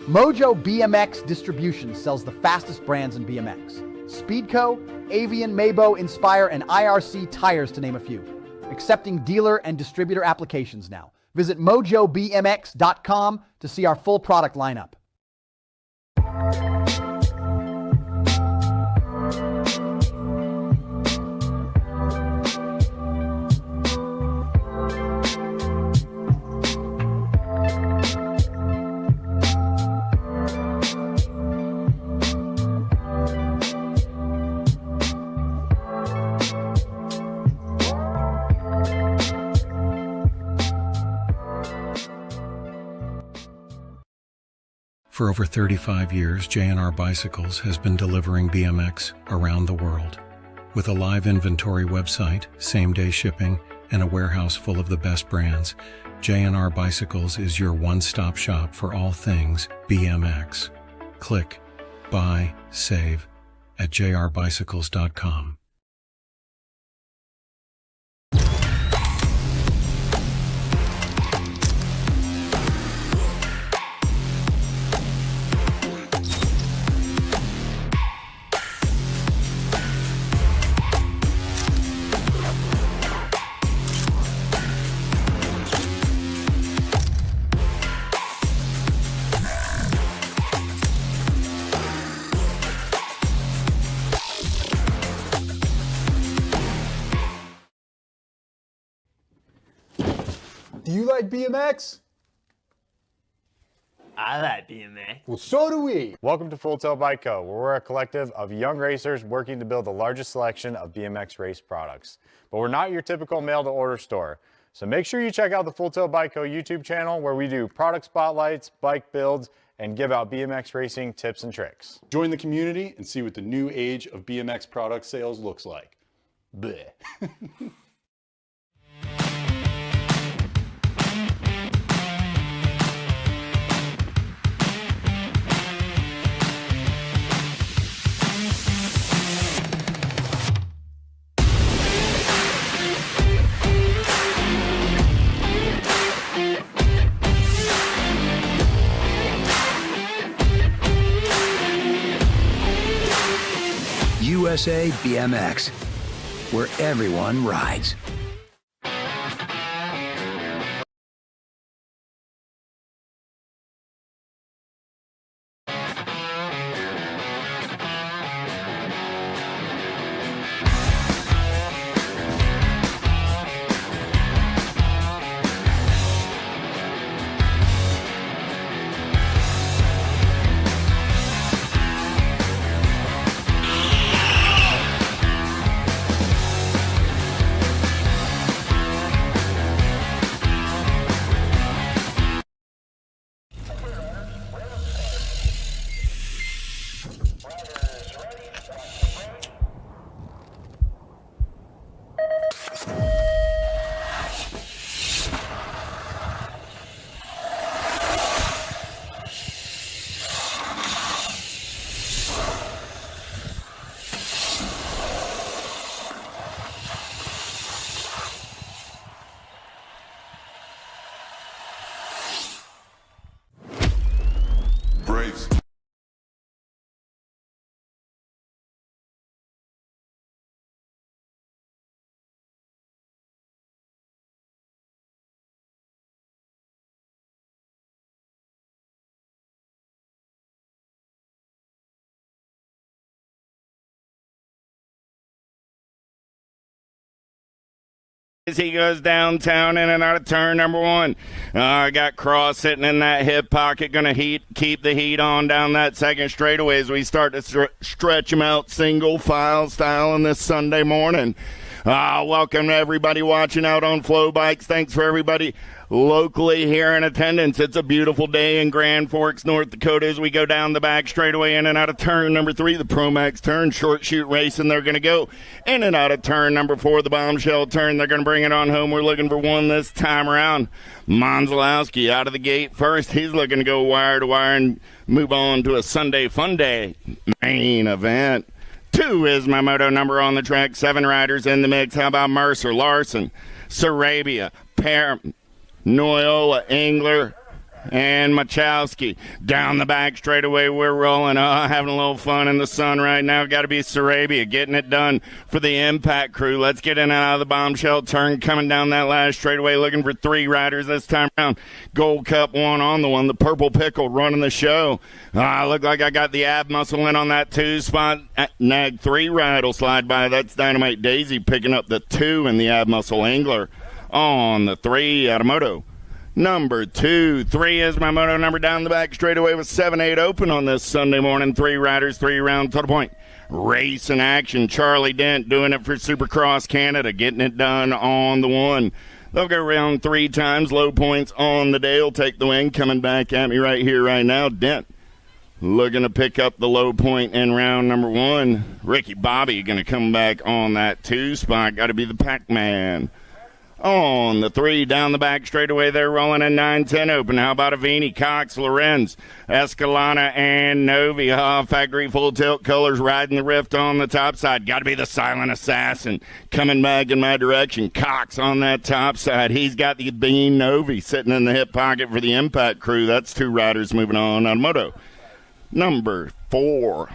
Mojo BMX Distribution sells the fastest brands in BMX. Speedco, Avian, Mabo, Inspire, and IRC tires, to name a few. Accepting dealer and distributor applications now. Visit mojobmx.com to see our full product lineup. For over 35 years, J&R Bicycles has been delivering BMX around the world. With a live inventory website, same-day shipping, and a warehouse full of the best brands, J&R Bicycles is your one-stop shop for all things BMX. Click, buy, save at jrbicycles.com. Do you like BMX? I like BMX. Well, so do we. Welcome to Full Tilt Bike Co., where we're a collective of young racers working to build the largest selection of BMX race products. But we're not your typical mail-to-order store. So make sure you check out the Full Tilt Bike Co. YouTube channel, where we do product spotlights, bike builds, and give out BMX racing tips and tricks. Join the community and see what the new age of BMX product sales looks like. Bleh. USA BMX, where everyone rides. As he goes downtown in and out of turn number one. I got Cross sitting in that hip pocket, going to keep the heat on down that second straightaway as we start to stretch him out single file style on this Sunday morning. Welcome to everybody watching out on Flow Bikes. Thanks for everybody locally here in attendance. It's a beautiful day in Grand Forks, North Dakota, as we go down the back straightaway in and out of turn number 3, the Pro Max turn, short shoot racing. They're going to go in and out of turn number 4, the bombshell turn. They're going to bring it on home. We're looking for one this time around. Monzalowski out of the gate first. He's looking to go wire to wire and move on to a Sunday Fun Day main event. 2 is my moto number on the track. 7 riders in the mix. How about Mercer, Larson, Sarabia, Noyola, Engler, and Machowski. Down the back straightaway, we're rolling. Having a little fun in the sun right now. Got to be Sarabia getting it done for the Impact crew. Let's get in and out of the bombshell turn. Coming down that last straightaway, looking for 3 riders this time around. Gold Cup 1 on the one. The Purple Pickle running the show. Look like I got the ab muscle in on that 2 spot. Nag 3 ride will slide by. That's Dynamite Daisy picking up the 2 in the ab muscle Angler on the 3 Automoto. Number 2, 3 is my moto number down the back straightaway with 7-8 open on this Sunday morning. 3 riders, 3 round total point. Race in action. Charlie Dent doing it for Supercross Canada, getting it done on the 1. They'll go around 3 times. Low points on the day will take the win. Coming back at me right here, right now. Dent looking to pick up the low point in round number 1. Ricky Bobby going to come back on that 2 spot. Got to be the Pac-Man. On the 3, down the back straightaway, they're rolling in 9-10 open. How about Avini, Cox, Lorenz, Escalana, and Novi? Factory full tilt colors riding the rift on the top side. Got to be the Silent Assassin coming back in my direction. Cox on that top side. He's got the Bean Novi sitting in the hip pocket for the Impact crew. That's 2 riders moving on. Automoto. Number 4.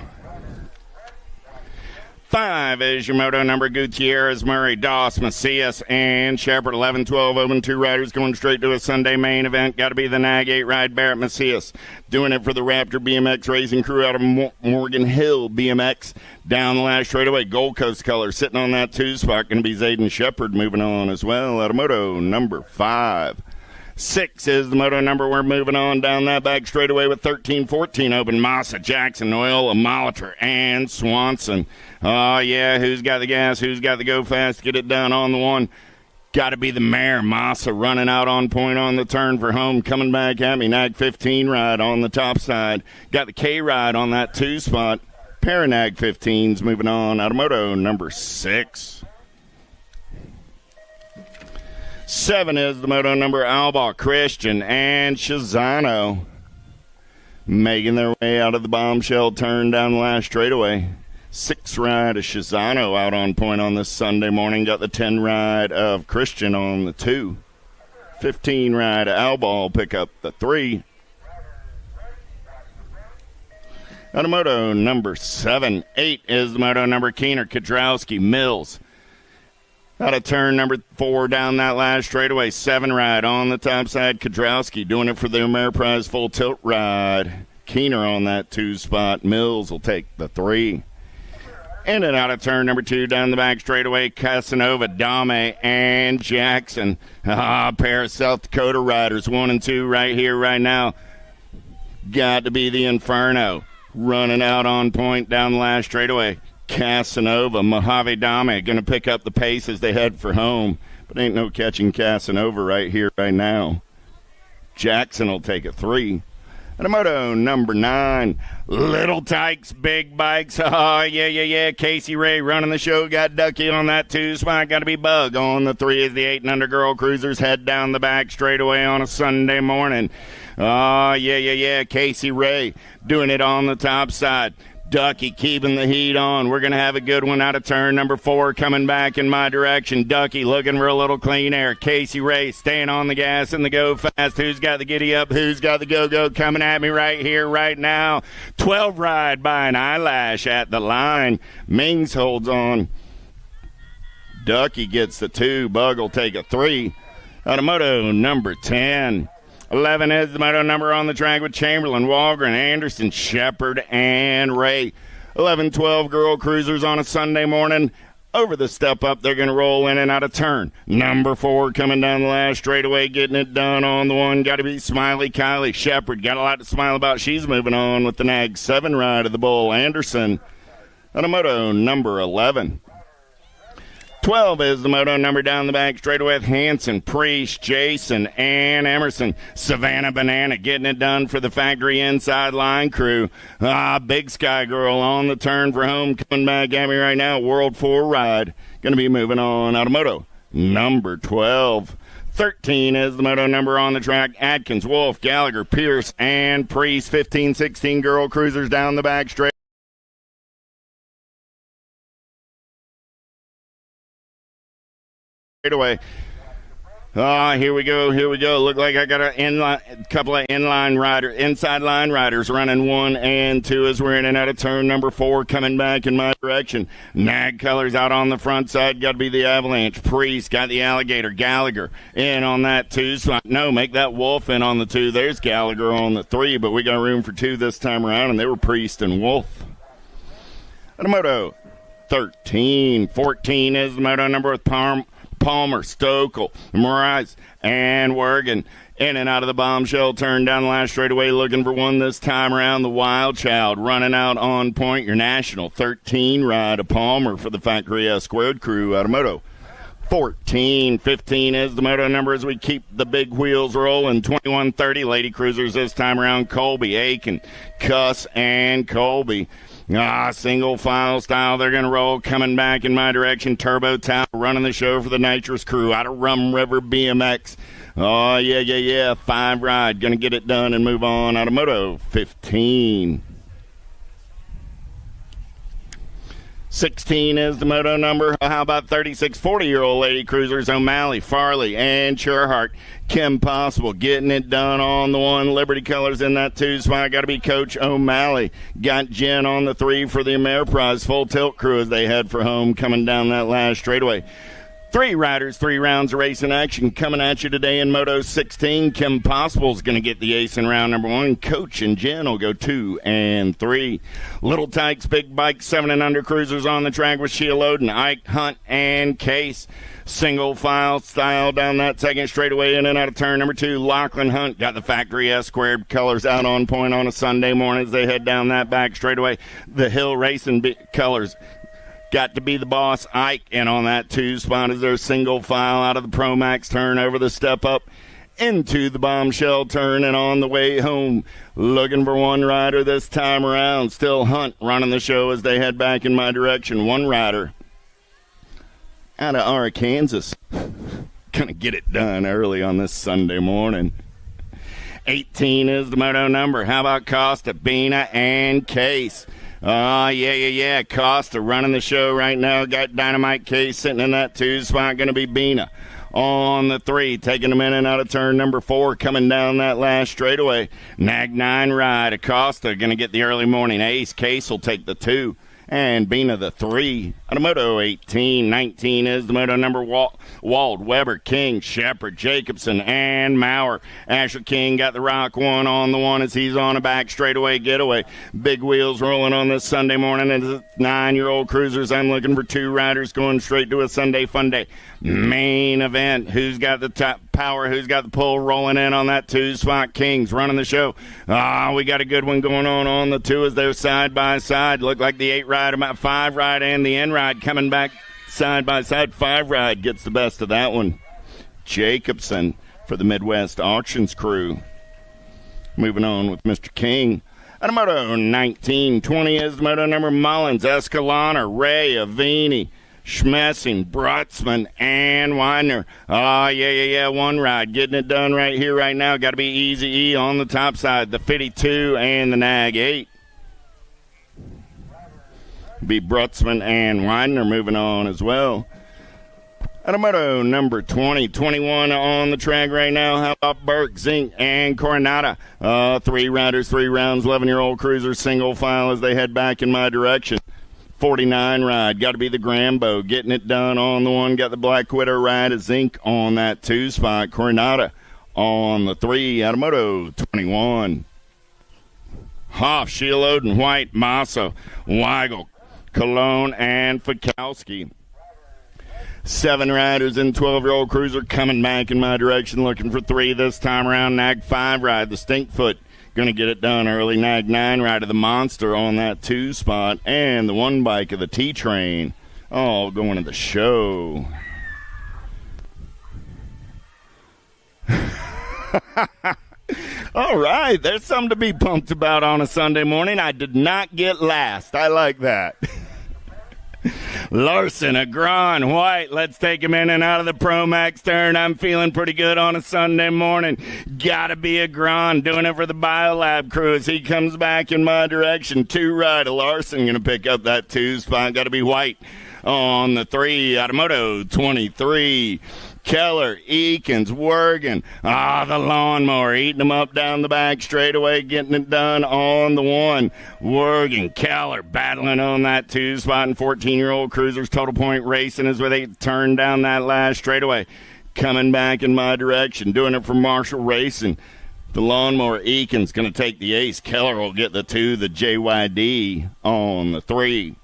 5 is your moto number. Gutierrez, Murray, Doss, Macias, and Shepard. 11-12 open. 2 riders going straight to a Sunday main event. Got to be the Nag 8 ride. Barrett Macias doing it for the Raptor BMX racing crew out of Morgan Hill BMX. Down the last straightaway, Gold Coast color sitting on that 2 spot. Going to be Zayden Shepard moving on as well. Automoto number 5. 6 is the moto number. We're moving on down that back straightaway with 13-14 open. Massa, Jackson, Noel, Molitor, and Swanson. Oh, yeah, who's got the gas? Who's got the go fast? Get it done on the 1. Got to be the Mare. Massa running out on point on the turn for home. Coming back at me. Nag 15 ride on the top side. Got the K ride on that 2 spot. Paranag 15's moving on. Automoto number 6. 7 is the moto number. Alba, Christian, and Shazano making their way out of the bombshell turn down the last straightaway. 6 ride of Shazano out on point on this Sunday morning. Got the 10 ride of Christian on the 2. 15 ride of Alba will pick up the 3. Automoto number 7. 8 is the moto number. Keener, Kadrowski, Mills. Out of turn number 4 down that last straightaway. 7 ride on the top side. Kadrowski doing it for the Ameriprise full tilt ride. Keener on that 2 spot. Mills will take the 3. In and out of turn number 2 down the back straightaway. Casanova, Dame, and Jackson. A pair of South Dakota riders. 1 and 2 right here, right now. Got to be the Inferno. Running out on point down the last straightaway. Casanova, Mojave Dame going to pick up the pace as they head for home. But ain't no catching Casanova right here, right now. Jackson will take a 3. Automoto number 9. Little Tykes, Big Bikes. Oh, yeah. Casey Ray running the show. Got Ducky on that 2 spot. Got to be Bug on the 3 as the 8 and under girl cruisers head down the back straightaway on a Sunday morning. Oh, yeah. Casey Ray doing it on the top side. Ducky keeping the heat on. We're going to have a good one out of turn number 4 coming back in my direction. Ducky looking for a little clean air. Casey Ray staying on the gas and the go fast. Who's got the giddy up? Who's got the go-go coming at me right here, right now? 12 ride by an eyelash at the line. Mings holds on. Ducky gets the 2. Bug will take a 3. Automoto number 10. 11 is the moto number on the track with Chamberlain, Walgren, Anderson, Shepard, and Ray. 11-12 girl cruisers on a Sunday morning. Over the step up, they're going to roll in and out of turn. Number 4 coming down the last straightaway, getting it done on the 1. Got to be Smiley Kylie. Shepard got a lot to smile about. She's moving on with the Nag 7 ride of the Bull. Anderson on a moto number 11. 12 is the moto number down the back straightaway with Hanson, Priest, Jason, and Emerson. Savannah Banana getting it done for the factory inside line crew. Big Sky Girl on the turn for home. Coming back at me right now. World 4 ride. Going to be moving on. Automoto number 12. 13 is the moto number on the track. Atkins, Wolf, Gallagher, Pierce, and Priest. 15-16 girl cruisers down the back straight. Away. Here we go. Look like I got a couple of inside line riders running 1 and 2 as we're in and out of turn number 4, coming back in my direction. Nag colors out on the front side. Got to be the Avalanche. Priest got the Alligator. Gallagher in on that 2 spot. No, make that Wolf in on the 2. There's Gallagher on the 3, but we got room for 2 this time around, and they were Priest and Wolf. And a moto 13. 14 is the moto number with Palmer, Stokel, Moraes, and Wergen. In and out of the bombshell turn down the last straightaway, looking for 1 this time around. The Wild Child running out on point. Your national 13 ride of Palmer for the Factory S Squared crew out of moto 14. 15 is the moto number as we keep the big wheels rolling. 21-30 Lady Cruisers this time around. Colby, Aiken, Cuss, and Colby. Single file style, they're going to roll, coming back in my direction. Turbo Town running the show for the Nitrous crew out of Rum River BMX. Oh, yeah. 5 ride, going to get it done and move on out of moto 15. 16 is the moto number. How about 36 40-year-old Lady Cruisers? O'Malley, Farley, and Sherhart. Kim Possible getting it done on the 1. Liberty Colors in that 2 spot. Got to be Coach O'Malley. Got Jen on the 3 for the Ameriprise Full Tilt crew as they head for home, coming down that last straightaway. 3 riders, 3 rounds of racing action coming at you today in Moto 16. Kim Possible's going to get the ace in round number 1. Coach and Jen will go 2 and 3. Little Tykes, Big Bikes, 7 and under cruisers on the track with Sheila Loden, Ike, Hunt, and Case. Single file style down that second straightaway in and out of turn number 2. Lachlan Hunt got the Factory S Squared colors out on point on a Sunday morning as they head down that back straightaway. The Hill Racing colors got to be the boss, Ike, and on that 2 spot is their single file out of the Pro Max turn over the step up into the bombshell turn and on the way home. Looking for 1 rider this time around. Still Hunt running the show as they head back in my direction. 1 rider out of Arkansas. Gonna get it done early on this Sunday morning. 18 is the moto number. How about Costa, Bina, and Case? Yeah. Costa running the show right now. Got Dynamite Case sitting in that 2 spot. Going to be Bina on the 3. Taking a minute out of turn number 4. Coming down that last straightaway. Nag 9 ride. Acosta going to get the early morning ace. Case will take the 2. And Bina the 3. On a moto 18. 19 is the moto number. Wald, Weber, King, Shepard, Jacobson, and Maurer. Asher King got the rock 1 on the 1 as he's on a back straightaway getaway. Big wheels rolling on this Sunday morning. And the 9-year-old cruisers, I'm looking for 2 riders going straight to a Sunday fun day. Main event. Who's got the top power? Who's got the pull rolling in on that 2 spot? Kings running the show. We got a good one going on the 2 as they're side by side. Look like the 8 ride, about 5 ride, and the end ride coming back side by side. 5 ride gets the best of that one. Jacobson for the Midwest Auctions crew. Moving on with Mr. King. At a moto 19. 20 is the moto number. Mullins, Escalona, Ray, Avini, Schmessing, Brutzman, and Widener. Yeah. 1 ride. Getting it done right here, right now. Got to be Easy E on the top side. The 52 and the Nag 8. Be Brutzman and Widener moving on as well. At a moto number 20. 21 on the track right now. How about Burke, Zink, and Coronata? 3 riders, 3 rounds. 11-year-old cruisers single file as they head back in my direction. 49 ride. Got to be the Grambo. Getting it done on the 1. Got the Black Widow ride of Zink on that 2 spot. Coronata on the 3. Out of moto 21. Hoff, Sheila Oden, White, Massa, Weigel, Cologne, and Fikowski. 7 riders in 12-year-old cruiser coming back in my direction, looking for 3 this time around. Nag 5 ride, the Stinkfoot, going to get it done early. Nag 9 ride of the Monster on that 2 spot, and the 1 bike of the T-Train, all going to the show. All right, there's something to be pumped about on a Sunday morning. I did not get last. I like that. Larson, Agron, White, let's take him in and out of the Pro Max turn. I'm feeling pretty good on a Sunday morning. Gotta be Agron doing it for the Biolab crew as he comes back in my direction. 2 ride of Larson gonna pick up that 2 spot. Gotta be White on the 3 out of Moto 23. Keller, Eakins, Wergen. The lawnmower eating them up down the back straightaway, getting it done on the 1. Wergen, Keller battling on that 2 spot, and 14-year-old Cruisers Total Point Racing is where they turn down that last straightaway. Coming back in my direction, doing it for Marshall Racing. The lawnmower, Eakins going to take the ace. Keller will get the 2, the JYD on the 3.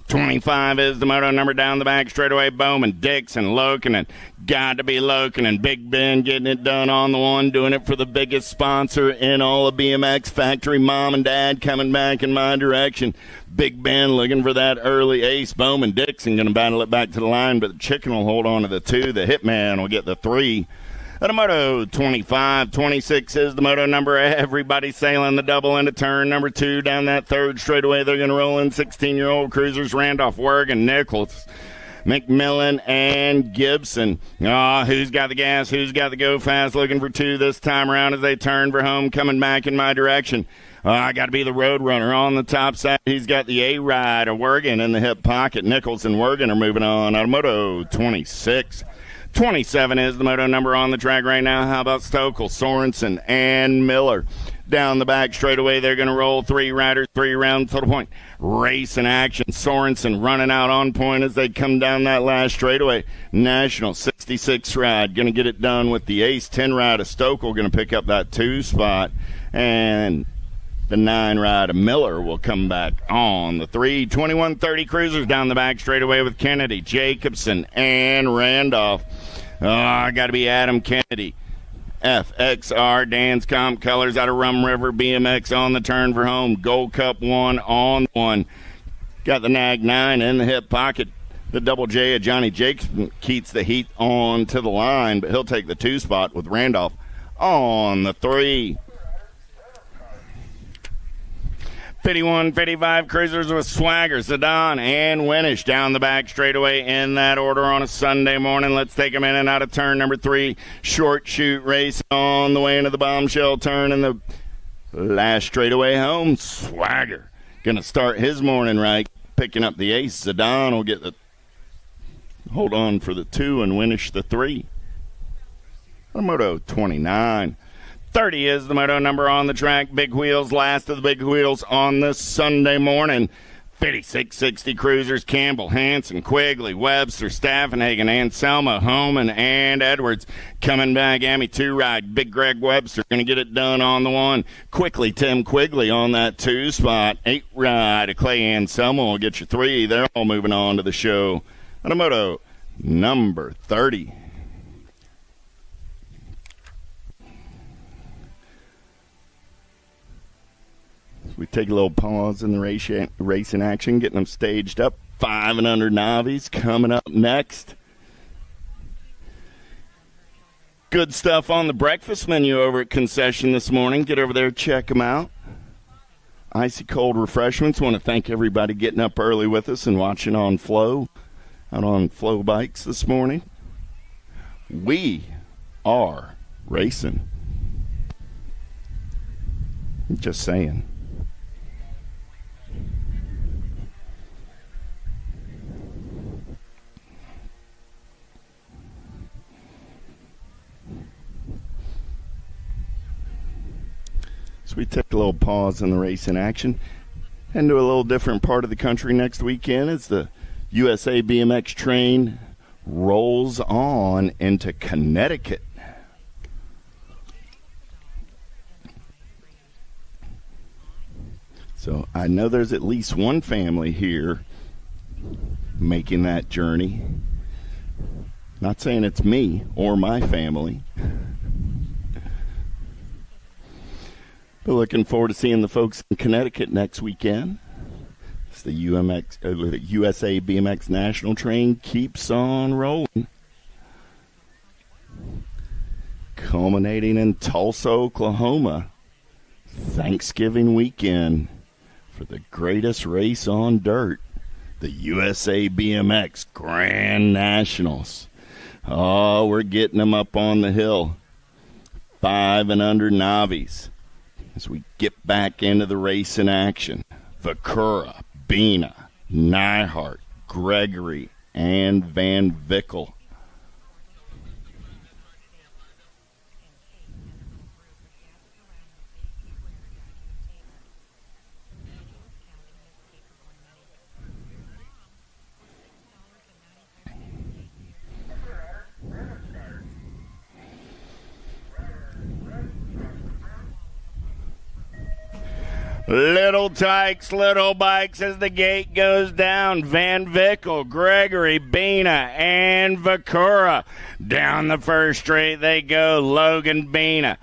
25 is the moto number down the back straightaway. Bowman, Dixon, Lokinen. Got to be Lokinen. Big Ben getting it done on the 1, doing it for the biggest sponsor in all of BMX Factory. Mom and Dad coming back in my direction. Big Ben looking for that early ace. Bowman, Dixon going to battle it back to the line, but the Chicken will hold on to the 2. The Hitman will get the 3. At a Moto 25, 26 is the moto number. Everybody sailing the double into turn number 2 down that 3rd straightaway. They're going to roll in 16-year-old Cruisers, Randolph, Wergen, Nichols, McMillan, and Gibson. Who's got the gas? Who's got the go fast? Looking for 2 this time around as they turn for home, coming back in my direction. I got to be the road runner on the top side. He's got the A-Ride of Wergen in the hip pocket. Nichols and Wergen are moving on. Out of Moto 26. 27 is the moto number on the track right now. How about Stokel, Sorensen, and Miller? Down the back straightaway, they're going to roll 3 riders, 3 rounds to the point. Race in action. Sorensen running out on point as they come down that last straightaway. National 66 ride. Going to get it done with the ace 10 ride of Stokel. Going to pick up that 2 spot. And the 9 ride of Miller will come back on the 3. 21-30 Cruisers down the back straightaway with Kennedy, Jacobson, and Randolph. I got to be Adam Kennedy. FXR Danscomp Colors out of Rum River. BMX on the turn for home. Gold Cup 1 on 1. Got the Nag 9 in the hip pocket. The Double J of Johnny Jacobson keeps the heat on to the line, but he'll take the 2 spot with Randolph on the 3. 51-55 Cruisers with Swagger, Zidane, and Winnish down the back straightaway in that order on a Sunday morning. Let's take them in and out of turn number 3. Short shoot race on the way into the bombshell turn in the last straightaway home. Swagger going to start his morning right, picking up the ace. Zidane will get the hold on for the 2 and Winnish the 3. Moto 29. 30 is the moto number on the track. Big wheels, last of the big wheels on this Sunday morning. 56-60 Cruisers, Campbell, Hanson, Quigley, Webster, Staffenhagen, Anselmo, Homan, and Edwards. Coming back, Amy 2 ride. Big Greg Webster going to get it done on the 1. Quickly, Tim Quigley on that 2 spot. 8 ride of Clay Anselmo will get you 3. They're all moving on to the show. On a moto number 30. We take a little pause in the race in action, getting them staged up. 5 and under novice coming up next. Good stuff on the breakfast menu over at Concession this morning. Get over there, check them out. Icy cold refreshments. Want to thank everybody getting up early with us and watching on Flow, out on Flow Bikes this morning. We are racing. Just saying. We take a little pause in the race in action and to a little different part of the country next weekend as the USA BMX train rolls on into Connecticut. So I know there's at least one family here making that journey. Not saying it's me or my family. We're looking forward to seeing the folks in Connecticut next weekend. It's the USA BMX National train keeps on rolling. Culminating in Tulsa, Oklahoma. Thanksgiving weekend for the greatest race on dirt. The USA BMX Grand Nationals. Oh, we're getting them up on the hill. 5 and under novice. As we get back into the race in action, Vakura, Bina, Nyhart, Gregory and Van Vickel. Little Tykes, Little Bikes as the gate goes down. Van Vickel, Gregory, Bina, and Vakura. Down the first straight they go. Logan Bina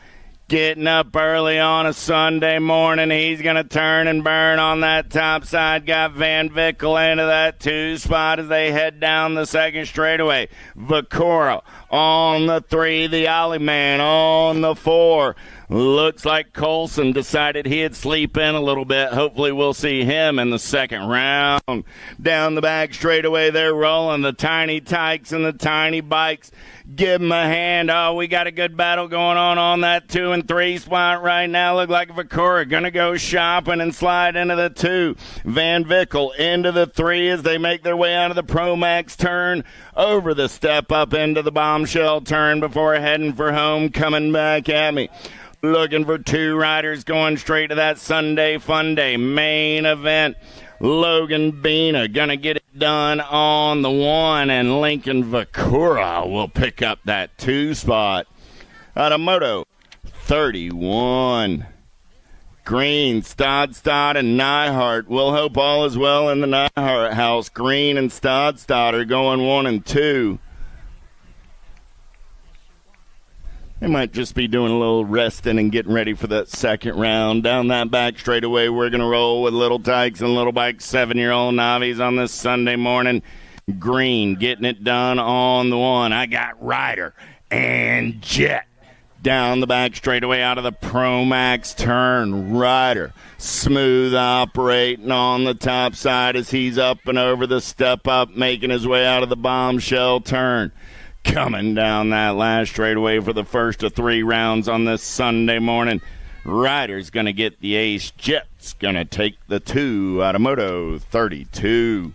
getting up early on a Sunday morning. He's going to turn and burn on that top side. Got Van Vickel into that 2 spot as they head down the second straightaway. Vakura on the 3, the Ollie Man on the 4. Looks like Colson decided he'd sleep in a little bit. Hopefully we'll see him in the second round. Down the back straightaway they're rolling. The Tiny Tykes and the Tiny Bikes. Give them a hand. Oh, we got a good battle going on that 2 and 3 spot right now. Look like Vakura going to go shopping and slide into the 2. Van Vickel into the 3 as they make their way out of the Pro Max turn. Over the step up into the bombshell turn before heading for home. Coming back at me. Looking for 2 riders going straight to that Sunday Fun Day main event. Logan Bina gonna get it done on the 1, and Lincoln Vakura will pick up that 2 spot. Out of Moto 31. Green, Stod, and Nyhart. We'll hope all is well in the Nyhart house. Green and Stod are going 1 and 2. They might just be doing a little resting and getting ready for that second round. Down that back straightaway, we're going to roll with Little Tykes and Little Bikes 7-year-old Navis on this Sunday morning. Green getting it done on the 1. I got Ryder and Jet. Down the back straightaway out of the Pro Max turn. Ryder smooth operating on the top side as he's up and over the step up, making his way out of the bombshell turn. Coming down that last straightaway for the first of 3 rounds on this Sunday morning. Ryder's going to get the ace. Jet's going to take the 2 out of Moto 32.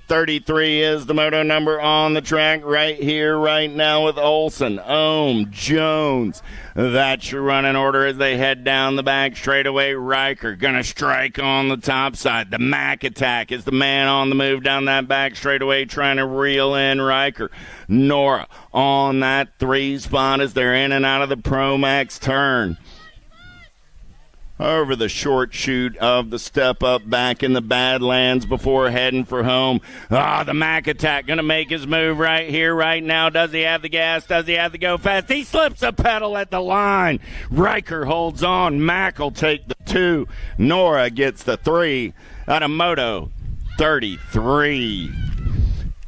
33 is the moto number on the track right here, right now with Olson, Ohm, Jones. That's your running order as they head down the back straightaway. Riker going to strike on the top side. The Mac Attack is the man on the move down that back straightaway trying to reel in Riker. Nora on that 3 spot as they're in and out of the Pro Max turn. Over the short chute of the step up back in the Badlands before heading for home. The Mac Attack going to make his move right here, right now. Does he have the gas? Does he have to go fast? He slips a pedal at the line. Riker holds on. Mac will take the 2. Nora gets the 3 out of Moto 33.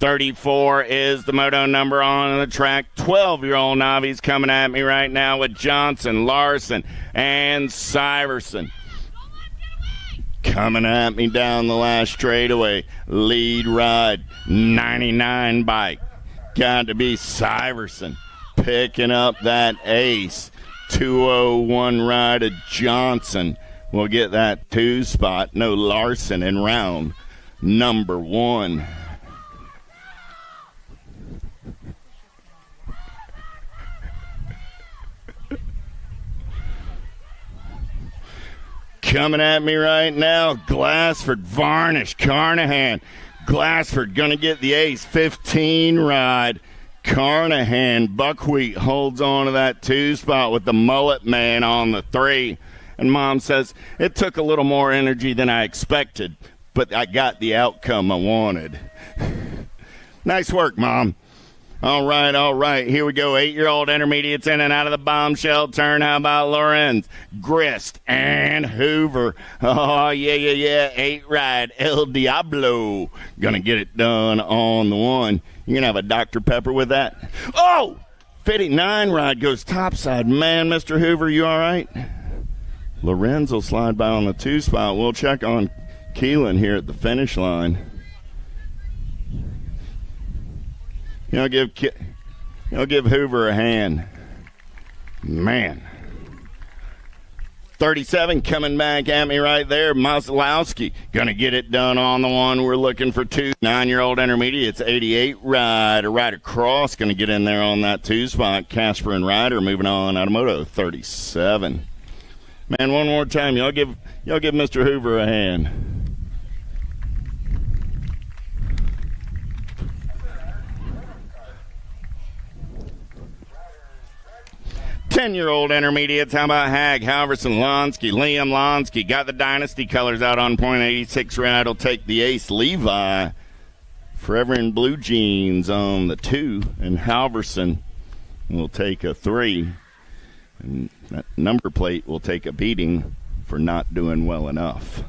34 is the moto number on the track. 12-year-old Navi's coming at me right now with Johnson, Larson, and Syverson. Coming at me down the last straightaway. Lead ride, 99 bike. Got to be Syverson picking up that ace. 201 ride of Johnson will get that 2 spot. No Larson in round number 1. Coming at me right now, Glassford, Varnish, Carnahan. Glassford going to get the ace, 15 ride. Carnahan, Buckwheat holds on to that 2 spot with the Mullet Man on the 3. And Mom says, it took a little more energy than I expected, but I got the outcome I wanted. Nice work, Mom. All right. Here we go. 8-year-old intermediates in and out of the bombshell turn. How about Lorenz, Grist, and Hoover? Oh, yeah. 8 ride. El Diablo. Gonna get it done on the 1. You're gonna have a Dr. Pepper with that? Oh! 59 ride goes topside. Man, Mr. Hoover, you all right? Lorenz will slide by on the 2 spot. We'll check on Keelan here at the finish line. Give Hoover a hand. Man. 37 coming back at me right there. Maslowski going to get it done on the one. We're looking for 2. 9-year-old intermediates, 88 Ryder. Ryder Cross going to get in there on that 2 spot. Casper and Ryder moving on out of Moto 37. Man, one more time. Y'all give Mr. Hoover a hand. 10-year-old intermediates, how about Hag, Halverson, Lonsky, Liam Lonsky. Got the Dynasty colors out on point. 86 Ride will take the ace. Levi, Forever in Blue Jeans on the 2. And Halverson will take a 3. And that number plate will take a beating for not doing well enough.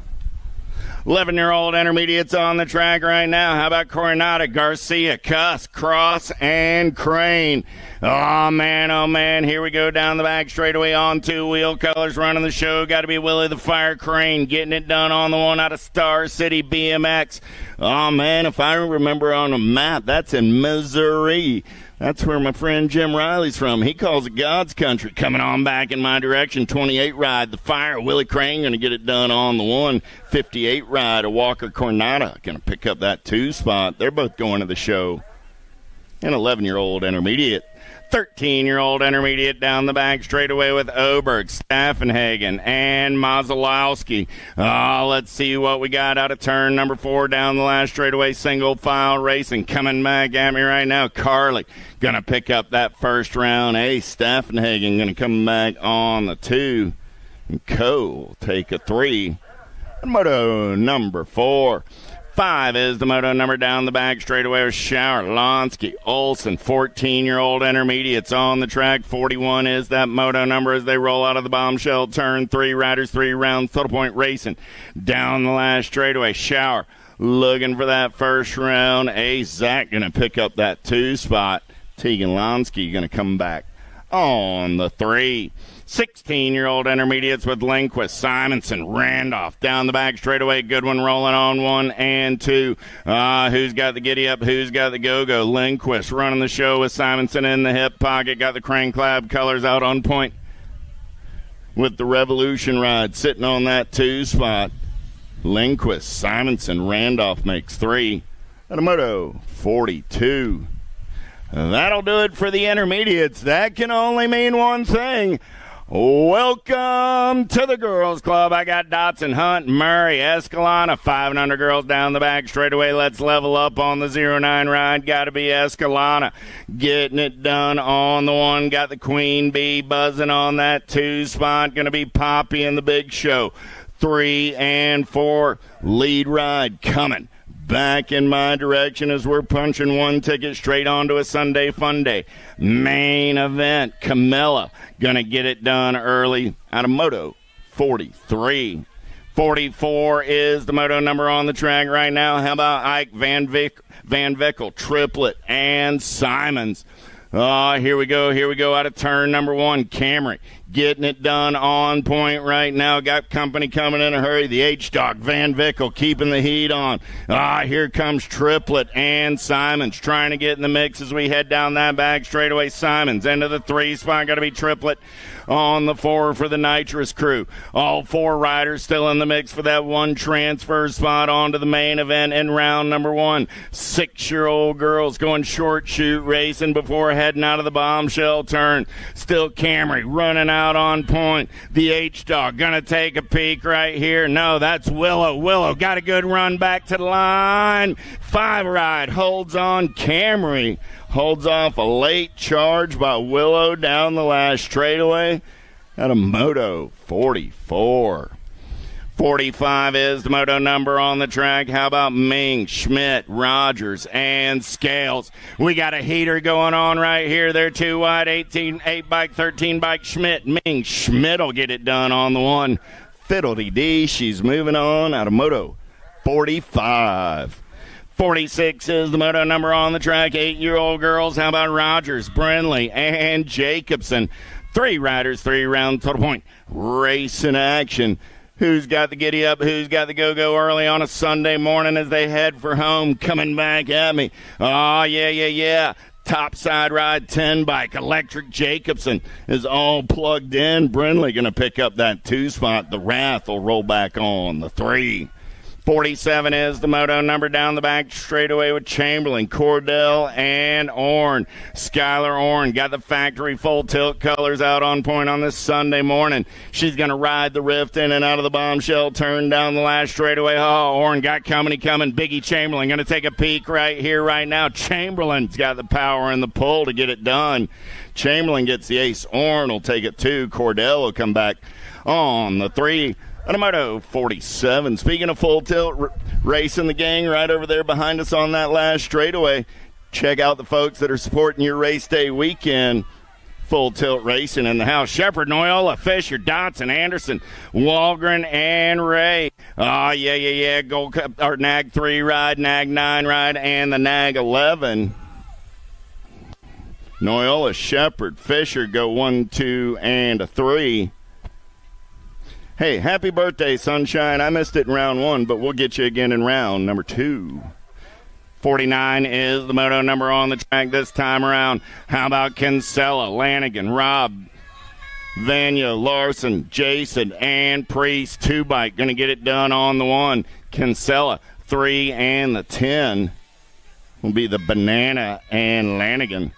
11-year-old intermediates on the track right now. How about Coronado, Garcia, Cuss, Cross, and Crane? Oh, man, here we go down the back straightaway on 2 wheel colors running the show. Got to be Willie the Fire Crane getting it done on the one out of Star City BMX. Oh, man, if I remember on a map, that's in Missouri. That's where my friend Jim Riley's from. He calls it God's country. Coming on back in my direction, 28 Ride, the Fire. Willie Crane going to get it done on the one. 58 Ride, a Walker Coronado going to pick up that 2 spot. They're both going to the show. An 11-year-old intermediate. 13-year-old intermediate down the back straightaway with Oberg, Staffenhagen, and Maslowski. Let's see what we got out of turn number 4 down the last straightaway. Single file racing coming back at me right now. Carly going to pick up that first round. Staffenhagen going to come back on the 2. And Cole take a 3. Moto number 4. 5 is the moto number down the back straightaway with Schauer, Lonsky, Olson, 14-year-old intermediates on the track. 41 is that moto number as they roll out of the bombshell turn 3. Riders 3 rounds, Total Point racing down the last straightaway. Schauer looking for that first round. Zach going to pick up that 2 spot. Tegan Lonsky going to come back on the 3. 16-year-old intermediates with Lindquist, Simonson, Randolph down the back straightaway. Good one rolling on 1 and 2. Who's got the giddy up? Who's got the go-go? Lindquist running the show with Simonson in the hip pocket. Got the Crane Club colors out on point with the Revolution Ride sitting on that 2 spot. Lindquist, Simonson, Randolph makes 3. At a Moto 42. That'll do it for the intermediates. That can only mean one thing. Welcome to the girls club. I got Dotson, Hunt, Murray, Escalona, 5 and under girls down the back straightaway. Let's level up on the 09 ride. Got to be Escalona getting it done on the 1. Got the Queen Bee buzzing on that 2 spot. Going to be Poppy in the big show. 3 and 4 lead ride coming back in my direction as we're punching 1 ticket straight onto a Sunday fun day. Main event, Camilla gonna get it done early out of Moto 43. 44 is the moto number on the track right now. How about Ike Van Vickel, Triplet, and Simons? Here we go out of turn number 1. Camry getting it done on point right now. Got company coming in a hurry. The H-Dog, Van Vickel, keeping the heat on. Here comes Triplet and Simons trying to get in the mix as we head down that back straightaway. Simons into the 3 spot. Got to be Triplet on the 4 for the Nitrous crew. All 4 riders still in the mix for that 1 transfer spot onto the main event in round number 1. 6-year-old girls going short shoot racing before heading out of the bombshell turn. Still Camry running out on point. The H-Dog gonna take a peek right here. No, that's Willow. Willow got a good run back to the line. 5 ride holds on. Camry holds off a late charge by Willow down the last straightaway at a Moto 44. 45 is the moto number on the track. How about Ming, Schmidt, Rogers, and Scales? We got a heater going on right here. They're 2 wide, 8 bike, 13 bike. Schmidt, Ming, Schmidt will get it done on the 1. Fiddle-dee-dee, she's moving on out of Moto 45. 46 is the moto number on the track. 8-year-old girls. How about Rogers, Brindley, and Jacobson? 3 riders, 3 round Total Point racing action. Who's got the giddy up? Who's got the go-go early on a Sunday morning as they head for home? Coming back at me. Yeah. Topside ride 10 bike. Electric Jacobson is all plugged in. Brindley going to pick up that 2 spot. The Wrath will roll back on the 3. 47 is the moto number down the back straightaway with Chamberlain, Cordell, and Orn. Skylar Orn got the factory full tilt colors out on point on this Sunday morning. She's going to ride the Rift in and out of the bombshell turn down the last straightaway. Oh, Orn got coming. Biggie Chamberlain going to take a peek right here, right now. Chamberlain's got the power and the pull to get it done. Chamberlain gets the ace. Orn will take it too. Cordell will come back on the 3. Moto 47. Speaking of full tilt, racing the gang right over there behind us on that last straightaway. Check out the folks that are supporting your race day weekend. Full tilt racing in the house. Shepard, Noyola, Fisher, Dotson, Anderson, Walgren, and Ray. Oh, yeah. Gold Cup, or NAG 3 ride, NAG 9 ride, and the NAG 11. Noyola, Shepard, Fisher go 1, 2, and a 3. Hey, happy birthday, Sunshine. I missed it in round 1, but we'll get you again in round number 2. 49 is the moto number on the track this time around. How about Kinsella, Lanigan, Robb, Vanya, Larson, Jason, and Priest? 2 bike going to get it done on the 1. Kinsella, 3, and the 10 will be the Banana and Lanigan.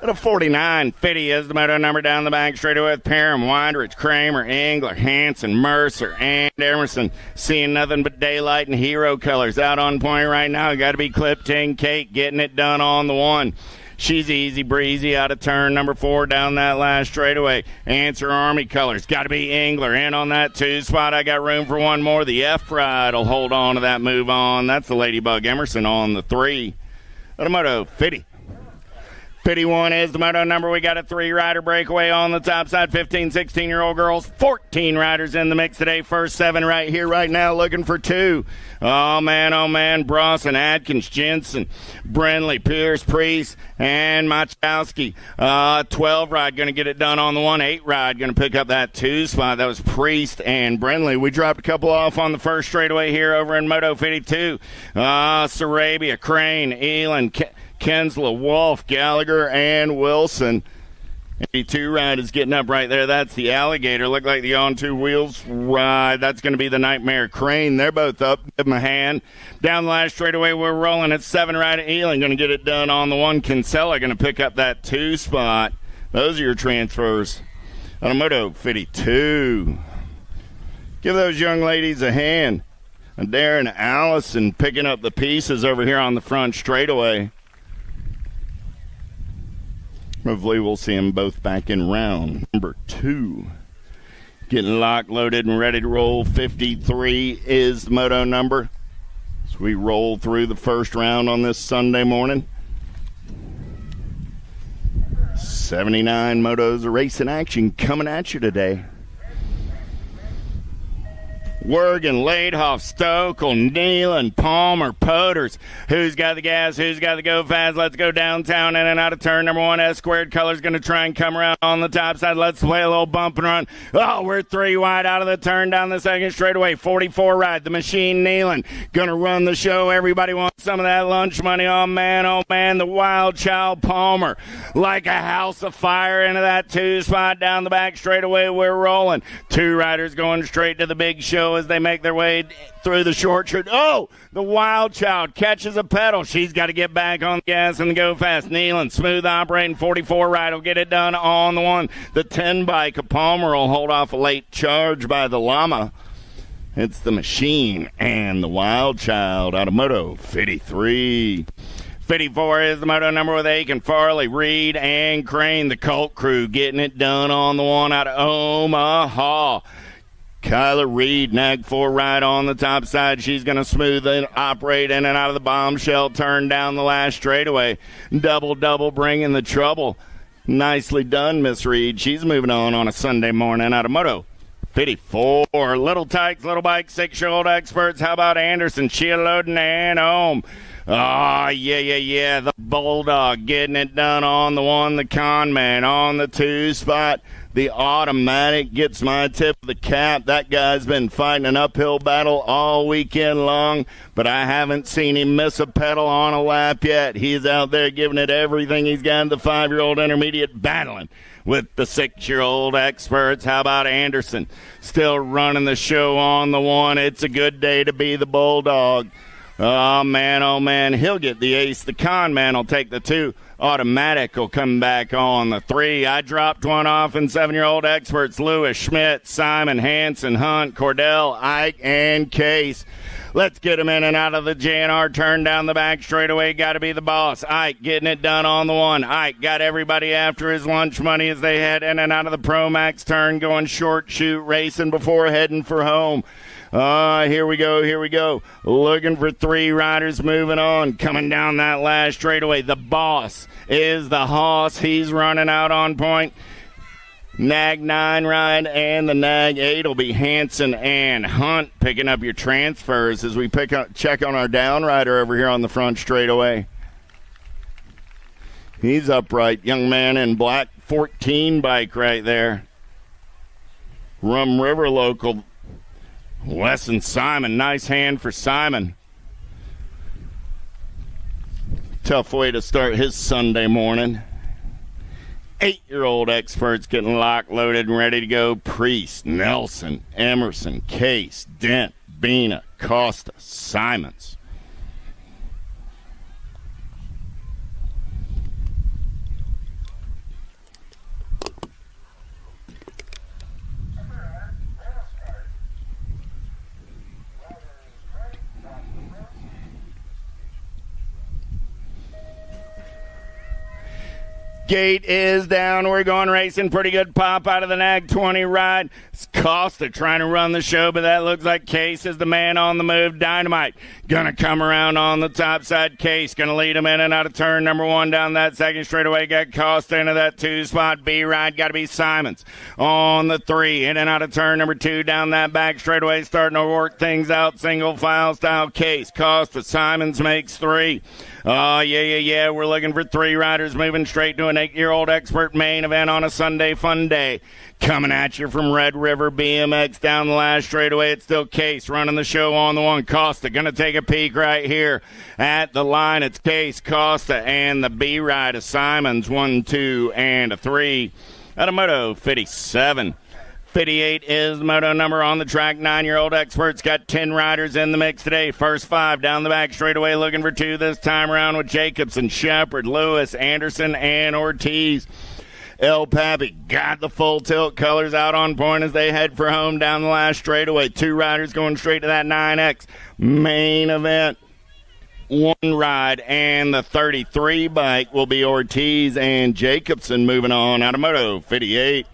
At a 49, 50 is the moto number down the back straightaway with Parham, Weinrich, Kramer, Engler, Hanson, Mercer, and Emerson. Seeing nothing but daylight and hero colors out on point right now. Got to be Clip-Ting Kate getting it done on the 1. She's easy breezy out of turn number 4 down that last straightaway. Answer Army colors. Got to be Engler in on that 2 spot. I got room for one more. The F ride will hold on to that move on. That's the Ladybug Emerson on the 3. At a moto 50. 51 is the moto number. We got a 3-rider breakaway on the top side. 15, 16-year-old girls. 14 riders in the mix today. First 7 right here, right now, looking for 2. Oh, man. Brawson, Atkins, Jensen, Brindley, Pierce, Priest, and Machowski. 12-ride going to get it done on the 1. 8-ride going to pick up that 2 spot. That was Priest and Brindley. We dropped a couple off on the first straightaway here over in Moto 52. Sarabia, Crane, Elon, Kensla, Wolf, Gallagher, and Wilson. 82 ride is getting up right there. That's the Alligator. Look like the on 2 wheels ride. That's going to be the Nightmare Crane. They're both up. Give them a hand. Down the last straightaway, we're rolling at 7 ride. Elon going to get it done on the 1. Kinsella going to pick up that 2 spot. Those are your transfers. On a Moto 52. Give those young ladies a hand. And Darren Allison picking up the pieces over here on the front straightaway. Hopefully we'll see them both back in round number 2. Getting locked, loaded, and ready to roll. 53 is the moto number. So we roll through the first round on this Sunday morning. 79 motos of racing action coming at you today. Wergen, Laidhoff, Stokel, Nealon, Palmer, Poters. Who's got the gas? Who's got the go fast? Let's go downtown in and out of turn number 1. S squared color's going to try and come around on the top side. Let's play a little bump and run. Oh, we're 3 wide out of the turn down the second straightaway. 44 ride. The Machine Nealon going to run the show. Everybody wants some of that lunch money. Oh, man. The Wild Child Palmer. Like a house of fire into that 2 spot down the back straightaway. We're rolling. 2 riders going straight to the big show as they make their way through the short. Oh, the Wild Child catches a pedal. She's got to get back on the gas and go fast. Nealon, smooth operating, 44 ride will get it done on the 1. The 10 bike of Palmer will hold off a late charge by the Llama. It's the Machine and the Wild Child out of Moto 53. 54 is the moto number with Aiken, Farley, Reed, and Crane. The Colt crew getting it done on the 1 out of Omaha. Kyla Reed, NAG 4 ride on the top side. She's going to smooth and operate in and out of the bombshell turn down the last straightaway. Double, bringing the trouble. Nicely done, Miss Reed. She's moving on a Sunday morning out of Moto 54. Little Tykes, Little Bike, 6-year-old experts. How about Anderson, Sheila Loden, and Ohm? Oh, yeah. The Bulldog getting it done on the 1, the Conman on the 2 spot. The Automatic gets my tip of the cap. That guy's been fighting an uphill battle all weekend long, but I haven't seen him miss a pedal on a lap yet. He's out there giving it everything he's got. The 5-year-old intermediate battling with the 6-year-old experts. How about Anderson? Still running the show on the 1. It's a good day to be the Bulldog. Oh, man, he'll get the ace. The Con Man will take the 2. Automatic will come back on the 3. I dropped one off in 7-year-old experts. Lewis, Schmidt, Simon, Hansen, Hunt, Cordell, Ike, and Case. Let's get him in and out of the JNR turn down the back straightaway. Got to be the boss. Ike getting it done on the 1. Ike got everybody after his lunch money as they head in and out of the Pro Max turn, going short shoot racing before heading for home. Here we go. Looking for 3 riders moving on. Coming down that last straightaway. The boss is the Hoss. He's running out on point. Nag 9 ride and the Nag 8 will be Hansen and Hunt picking up your transfers as we check on our down rider over here on the front straightaway. He's upright. Young man in black 14 bike right there. Rum River local. Wesson Simon, nice hand for Simon. Tough way to start his Sunday morning. 8-year-old experts getting locked, loaded, and ready to go. Priest, Nelson, Emerson, Case, Dent, Bina, Costa, Simons. Gate is down. We're going racing. Pretty good pop out of the Nag 20 ride. It's Costa trying to run the show, but that looks like Case is the man on the move. Dynamite gonna come around on the top side. Case gonna lead him in and out of turn number 1 down that second straightaway. Got Costa into that 2 spot. B ride got to be Simons on the 3 in and out of turn number 2 down that back straightaway. Starting to work things out. Single file style. Case, Costa, Simons makes 3. Oh, yeah. We're looking for 3 riders moving straight to an 8-year-old expert main event on a Sunday fun day. Coming at you from Red River BMX down the last straightaway. It's still Case running the show on the 1. Costa going to take a peek right here at the line. It's Case, Costa, and the B ride of Simons. 1, 2, and a 3. Out of Moto 57. 58 is the moto number on the track. 9-year-old experts got 10 riders in the mix today. First 5 down the back straightaway, looking for 2 this time around with Jacobson, Shepard, Lewis, Anderson, and Ortiz. El Pappy got the full tilt colors out on point as they head for home down the last straightaway. 2 riders going straight to that 9X main event. 1 ride and the 33 bike will be Ortiz and Jacobson moving on out of Moto 58.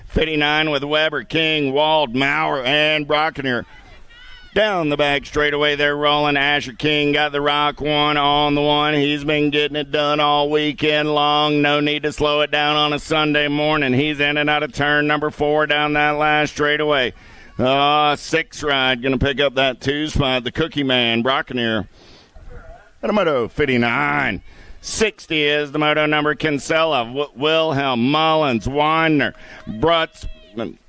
59 with Weber, King, Wald, Maurer, and Brockner. Down the back straightaway, they're rolling. Asher King got the rock 1 on the 1. He's been getting it done all weekend long. No need to slow it down on a Sunday morning. He's in and out of turn number 4 down that last straightaway. 6 ride, going to pick up that 2 spot. The Cookie Man, Brockner. Moto 59. 60 is the moto number. Kinsella, Wilhelm, Mullins, Weiner, Brutz,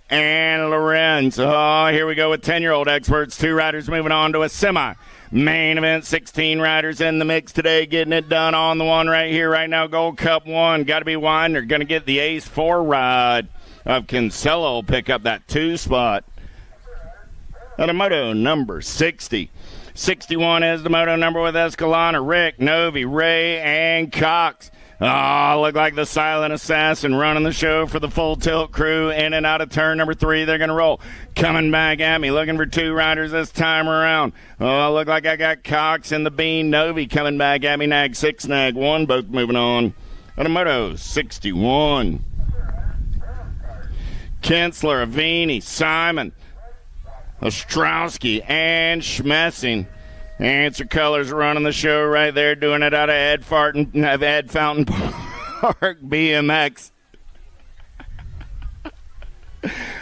and Lorenz. Oh, here we go with 10-year-old experts. 2 riders moving on to a semi. Main event, 16 riders in the mix today, getting it done on the 1 right here, right now. Gold Cup 1, got to be Weiner. Going to get the ace 4 ride of Kinsella. Will pick up that 2 spot. Moto number 60. 61 is the moto number with Escalona, Rick, Novi, Ray, and Cox. Oh, look like the silent assassin running the show for the Full Tilt crew. In and out of turn number 3, they're going to roll. Coming back at me, looking for 2 riders this time around. Oh, look like I got Cox and the Bean. Novi coming back at me. Nag 6, Nag 1, both moving on. Moto 61. Kinsler, Avini, Simon, Ostrowski, and Schmessing. Answer Colors running the show right there, doing it out of Ed Fountain Park BMX.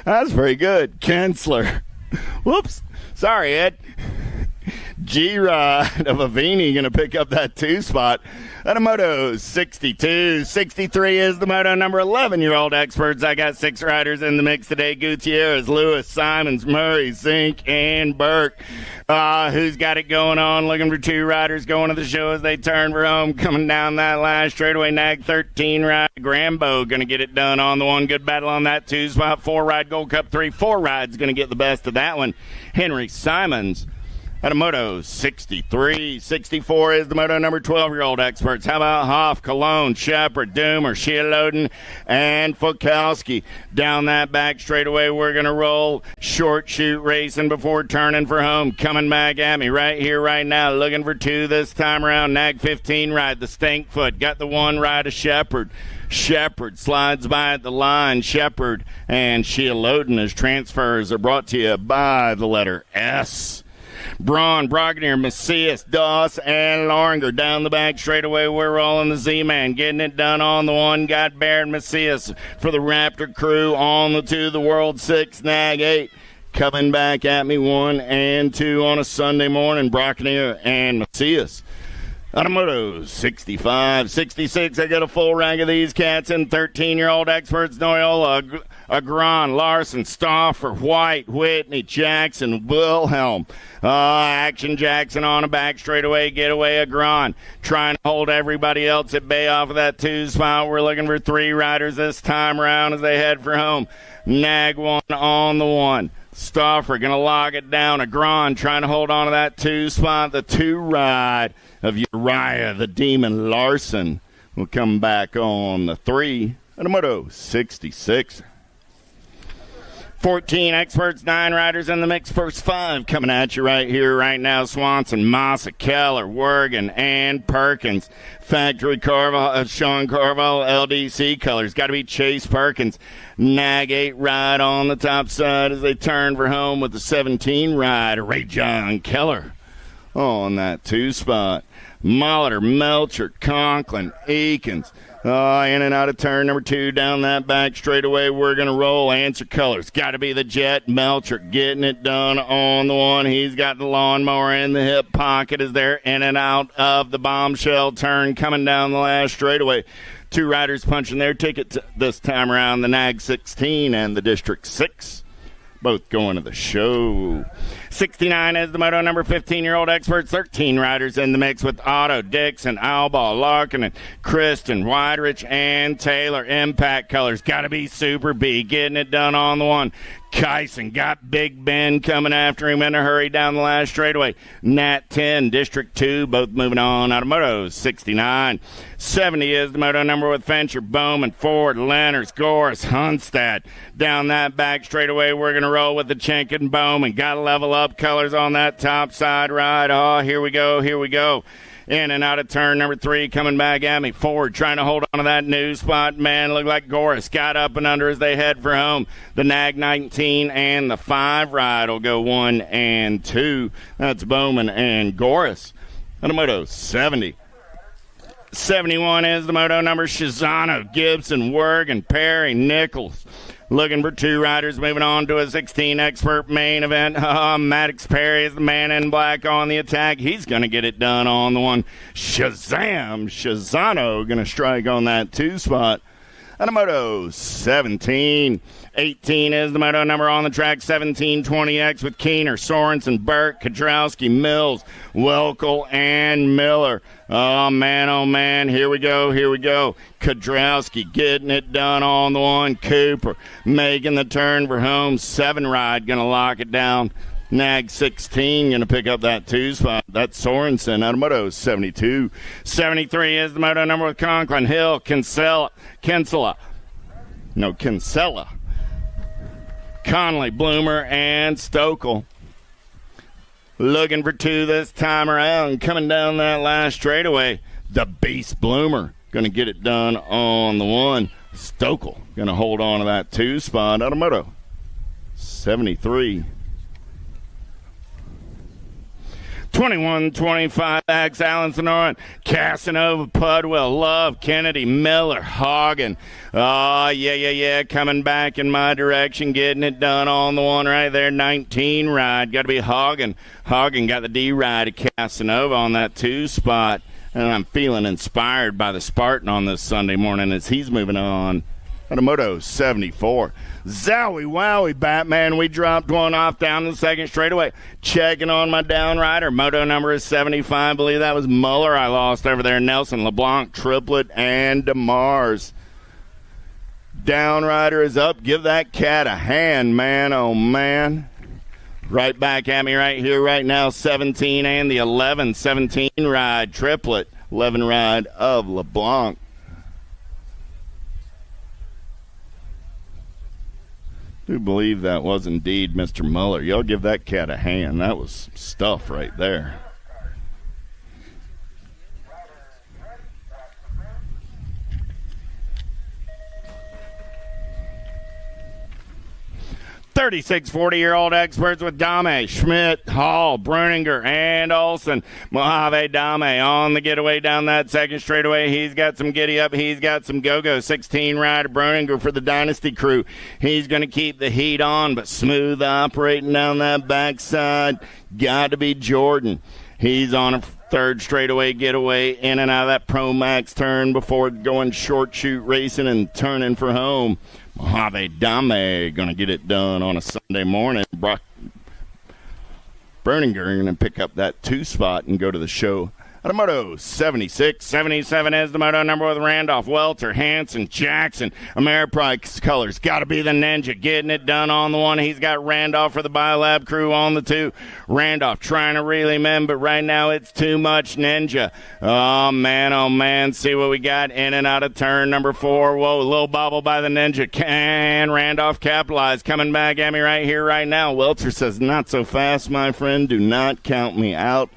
That's pretty good. Kinsler. Whoops. Sorry, Ed. G-Ride of Avini going to pick up that 2 spot. At a Moto 62. 63 is the Moto number 11-year-old experts. I got 6 riders in the mix today. Gutierrez, Lewis, Simons, Murray, Zink, and Burke. Who's got it going on? Looking for 2 riders going to the show as they turn for home. Coming down that last straightaway, Nag 13 ride. Grambo going to get it done on the 1. Good battle on that 2 spot. 4 ride Gold Cup 3. 4 rides going to get the best of that one. Henry Simons. At a Moto 63. 64 is the Moto number 12-year-old experts. How about Hoff, Cologne, Shepard, Doomer, Shealoden, and Fukowski? Down that back straightaway, we're going to roll. Short shoot racing before turning for home. Coming back at me right here, right now. Looking for 2 this time around. Nag 15 ride, the Stankfoot. Got the 1 ride of Shepard. Shepard slides by at the line. Shepard and Shealoden as transfers are brought to you by the letter S. Braun, Brognier, Macias, Doss, and Larnger down the back straightaway. We're rolling the Z-Man, getting it done on the 1. Got Baird Macias for the Raptor crew on the 2. The World 6, Nag 8. Coming back at me 1 and 2 on a Sunday morning. Brognier and Macias. Automoto 65, 66. I got a full rank of these cats in 13-year-old experts. Noyola, Agron, Larson, Stauffer, White, Whitney, Jackson, Wilhelm. Action Jackson on a back straightaway, getaway Agron. Trying to hold everybody else at bay off of that 2 spot. We're looking for 3 riders this time around as they head for home. Nag 1 on the 1. Stauffer going to log it down. Agron trying to hold on to that 2 spot. The 2 ride of Uriah the Demon Larson will come back on the 3 at a Moto 66. 14 experts, 9 riders in the mix. First 5 coming at you right here, right now. Swanson, Massa, Keller, Wergen, and Perkins. Factory Carval, Sean Carval, LDC colors. Got to be Chase Perkins. Nag 8 ride on the top side as they turn for home with the 17 ride. Ray John Keller on that 2 spot. Molitor, Melcher, Conklin, Eakins. In and out of turn number 2 down that back straightaway. We're going to roll. Answer colors. Got to be the Jet. Melcher getting it done on the 1. He's got the lawnmower in the hip pocket as they're in and out of the bombshell turn coming down the last straightaway. 2 riders punching their ticket this time around. The Nag 16 and the District 6. Both going to the show. 69 is the Moto number 15-year-old experts. 13 riders in the mix with Otto, Dixon, Alba, Larkin, and Kristen, Weidrich, and Taylor. Impact colors. Got to be Super B. Getting it done on the 1. Kyson got Big Ben coming after him in a hurry down the last straightaway. Nat 10, District 2, both moving on out of Moto 69. 70 is the Moto number with Fincher, Bowman, Ford, Lenners, Goris, Hunstad. Down that back straightaway, we're going to roll with the Chink and Bowman. Got to level up colors on that top side ride. Oh, here we go, here we go. In and out of turn number 3, coming back at me. Ford trying to hold on to that new spot. Man, looked like Goris got up and under as they head for home. The Nag 19 and the 5 ride will go 1 and 2. That's Bowman and Goris. On a Moto 70. 71 is the Moto number. Shizano, Gibson, Wergen, Perry, Nichols. Looking for 2 riders, moving on to a 16 expert main event. Maddox Perry is the man in black on the attack. He's going to get it done on the 1. Shazam! Shizano going to strike on that 2 spot. And a Moto 17. 18 is the Moto number on the track. 1720X with Keener, Sorensen, Burke, Kadrowski, Mills, Welkel, and Miller. Oh, man, here we go, here we go. Kadrowski getting it done on the 1. Cooper making the turn for home. 7 ride going to lock it down. Nag 16 going to pick up that 2 spot. That's Sorensen out of Moto 72. 73 is the Moto number with Conklin, Hill, Kinsella, Conley, Bloomer, and Stokel. Looking for 2 this time around. Coming down that last straightaway, the Beast Bloomer going to get it done on the 1. Stokel going to hold on to that 2 spot out of Moto 73. 21-25, X, Allen, Sonoran, Casanova, Pudwell, Love, Kennedy, Miller, Hagen. Oh, yeah, coming back in my direction, getting it done on the one right there, 19 ride. Got to be Hagen. Hagen got the D ride of Casanova on that 2 spot. And I'm feeling inspired by the Spartan on this Sunday morning as he's moving on. At a Moto 74. Zowie wowie, Batman. We dropped one off down the second straightaway. Checking on my downrider. Moto number is 75. I believe that was Muller I lost over there. Nelson, LeBlanc, Triplet, and DeMars. Downrider is up. Give that cat a hand, man. Oh, man. Right back at me right here, right now. 17 and the 11. 17 ride. Triplet. 11 ride of LeBlanc. I do believe that was indeed Mr. Muller. Y'all give that cat a hand. That was stuff right there. Thirty-six 40-year-old experts with Dame, Schmidt, Hall, Bruninger, and Olsen. Mojave Dame on the getaway down that second straightaway. He's got some giddy up. He's got some go-go. 16 rider Bruninger for the Dynasty crew. He's going to keep the heat on, but smooth operating down that backside. Got to be Jordan. He's on a third straightaway getaway in and out of that Pro Max turn before going short shoot racing and turning for home. Mojave Dame going to get it done on a Sunday morning. Brock Berninger going to pick up that 2 spot and go to the show. At a Moto 76, 77 is the Moto number with Randolph, Welter, Hanson, Jackson. Ameriprise colors. Got to be the Ninja. Getting it done on the 1. He's got Randolph for the Biolab crew on the 2. Randolph trying to reel him in, but right now it's too much Ninja. Oh, man. See what we got in and out of turn number 4. Whoa, little bobble by the Ninja. Can Randolph capitalize? Coming back at me right here, right now. Welter says, not so fast, my friend. Do not count me out.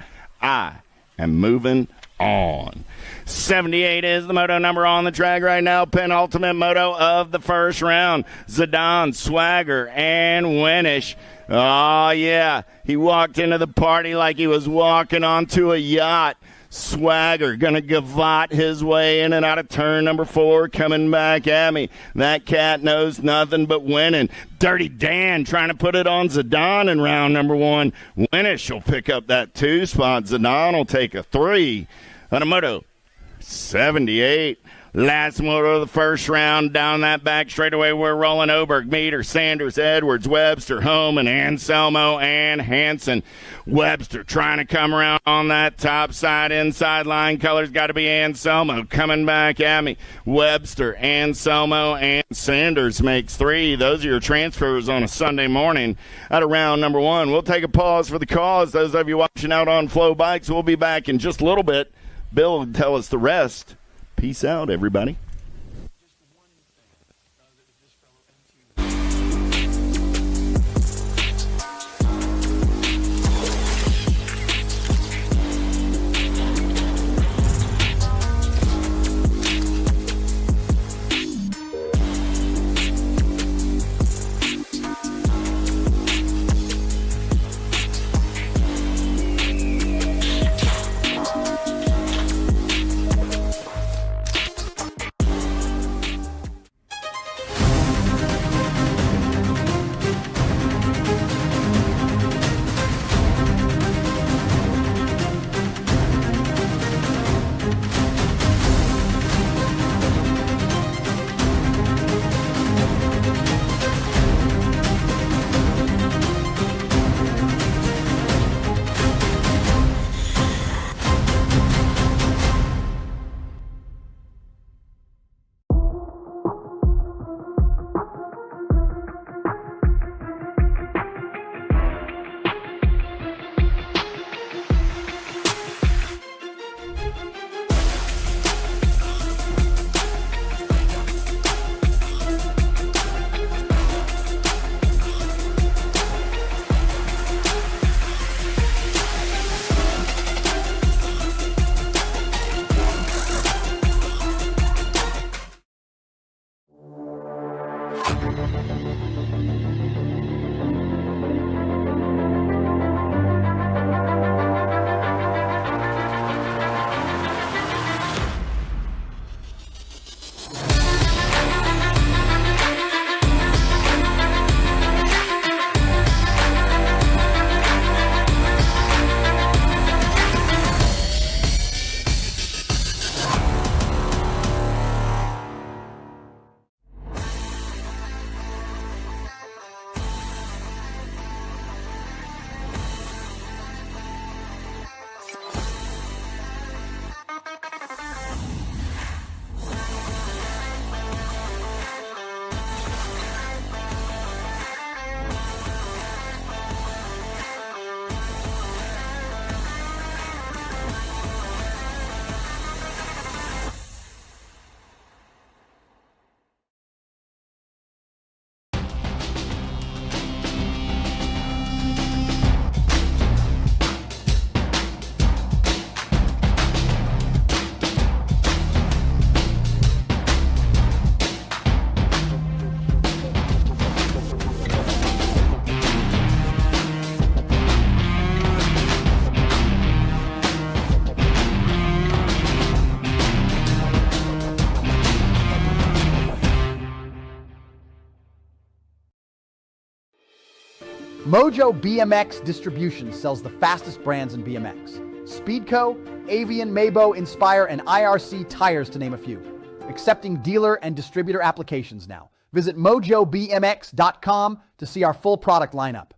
And moving on. 78 is the Moto number on the track right now. Penultimate Moto of the first round. Zidane, Swagger, and Winish. Oh, yeah. He walked into the party like he was walking onto a yacht. Swagger going to gavotte his way in and out of turn number 4, coming back at me. That cat knows nothing but winning. Dirty Dan trying to put it on Zidane in round number 1. Winish will pick up that 2 spot. Zidane will take a 3. On a Moto 78. Last moto of the first round, down that back straightaway, we're rolling Oberg, Meter, Sanders, Edwards, Webster, Homan, Anselmo, and Hanson. Webster trying to come around on that top side, inside line. Colors got to be Anselmo coming back at me. Webster, Anselmo, and Sanders makes 3. Those are your transfers on a Sunday morning out of round number 1. We'll take a pause for the cause. Those of you watching out on Flow Bikes, we'll be back in just a little bit. Bill will tell us the rest. Peace out, everybody. Mojo BMX Distribution sells the fastest brands in BMX. Speedco, Avian, Maybo, Inspire, and IRC tires to name a few. Accepting dealer and distributor applications now. Visit mojobmx.com to see our full product lineup.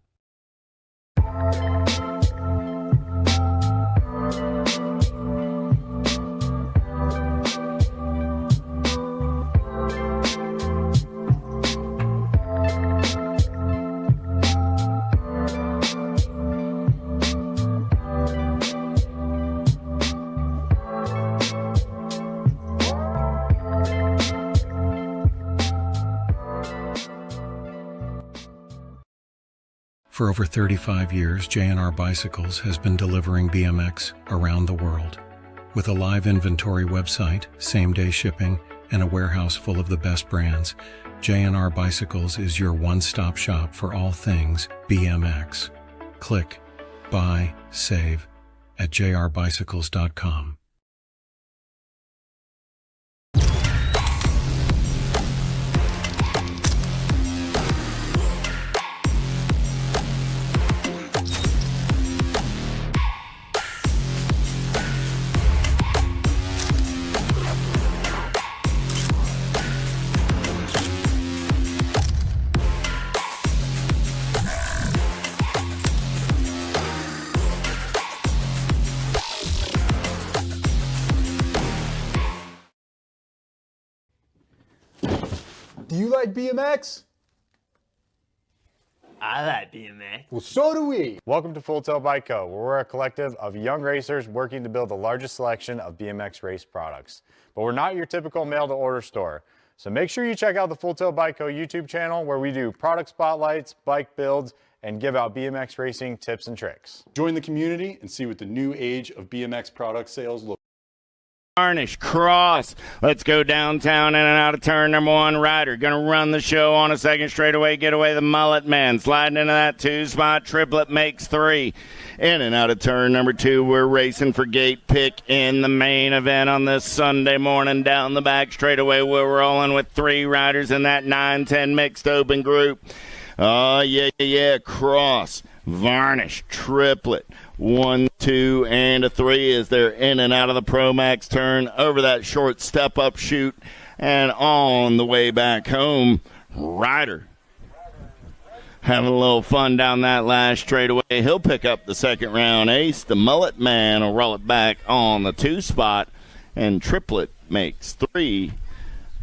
For over 35 years, J&R Bicycles has been delivering BMX around the world. With a live inventory website, same-day shipping, and a warehouse full of the best brands, J&R Bicycles is your one-stop shop for all things BMX. Click, buy, save at jrbicycles.com. Do you like BMX? I like BMX. Well, so do we. Welcome to Full Tilt Bike Co., where we're a collective of young racers working to build the largest selection of BMX race products. But we're not your typical mail-to-order store. So make sure you check out the Full Tilt Bike Co. YouTube channel, where we do product spotlights, bike builds, and give out BMX racing tips and tricks. Join the community and see what the new age of BMX product sales look like. Varnish, cross. Let's go downtown in and out of turn number one. Rider gonna run the show on a second straightaway. Get away the mullet man. Sliding into that two spot. Triplet makes three. In and out of turn number two. We're racing for gate pick in the main event on this Sunday morning. Down the back straightaway. We're rolling with three riders in that 9-10 mixed open group. Oh, yeah. Cross, Varnish, Triplet. 1, 2, and a 3 as they're in and out of the Pro Max turn over that short step-up chute. And on the way back home, Ryder having a little fun down that last straightaway. He'll pick up the second round ace. The mullet man will roll it back on the 2 spot. And Triplet makes 3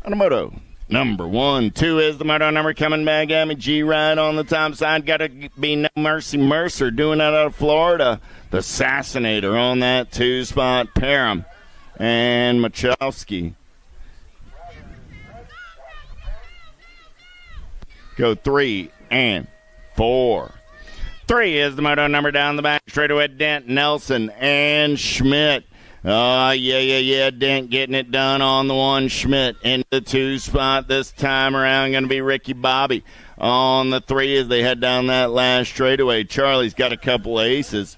on a moto. Number 1, 2 is the moto number coming back at me. G-Ride on the top side. Got to be No Mercy Mercer doing that out of Florida. The Assassinator on that 2 spot. Parham and Machowski. Go 3 and 4. 3 is the moto number down the back. Straightaway Dent, Nelson, and Schmidt. Oh, yeah. Dent getting it done on the 1. Schmidt in the 2 spot this time around. Going to be Ricky Bobby on the 3 as they head down that last straightaway. Charlie's got a couple aces.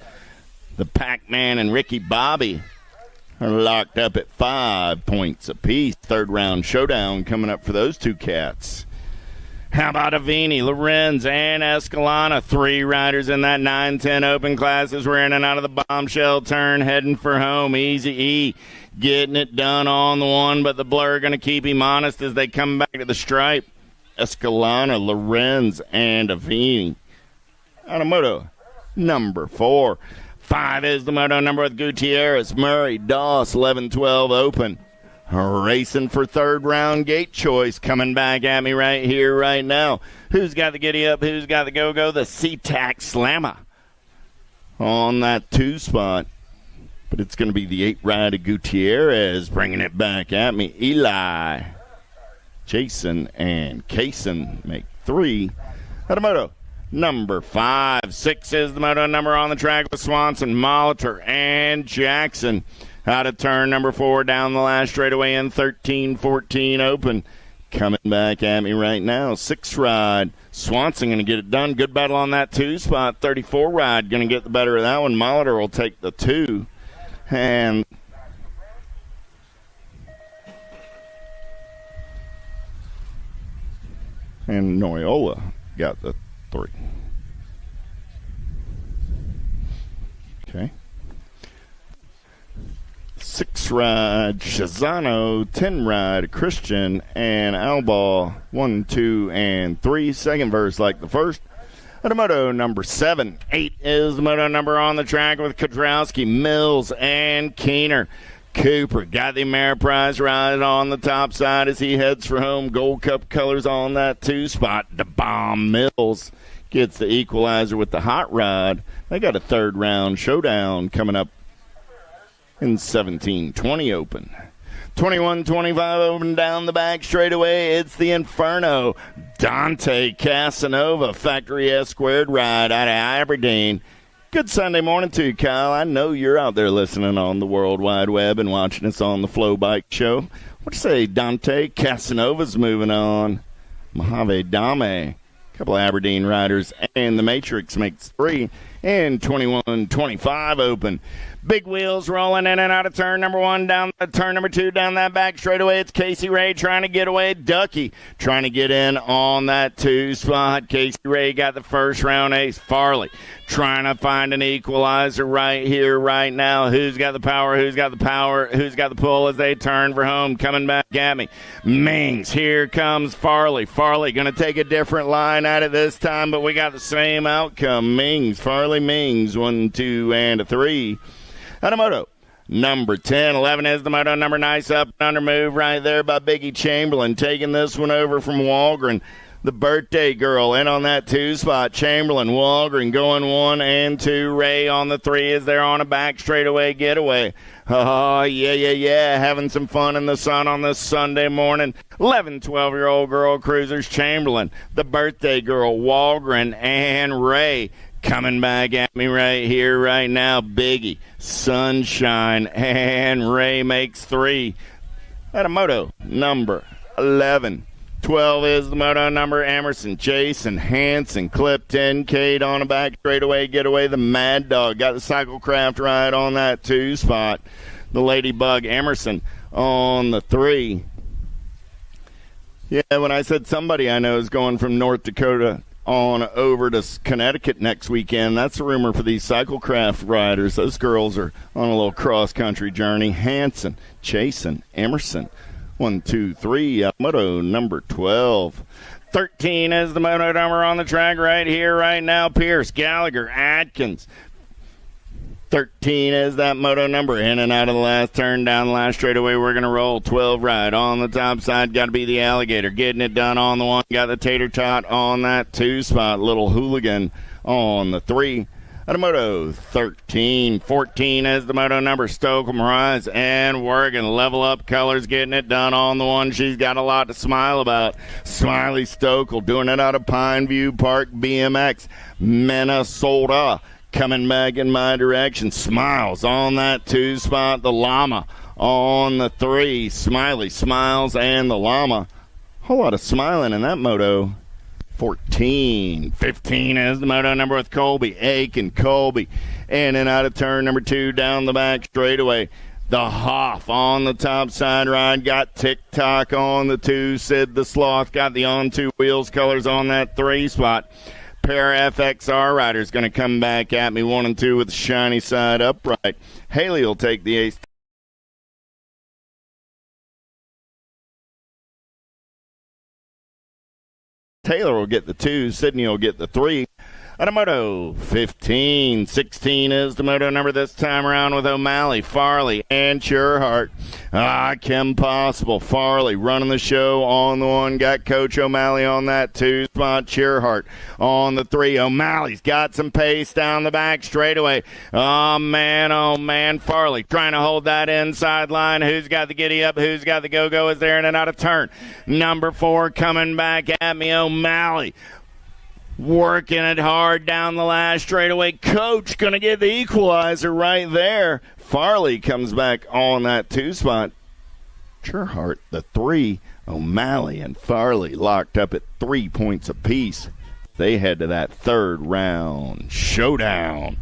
The Pac-Man and Ricky Bobby are locked up at 5 points apiece. Third round showdown coming up for those two cats. How about Avini, Lorenz, and Escalana? 3 riders in that 9-10 open classes. We're in and out of the bombshell turn, heading for home. Easy E getting it done on the 1, but the Blur going to keep him honest as they come back to the stripe. Escalana, Lorenz, and Avini. On a moto number 4. 5 is the moto number with Gutierrez, Murray, Doss, 11-12 open. Racing for third round gate choice. Coming back at me right here, right now. Who's got the giddy up? Who's got the go-go? The SeaTac Slammer on that 2 spot. But it's going to be the 8 rider Gutierrez bringing it back at me. Eli, Jason, and Kaysen make 3. At a moto number 5. 6 is the moto number on the track with Swanson, Molitor, and Jackson. Out of turn number 4 down the last straightaway in 13-14 open. Coming back at me right now. 6 ride. Swanson going to get it done. Good battle on that 2 spot. 34 ride going to get the better of that one. Molitor will take the 2. And Noyola got the 3. Okay. 6 ride Shazano, 10 ride Christian, and Alball 1, 2, and 3. Second verse like the first. At a moto number 7. 8 is the moto number on the track with Kodrowski, Mills, and Keener. Cooper got the Ameriprise ride on the top side as he heads for home. Gold Cup colors on that 2 spot. The Bomb Mills gets the equalizer with the hot rod. They got a third round showdown coming up in 17-20 open. 21-25 open down the back straightaway. It's the Inferno. Dante Casanova, Factory S squared ride out of Aberdeen. Good Sunday morning to you, Kyle. I know you're out there listening on the World Wide Web and watching us on the Flow Bike Show. What do you say, Dante Casanova's moving on? Mojave Dame, a couple of Aberdeen riders, and the Matrix makes 3. And 21-25 open. Big wheels rolling in and out of turn number 1, down turn number 2, down that back straightaway. It's Casey Ray trying to get away. Ducky trying to get in on that 2 spot. Casey Ray got the first round ace. Farley trying to find an equalizer right here, right now. Who's got the power? Who's got the power? Who's got the pull as they turn for home? Coming back at me. Mings, here comes Farley. Farley going to take a different line at it this time, but we got the same outcome. Mings, Farley, Mings, 1, 2, and a 3. Moto number 10. 11 is the moto number. Nice up and under move right there by Biggie Chamberlain. Taking this one over from Walgren. The birthday girl in on that 2 spot. Chamberlain, Walgren going 1 and 2. Ray on the 3 is there on a back straightaway getaway. Oh, yeah. Having some fun in the sun on this Sunday morning. 11, 12-year-old girl cruisers. Chamberlain, the birthday girl, Walgren, and Ray. Coming back at me right here, right now, Biggie, Sunshine, and Ray makes 3. At a moto number 11. 12 is the moto number. Emerson, Jason, Hanson, Clip 10, Cade on a back straightaway getaway. The Mad Dog got the Cyclecraft ride on that 2 spot. The Ladybug, Emerson on the 3. Yeah, when I said somebody I know is going from North Dakota on over to Connecticut next weekend. That's a rumor for these Cyclecraft riders. Those girls are on a little cross-country journey. Hanson, Chasen, Emerson, 1, 2, 3. Moto number 12. 13 is the moto number on the track right here, right now. Pierce, Gallagher, Atkins. 13 is that moto number. In and out of the last turn, down the last straightaway. We're going to roll 12 right on the top side. Got to be the Alligator. Getting it done on the 1. Got the Tater Tot on that 2 spot. Little Hooligan on the 3. At a moto 13. 14 is the moto number. Stokem, Rise, and Working. Level Up Colors getting it done on the 1. She's got a lot to smile about. Smiley Stokel doing it out of Pineview Park BMX, Minnesota. Coming back in my direction. Smiles on that 2 spot. The Llama on the 3. Smiley, Smiles, and the Llama. Whole lot of smiling in that moto. 14. 15 is the moto number with Colby. Aiken, Colby. In and out of turn number 2 down the back straightaway. The Hoff on the top side ride. Got TikTok on the 2. Sid the Sloth got the on 2 wheels colors on that 3 spot. Pair FXR riders going to come back at me 1 and 2 with the shiny side upright. Haley will take the ace. Taylor will get the 2. Sydney will get the 3. At a moto 15. 16 is the moto number this time around with O'Malley, Farley, and Sherhart. Kim Possible. Farley running the show on the 1. Got Coach O'Malley on that 2 spot. Sherhart on the 3. O'Malley's got some pace down the back straightaway. Oh, man. Farley trying to hold that inside line. Who's got the giddy up? Who's got the go-go? Is there in and out of turn. Number 4 coming back at me. O'Malley working it hard down the last straightaway. Coach going to get the equalizer right there. Farley comes back on that 2 spot. Sherhart, the 3. O'Malley and Farley locked up at 3 points apiece. They head to that 3rd round showdown.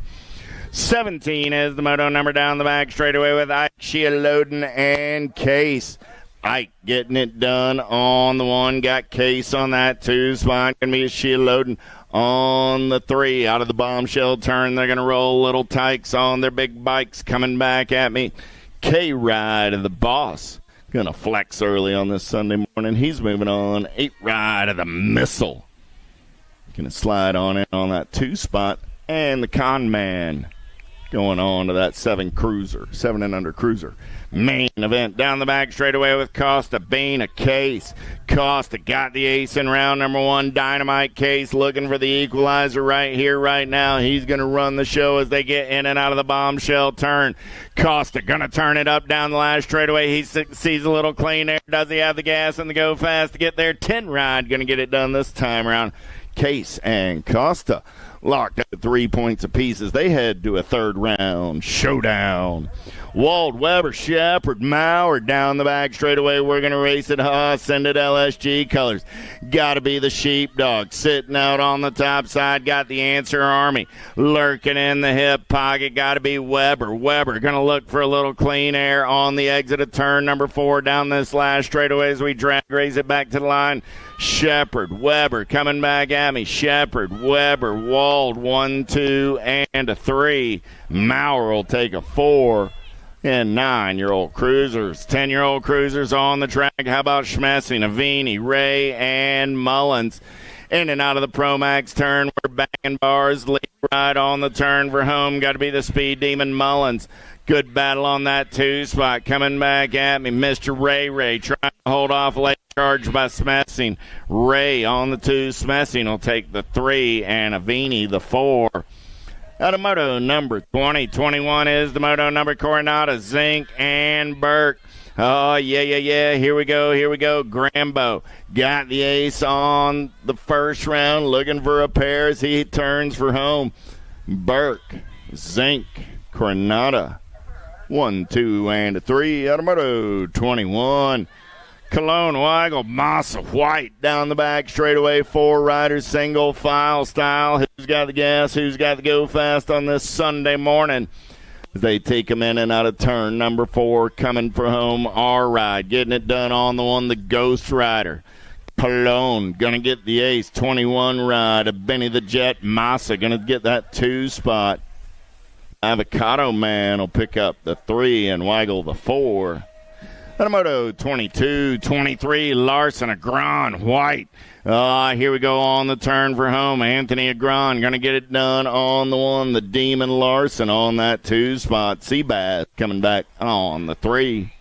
17 is the moto number down the back straightaway with Ike, Shea Loden, and Case. Ike getting it done on the 1. Got Case on that 2 spot. Going to be a shield loading on the 3. Out of the bombshell turn, they're going to roll little tykes on their big bikes coming back at me. K-Ride of the Boss. Going to flex early on this Sunday morning. He's moving on. 8 Ride of the Missile. Going to slide on in on that 2 spot. And the Con Man going on to that 7 and under cruiser. Main event down the back straightaway with Costa, Bean, a Case. Costa got the ace in round number 1. Dynamite Case looking for the equalizer right here, right now. He's going to run the show as they get in and out of the bombshell turn. Costa going to turn it up down the last straightaway. He sees a little clean air. Does he have the gas and the go fast to get there? 10 Ride going to get it done this time around. Case and Costa locked up at 3 points apiece as they head to a 3rd round showdown. Wald, Weber, Shepard, Maurer down the back straightaway. We're going to race it. Send it LSG colors. Got to be the Sheepdog sitting out on the top side. Got the Answer Army lurking in the hip pocket. Got to be Weber. Weber going to look for a little clean air on the exit of turn number 4 down this last straightaway as we drag race it back to the line. Shepard, Weber coming back at me. Shepard, Weber, Wald, 1, 2, and a 3. Maurer will take a 4. And 9-year-old cruisers, 10-year-old cruisers on the track. How about Schmessy, Navini, Ray, and Mullins? In and out of the Pro Max turn. We're banging bars. Lead right on the turn for home. Got to be the Speed Demon Mullins. Good battle on that 2 spot. Coming back at me, Mr. Ray trying to hold off late charge by Smessing. Ray on the 2. Smessing will take the 3, and Avini the 4. Out of moto number 20. 21 is the moto number Coronado, Zink, and Burke. Oh, yeah. Here we go. Grambo got the ace on the first round, looking for a pair as he turns for home. Burke, Zink, Coronado. 1, 2, and a 3. Out of moto 21. Cologne, Weigel, Massa, White down the back straightaway. 4 riders, single file style. Who's got the gas? Who's got the go fast on this Sunday morning? They take them in and out of turn number 4. Coming for home, R-Ride. Getting it done on the 1, the Ghost Rider. Cologne going to get the ace. 21 Ride of Benny the Jet. Massa going to get that 2 spot. Avocado Man will pick up the 3 and Weigel the 4. Moto 22, 23, Larson, Agron, White. Here we go on the turn for home. Anthony Agron going to get it done on the 1, the Demon Larson on that 2 spot. Seabass coming back on the 3.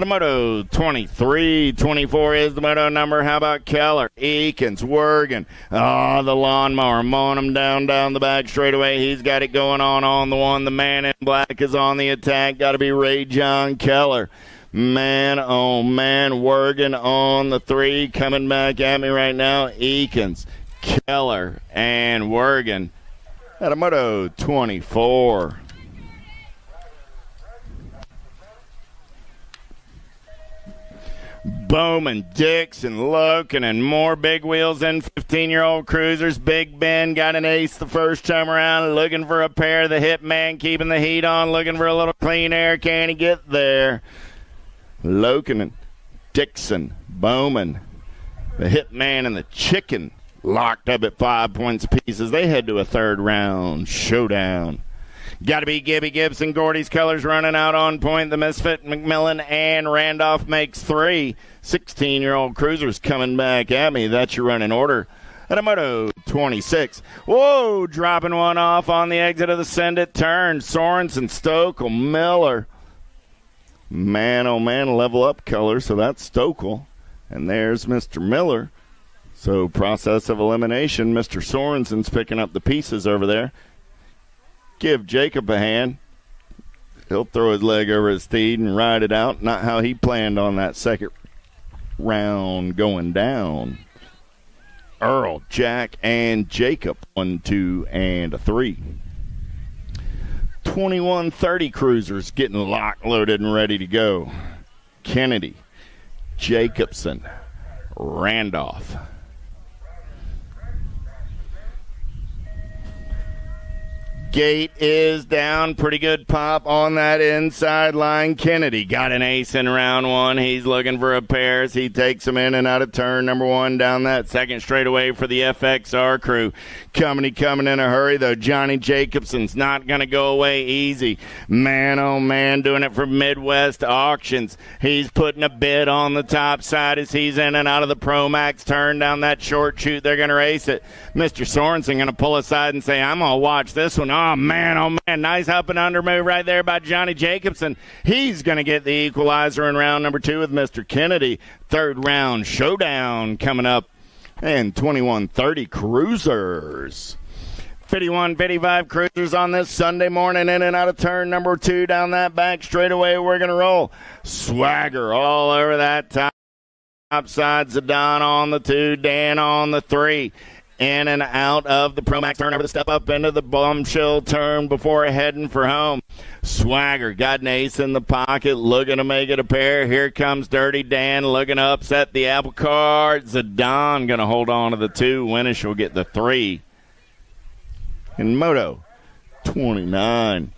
Moto 23, 24 is the moto number. How about Keller, Eakins, Wergen. The lawnmower mowing him down the back straightaway. He's got it going on the 1. The man in black is on the attack. Got to be Ray John Keller. Man, oh man, Wergen on the 3. Coming back at me right now. Eakins, Keller, and Wergen at a moto 24. Bowman, Dixon, Loken, and more big wheels and 15-year-old cruisers. Big Ben got an ace the first time around, looking for a pair. The Hitman keeping the heat on, looking for a little clean air. Can he get there? Loken, Dixon, Bowman, the Hitman, and the Chicken locked up at 5 points apiece as they head to a 3rd round showdown. Got to be Gibby Gibson. Gordy's colors running out on point. The Misfit, McMillan, and Randolph makes 3. 16-year-old cruisers coming back at me. That's your running order. At a moto 26. Whoa, dropping one off on the exit of the Send It turn. Sorensen, Stokel, Miller. Man, oh man, level up color. So that's Stokel. And there's Mr. Miller. So process of elimination. Mr. Sorensen's picking up the pieces over there. Give Jacob a hand. He'll throw his leg over his steed and ride it out. Not how he planned on that 2nd round going down. Earl, Jack, and Jacob. 1, 2, and a 3. 21-30 cruisers getting locked, loaded, and ready to go. Kennedy, Jacobson, Randolph. Gate is down. Pretty good pop on that inside line. Kennedy got an ace in round one. He's looking for a pair as he takes him in and out of turn number one down that second straightaway for the FXR crew. Coming in a hurry, though. Johnny Jacobson's not going to go away easy. Man, oh man, doing it for Midwest Auctions. He's putting a bid on the top side as he's in and out of the Pro Max turn down that short chute. They're going to race it. Mr. Sorensen going to pull aside and say, I'm going to watch this one. Oh, man, nice up and under move right there by Johnny Jacobson. He's going to get the equalizer in round number two with Mr. Kennedy. Third round showdown coming up. And 21-30 Cruisers. 51-55 Cruisers on this Sunday morning in and out of turn number two down that back straightaway. We're going to roll. Swagger all over that top side. Zidane on the two, Dan on the three. In and out of the Pro Max turn over the step up into the bombshell turn before heading for home. Swagger got an ace in the pocket, looking to make it a pair. Here comes Dirty Dan looking to upset the apple cart. Zidane going to hold on to the two. Winnish will get the three. And Moto 29.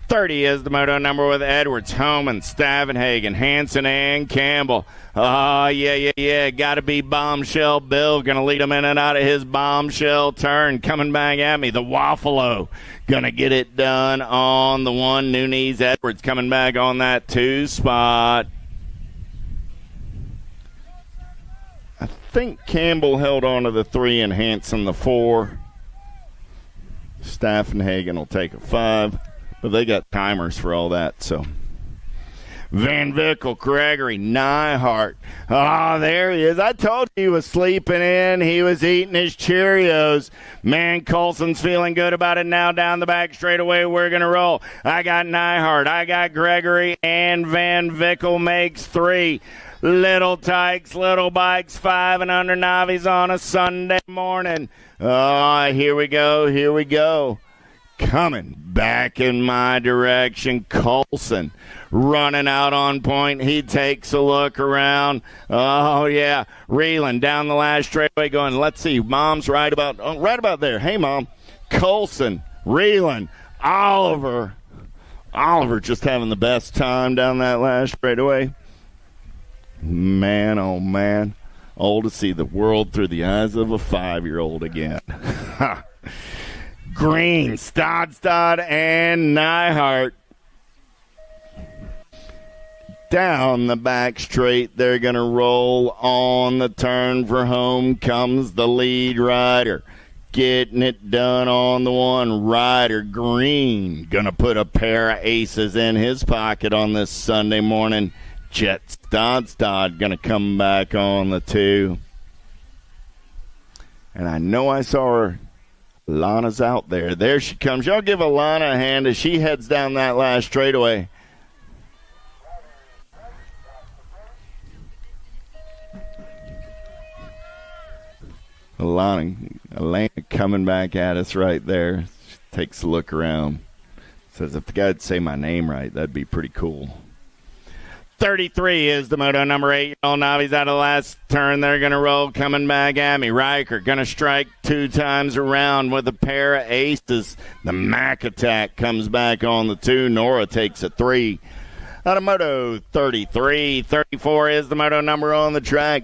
30 is the moto number with Edwards, Homan, Stavenhagen, Hansen, and Campbell. Oh, yeah. Got to be Bombshell Bill. Going to lead him in and out of his bombshell turn. Coming back at me, the Waffalo. Going to get it done on the one. Nunez Edwards coming back on that two spot. I think Campbell held on to the three and Hansen the four. Stavenhagen will take a five. But they got timers for all that, so. Van Vickle, Gregory, Nyhart. Oh, there he is. I told you he was sleeping in. He was eating his Cheerios. Man, Colson's feeling good about it now down the back straightaway. We're going to roll. I got Nyhart. I got Gregory, and Van Vickle makes three. Little Tykes, Little Bikes, 5 and under Navis on a Sunday morning. Oh, here we go. Coming back in my direction, Colson running out on point. He takes a look around. Oh, yeah. Reeling down the last straightaway going, let's see, Mom's right about there. Hey, Mom. Colson, Reeling, Oliver just having the best time down that last straightaway. Man, oh, man. Old to see the world through the eyes of a 5-year-old again. Green, Stodstad, and Nyhart. Down the back straight, they're going to roll on the turn for home. Comes the lead rider. Getting it done on the one. Ryder Green going to put a pair of aces in his pocket on this Sunday morning. Jet Stodstad going to come back on the two. And I know I saw her. Lana's out there. There she comes. Y'all give Alana a hand as she heads down that last straightaway. Elena coming back at us right there. She takes a look around. Says if the guy'd say my name right, that'd be pretty cool. 33 is the moto number 8-year-old Navi's out of the last turn. They're going to roll coming back at me. Riker going to strike 2 times around with a pair of aces. The Mac Attack comes back on the 2. Nora takes a 3. Out of moto 33. 34 is the moto number on the track.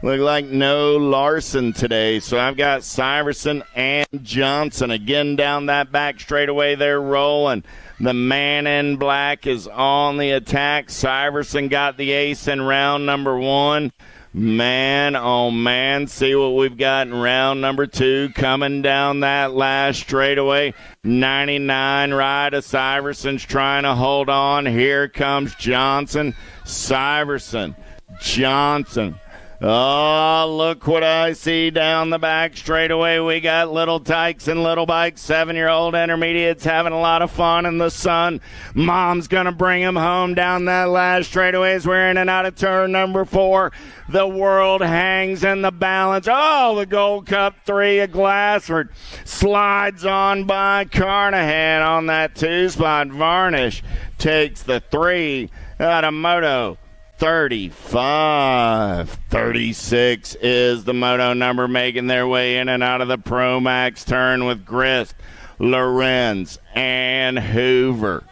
Look like no Larson today. So I've got Syverson and Johnson again down that back straightaway. They're rolling. The man in black is on the attack. Syverson got the ace in round number 1. Man, oh man, see what we've got in round number 2 coming down that last straightaway. 99 right of Syverson's trying to hold on. Here comes Johnson. Syverson, Johnson. Oh, look what I see down the back straightaway. We got Little Tykes and Little Bikes, 7-year-old intermediates having a lot of fun in the sun. Mom's going to bring him home down that last straightaway as we're in and out of turn number 4. The world hangs in the balance. Oh, the Gold Cup 3 of Glassford slides on by Carnahan on that 2-spot. Varnish takes the 3 out of moto. 35. 36 is the moto number making their way in and out of the Pro Max turn with Grist. Lorenz, and Hoover.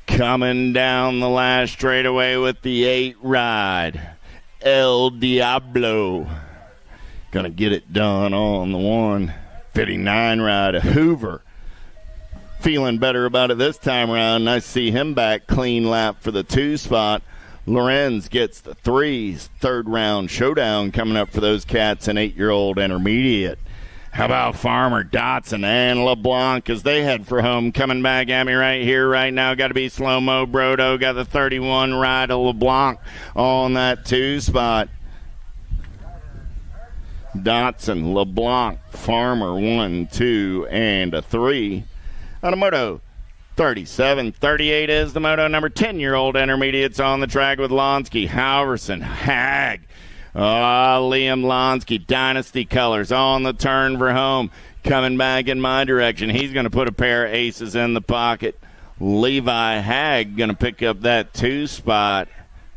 Coming down the last straightaway with the 8 ride, El Diablo. Gonna get it done on the 159 ride of Hoover. Feeling better about it this time around. Nice to see him back. Clean lap for the 2 spot. Lorenz gets the 3s. Third round showdown coming up for those cats, an 8-year-old intermediate. How about Farmer, Dotson, and LeBlanc as they head for home? Coming back at me right here, right now. Got to be slow-mo. Brodo got the 31 ride of LeBlanc on that 2 spot. Dotson, LeBlanc, Farmer, 1, 2, and a 3. On a moto, 37, 38 is the moto number. 10-year-old intermediates on the track with Lonsky, Halverson, Hag. Liam Lonsky, Dynasty colors on the turn for home. Coming back in my direction. He's going to put a pair of aces in the pocket. Levi Hag going to pick up that 2 spot.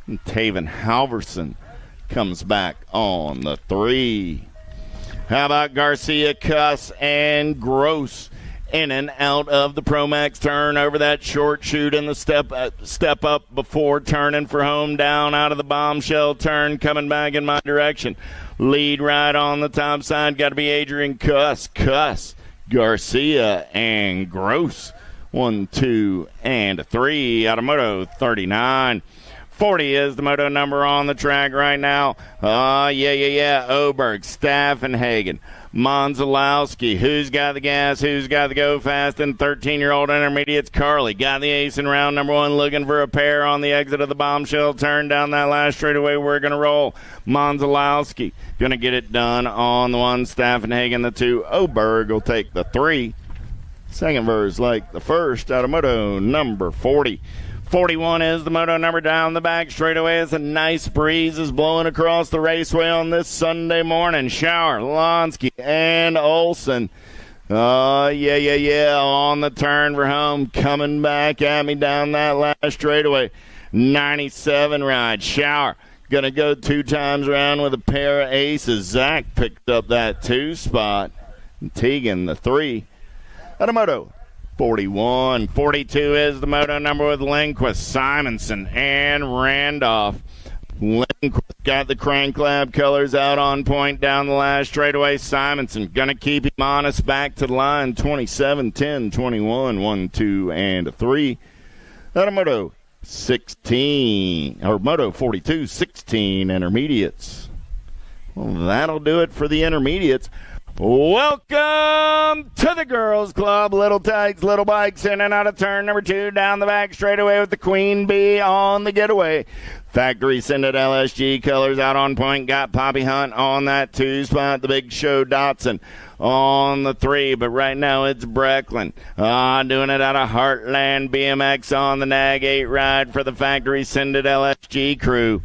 And Taven Halverson comes back on the 3. How about Garcia, Cuss, and Gross in and out of the Pro Max turn over that short chute in the step up before turning for home, down out of the bombshell turn, coming back in my direction. Lead right on the top side, got to be Adrian Cuss, Garcia, and Gross. 1, 2, and a 3 out of moto 39. 40 is the moto number on the track right now. Oberg, Staffenhagen, Monzalowski. Who's got the gas? Who's got the go fast? And 13-year-old intermediates. Carly got the ace in round number 1, looking for a pair on the exit of the bombshell turn down that last straightaway. We're going to roll. Monzalowski going to get it done on the 1. Staffenhagen, the 2. Oberg will take the 3. Second verse like the first out of moto number 40. 41 is the moto number down the back straightaway as a nice breeze is blowing across the raceway on this Sunday morning. Schauer, Lonsky, and Olson. On the turn for home. Coming back at me down that last straightaway. 97 ride. Schauer going to go 2 times around with a pair of aces. Zach picked up that 2 spot. Teagan, the 3. Automoto. 41. 42 is the moto number with Lindquist, Simonson, and Randolph. Lindquist got the crank lab colors out on point down the last straightaway. Simonson going to keep him honest back to the line. 27, 10, 21, 1, 2, and a 3. Out of moto 16, or moto 42, 16 intermediates. Well, that'll do it for the intermediates. Welcome to the Girls Club. Little Tykes, Little Bikes in and out of turn number 2 down the back straightaway with the Queen Bee on the getaway. Factory sended LSG colors out on point. Got Poppy Hunt on that 2 spot. The Big Show Dotson on the 3. But right now it's Brecklin. Doing it out of Heartland BMX on the Nag 8 ride for the Factory sended LSG crew.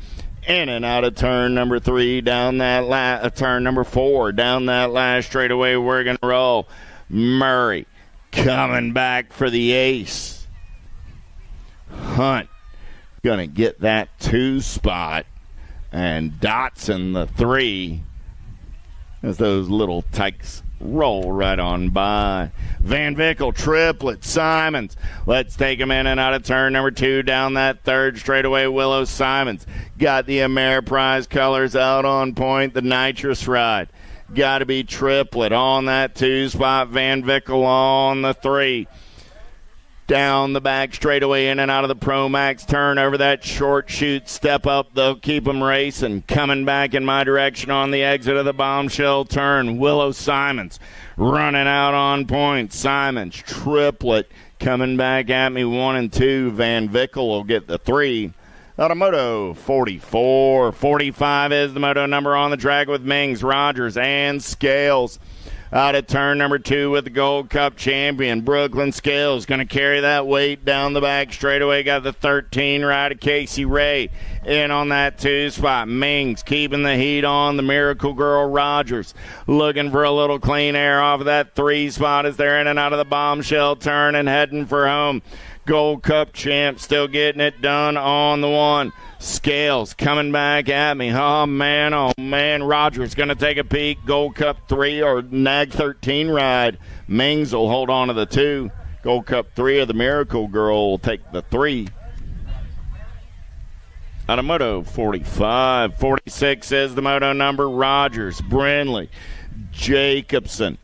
In and out of turn number 3, down that turn number 4, down that last straightaway. We're going to roll. Murray coming back for the ace. Hunt going to get that 2 spot. And Dotson, the 3, as those little tykes roll right on by. Van Vickle, triplet, Simons. Let's take him in and out of turn number 2 down that 3rd straightaway. Willow Simons got the Ameriprise colors out on point. The nitrous ride. Got to be triplet on that 2 spot. Van Vickle on the 3. Down the back straightaway, in and out of the Pro Max turn over that short chute. Step up, they'll keep them racing. Coming back in my direction on the exit of the bombshell turn. Willow Simons running out on point. Simons, triplet, coming back at me 1 and 2. Van Vickle will get the 3. Automoto 44. 45 is the moto number on the track with Mings, Rogers, and Scales. Out of turn number 2 with the Gold Cup champion, Brooklyn Scales, going to carry that weight down the back straightaway. Got the 13 ride of Casey Ray in on that 2 spot. Mings keeping the heat on. The Miracle Girl Rogers looking for a little clean air off of that 3 spot as they're in and out of the bombshell turn and heading for home. Gold Cup champ still getting it done on the 1. Scales coming back at me. Oh, man. Rogers going to take a peek. Gold Cup 3 or Nag 13 ride. Mings will hold on to the 2. Gold Cup 3 of the Miracle Girl will take the 3. Out of Moto 45. 46 is the moto number. Rogers, Brindley, Jacobson.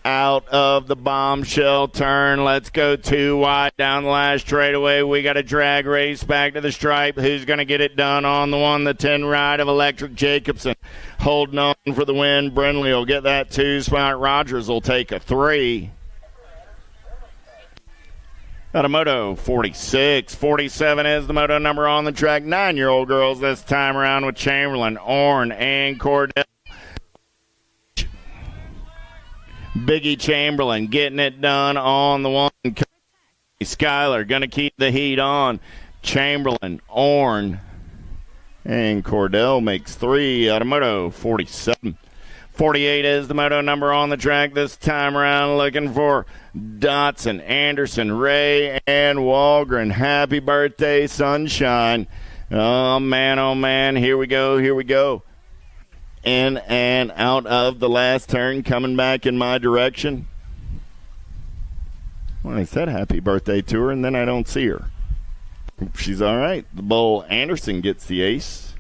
Out of the bombshell turn. Let's go 2 wide down the last straightaway. We got a drag race back to the stripe. Who's going to get it done on the 1, the 10 ride of Electric Jacobson? Holding on for the win. Brindley will get that 2 spot. Rogers will take a 3. Out of Moto 46. 47 is the moto number on the track. 9-year-old girls this time around with Chamberlain, Orn, and Cordell. Biggie Chamberlain getting it done on the 1. Skyler going to keep the heat on. Chamberlain, Orn, and Cordell makes 3 out of Moto 47. 48 is the moto number on the track this time around, looking for Dotson, Anderson, Ray, and Walgren. Happy birthday, Sunshine. Oh, man. Here we go. In and out of the last turn, coming back in my direction. Well, I said happy birthday to her, and then I don't see her. She's all right. The bull Anderson gets the ace.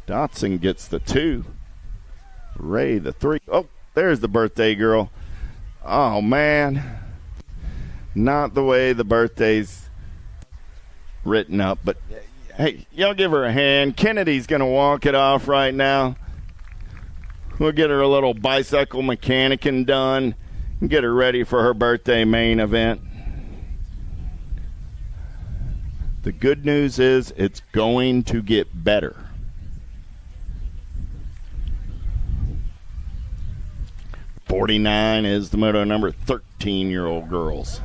Dotson gets the 2. Ray the 3. Oh, there's the birthday girl. Oh, man. Not the way the birthday's written up, but hey, y'all give her a hand. Kennedy's going to walk it off right now. We'll get her a little bicycle mechanicing done and get her ready for her birthday main event. The good news is it's going to get better. .49 is the moto number. 13-year-old girls.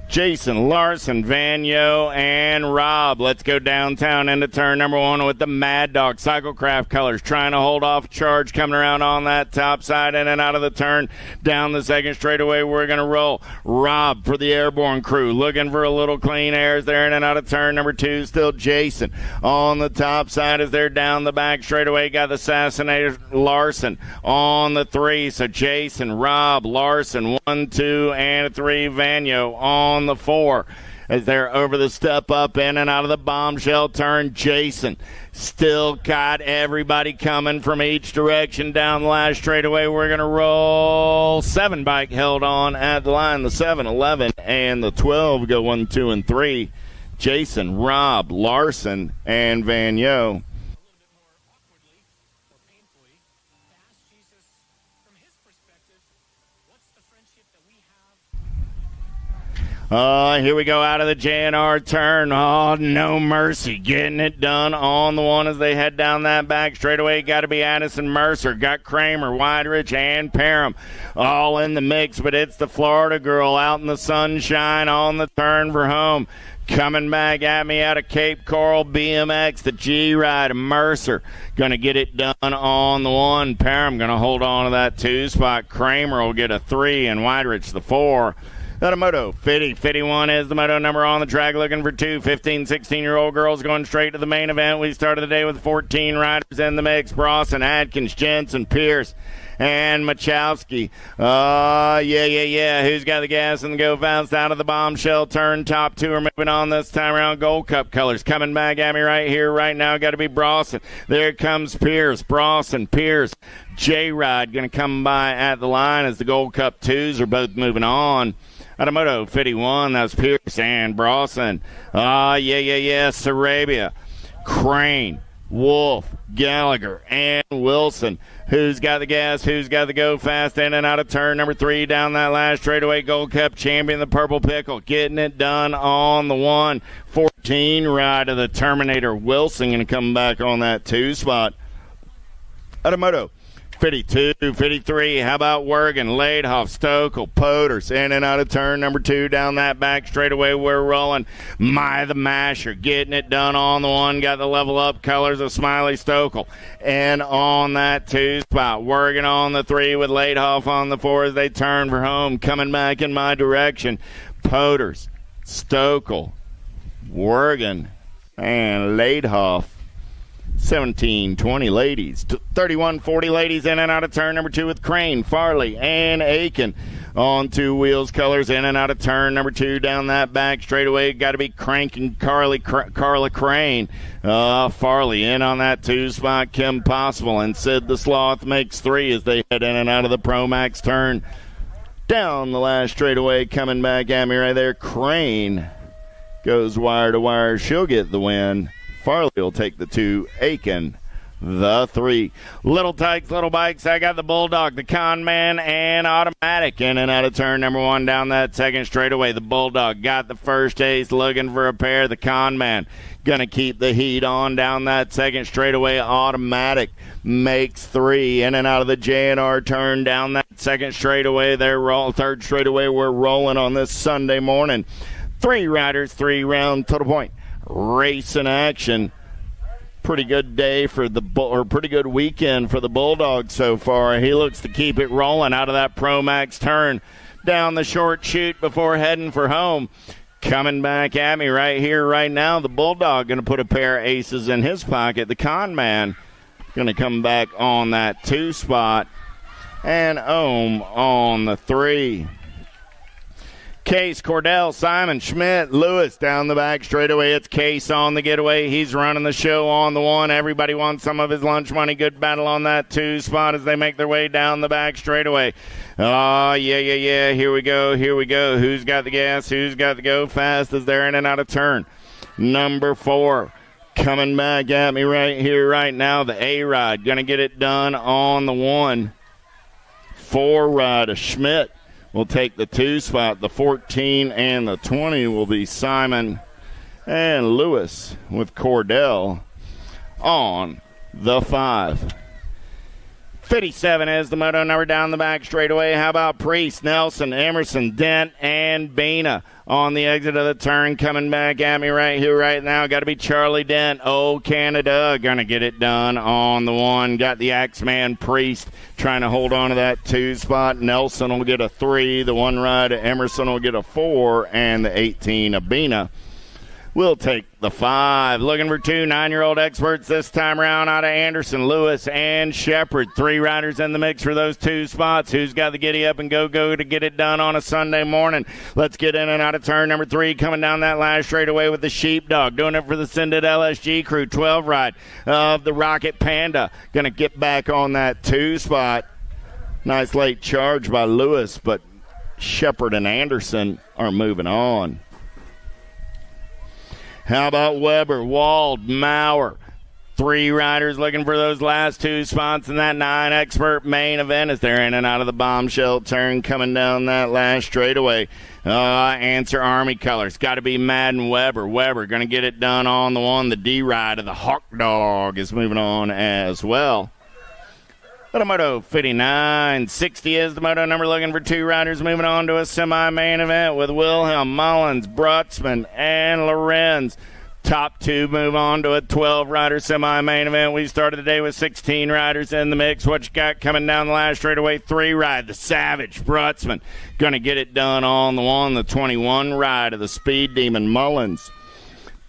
Jason, Larson, Vanyo, and Rob. Let's go downtown into turn number 1 with the Mad Dog Cyclecraft colors, trying to hold off a charge coming around on that top side in and out of the turn. Down the second straightaway, we're going to roll. Rob for the Airborne crew, looking for a little clean airs there in and out of turn number 2. Still Jason on the top side as they're down the back straightaway. Got the Assassinator Larson on the 3. So Jason, Rob, Larson, 1, 2, and 3. Vanyo on the 4 as they're over the step up in and out of the bombshell turn. Jason still got everybody coming from each direction down the last straightaway. We're going to roll. 7 bike held on at the line. The 7, 11, and the 12 go 1, 2, and 3. Jason, Rob, Larson, and Vanyo. Here we go out of the JNR turn. Oh, no mercy. Getting it done on the 1 as they head down that back straightaway. Got to be Addison Mercer. Got Kramer, Weidrich, and Parham all in the mix, but it's the Florida girl out in the sunshine on the turn for home. Coming back at me out of Cape Coral, BMX, the G-Ride, Mercer. Going to get it done on the 1. Parham going to hold on to that 2 spot. Kramer will get a 3, and Weidrich the 4. Out of Moto 50. 51 is the moto number on the track, looking for 2 15, 16-year-old girls going straight to the main event. We started the day with 14 riders in the mix. Brawson, Adkins, Jensen, Pierce, and Machowski. Yeah. Who's got the gas and the go fast out of the bombshell turn? Top 2 are moving on this time around. Gold Cup colors coming back at me right here, right now. Got to be Brawson. There comes Pierce. Brawson, Pierce. J-Ride going to come by at the line as the Gold Cup 2s are both moving on. Out of Moto 51, that's Pierce and Brawson. Yeah. Sarabia, Crane, Wolf, Gallagher, and Wilson. Who's got the gas? Who's got the go fast in and out of turn number 3 down that last straightaway? Gold Cup champion, the Purple Pickle, getting it done on the 1. 14 ride of the Terminator. Wilson going to come back on that 2 spot. Out of Moto 52, 53. How about Wergen, Laidhoff, Stokel, Poders, in and out of turn number 2 down that back straightaway. We're rolling. My the Masher getting it done on the 1. Got the level up colors of Smiley Stokel. And on that 2 spot. Wergen on the 3 with Laidhoff on the 4 as they turn for home. Coming back in my direction. Poders, Stokel, Wergen, and Laidhoff. 17-20 ladies. 31-40 ladies in and out of turn number 2 with Crane, Farley, and Aiken. On 2 wheels colors in and out of turn number 2 down that back straightaway. Got to be cranking Carla Crane. Farley in on that 2 spot. Kim Possible and Sid the Sloth makes 3 as they head in and out of the Pro Max turn. Down the last straightaway, coming back at me right there. Crane goes wire to wire. She'll get the win. Farley will take the 2. Aiken, the 3. Little Tykes, Little Bikes. I got the Bulldog, the Con Man, and Automatic in and out of turn number 1 down that second straightaway. The Bulldog got the first ace, looking for a pair. The Con Man going to keep the heat on down that second straightaway. Automatic makes 3 in and out of the J&R turn down that second straightaway. Third straightaway we're rolling on this Sunday morning. 3 riders, 3 round total point. Race in action. Pretty good day for pretty good weekend for the Bulldog so far. He looks to keep it rolling out of that Pro Max turn down the short chute before heading for home. Coming back at me right here, right now, the Bulldog going to put a pair of aces in his pocket. The Con Man going to come back on that 2 spot. And Ohm on the 3. Case, Cordell, Simon, Schmidt, Lewis down the back straightaway. It's Case on the getaway. He's running the show on the 1. Everybody wants some of his lunch money. Good battle on that 2 spot as they make their way down the back straightaway. Oh, yeah. Here we go. Who's got the gas? Who's got the go fast as they're in and out of turn? Number 4. Coming back at me right here, right now. The A-Rod going to get it done on the 1. 4 ride of Schmidt will take the 2 spot. The 14 and the 20 will be Simon and Lewis with Cordell on the 5. 57 is the moto number down the back straightaway. How about Priest, Nelson, Emerson, Dent, and Bina on the exit of the turn? Coming back at me right here, right now. Got to be Charlie Dent. Oh, Canada. Going to get it done on the 1. Got the Axeman Priest trying to hold on to that 2 spot. Nelson will get a 3. The 1 ride Emerson will get a 4. And the 18 of Bina will take the 5. Looking for 2 9-year-old experts this time around out of Anderson, Lewis, and Shepard. 3 riders in the mix for those 2 spots. Who's got the giddy up and go to get it done on a Sunday morning? Let's get in and out of turn number 3. Coming down that last straightaway with the Sheepdog. Doing it for the Sinded LSG crew. 12 ride of the Rocket Panda. Going to get back on that 2 spot. Nice late charge by Lewis, but Shepard and Anderson are moving on. How about Weber, Wald, Maurer? 3 riders looking for those last 2 spots in that 9 expert main event as they're in and out of the bombshell turn coming down that last straightaway. Answer Army colors. Got to be Madden Weber. Weber going to get it done on the 1. The D ride of the Hawk Dog is moving on as well. Little Moto 59. 60 is the moto number looking for 2 riders moving on to a semi-main event with Wilhelm, Mullins, Brutzman, and Lorenz. Top 2 move on to a 12-rider semi-main event. We started the day with 16 riders in the mix. What you got coming down the last straightaway? 3 ride, the Savage, Brutzman. Going to get it done on the 1. The 21 ride of the Speed Demon, Mullins.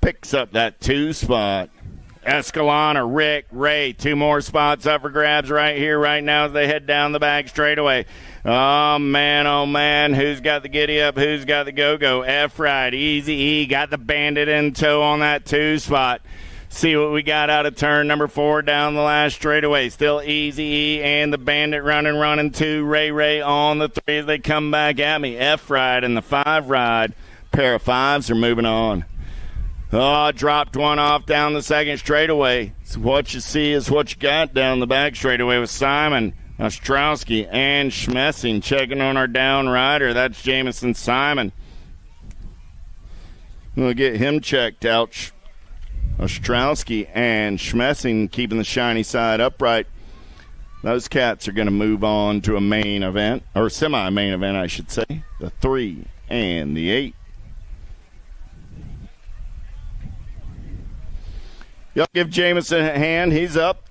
Picks up that 2 spot. Escalona, Rick, Ray, 2 more spots up for grabs right here, right now as they head down the back straightaway. Oh, man, who's got the giddy up? Who's got the go-go? F-Ride, Easy E, got the Bandit in tow on that 2 spot. See what we got out of turn number 4 down the last straightaway. Still Easy E and the Bandit running 2. Ray on the 3 as they come back at me. F-Ride and the 5 ride. Pair of 5s are moving on. Oh, dropped one off down the second straightaway. So what you see is what you got down the back straightaway with Simon, Ostrowski, and Schmessing checking on our down rider. That's Jamison Simon. We'll get him checked out. Ostrowski and Schmessing keeping the shiny side upright. Those cats are going to move on to a main event, or semi-main event, I should say. The 3 and the 8. Y'all give Jameson a hand. He's up.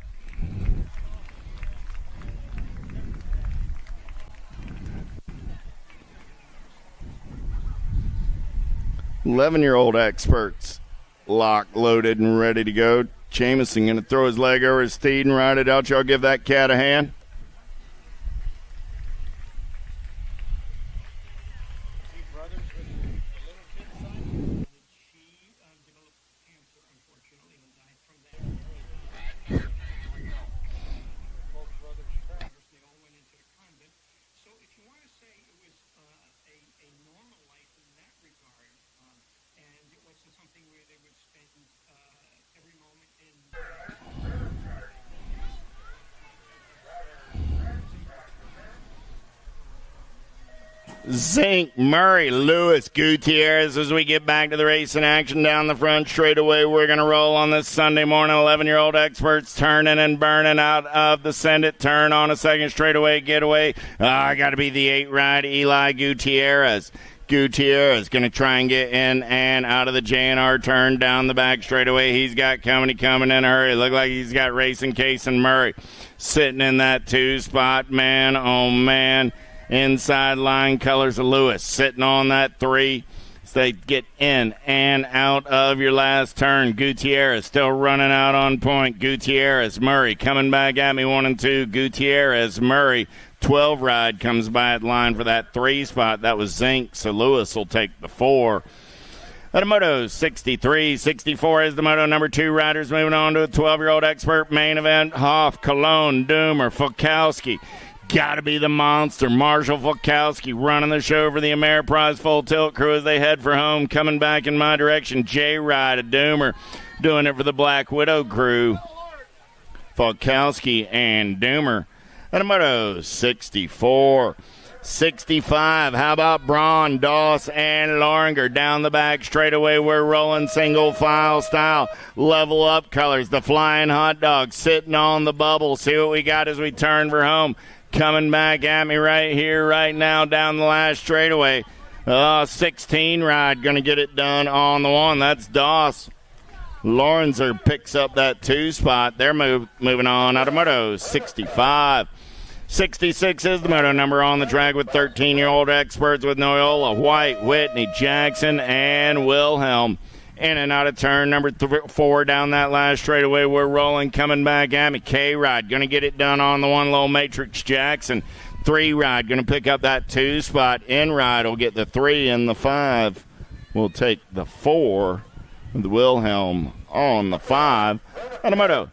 "11-year-old experts locked, loaded, and ready to go." Jameson going to throw his leg over his feet and ride it out. Y'all give that cat a hand. Zink, Murray, Lewis, Gutierrez as we get back to the racing action down the front straightaway. We're going to roll on this Sunday morning. 11-year-old experts turning and burning out of the send it turn on a second straightaway getaway. Got to be the 8 ride, Eli Gutierrez. Gutierrez going to try and get in and out of the JNR turn down the back straightaway. He's got coming in a hurry. Look like he's got racing Case and Murray sitting in that 2 spot. Man, oh man. Inside line colors of Lewis sitting on that 3. So they get in and out of your last turn. Gutierrez still running out on point. Gutierrez, Murray coming back at me 1 and 2. Gutierrez, Murray. 12 ride comes by at line for that 3 spot. That was Zink, so Lewis will take the 4. At a Moto 63, 64 is the Moto number 2 riders moving on to a 12-year-old expert main event. Hoff, Cologne, Doomer, Fulkowski. Got to be the monster. Marshall Fulkowski running the show for the Ameriprise Full Tilt crew as they head for home. Coming back in my direction, J-Ride, a Doomer, doing it for the Black Widow crew. Fulkowski and Doomer. At a Moto 64. 65, how about Braun, Doss, and Loringer down the back straightaway? We're rolling single file style. Level up colors, the Flying Hot Dog sitting on the bubble. See what we got as we turn for home. Coming back at me right here, right now, down the last straightaway. 16 ride, going to get it done on the 1. That's Doss. Lorenzer picks up that 2 spot. They're moving on out of Moto 65. 66 is the Moto number on the track with 13-year-old experts with Noyola, White, Whitney, Jackson, and Wilhelm. In and out of turn number 4 down that last straightaway. We're rolling, coming back at me. K-Ride going to get it done on the 1 low Matrix Jackson. 3 ride going to pick up that 2 spot. N-Ride will get the 3 and the 5. We'll take the 4 with the Wilhelm on the 5. And a Moto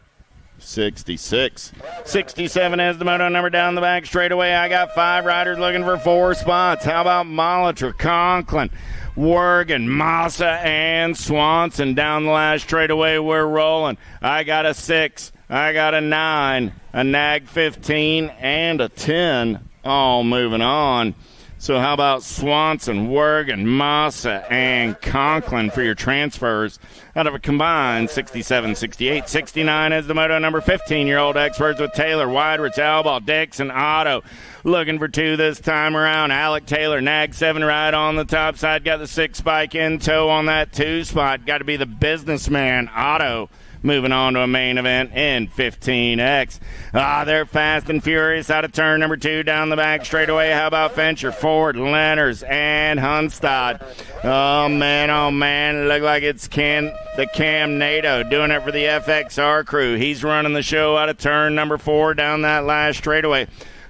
66. 67 is the Moto number down the back straightaway. I got 5 riders looking for 4 spots. How about Molitor, Conklin, Wergen, Massa, and Swanson down the last straightaway? We're rolling. I got a 6, I got a 9, a Nag 15, and a 10. All moving on. So how about Swanson, Wergen, Massa, and Conklin for your transfers out of a combined 67, 68. 69 is the Moto number 15-year-old experts with Taylor, Weidrich, Alball, Dixon, Otto. Looking for 2 this time around. Alec Taylor, Nag 7 ride on the top side. Got the 6 spike in tow on that 2 spot. Got to be the businessman, Otto. Moving on to a main event in 15X. They're fast and furious out of turn number 2 down the back straightaway. How about Fincher, Ford, Lenners, and Hunstad? Oh, man. Look like it's the Cam Nato doing it for the FXR crew. He's running the show out of turn number 4 down that last straightaway.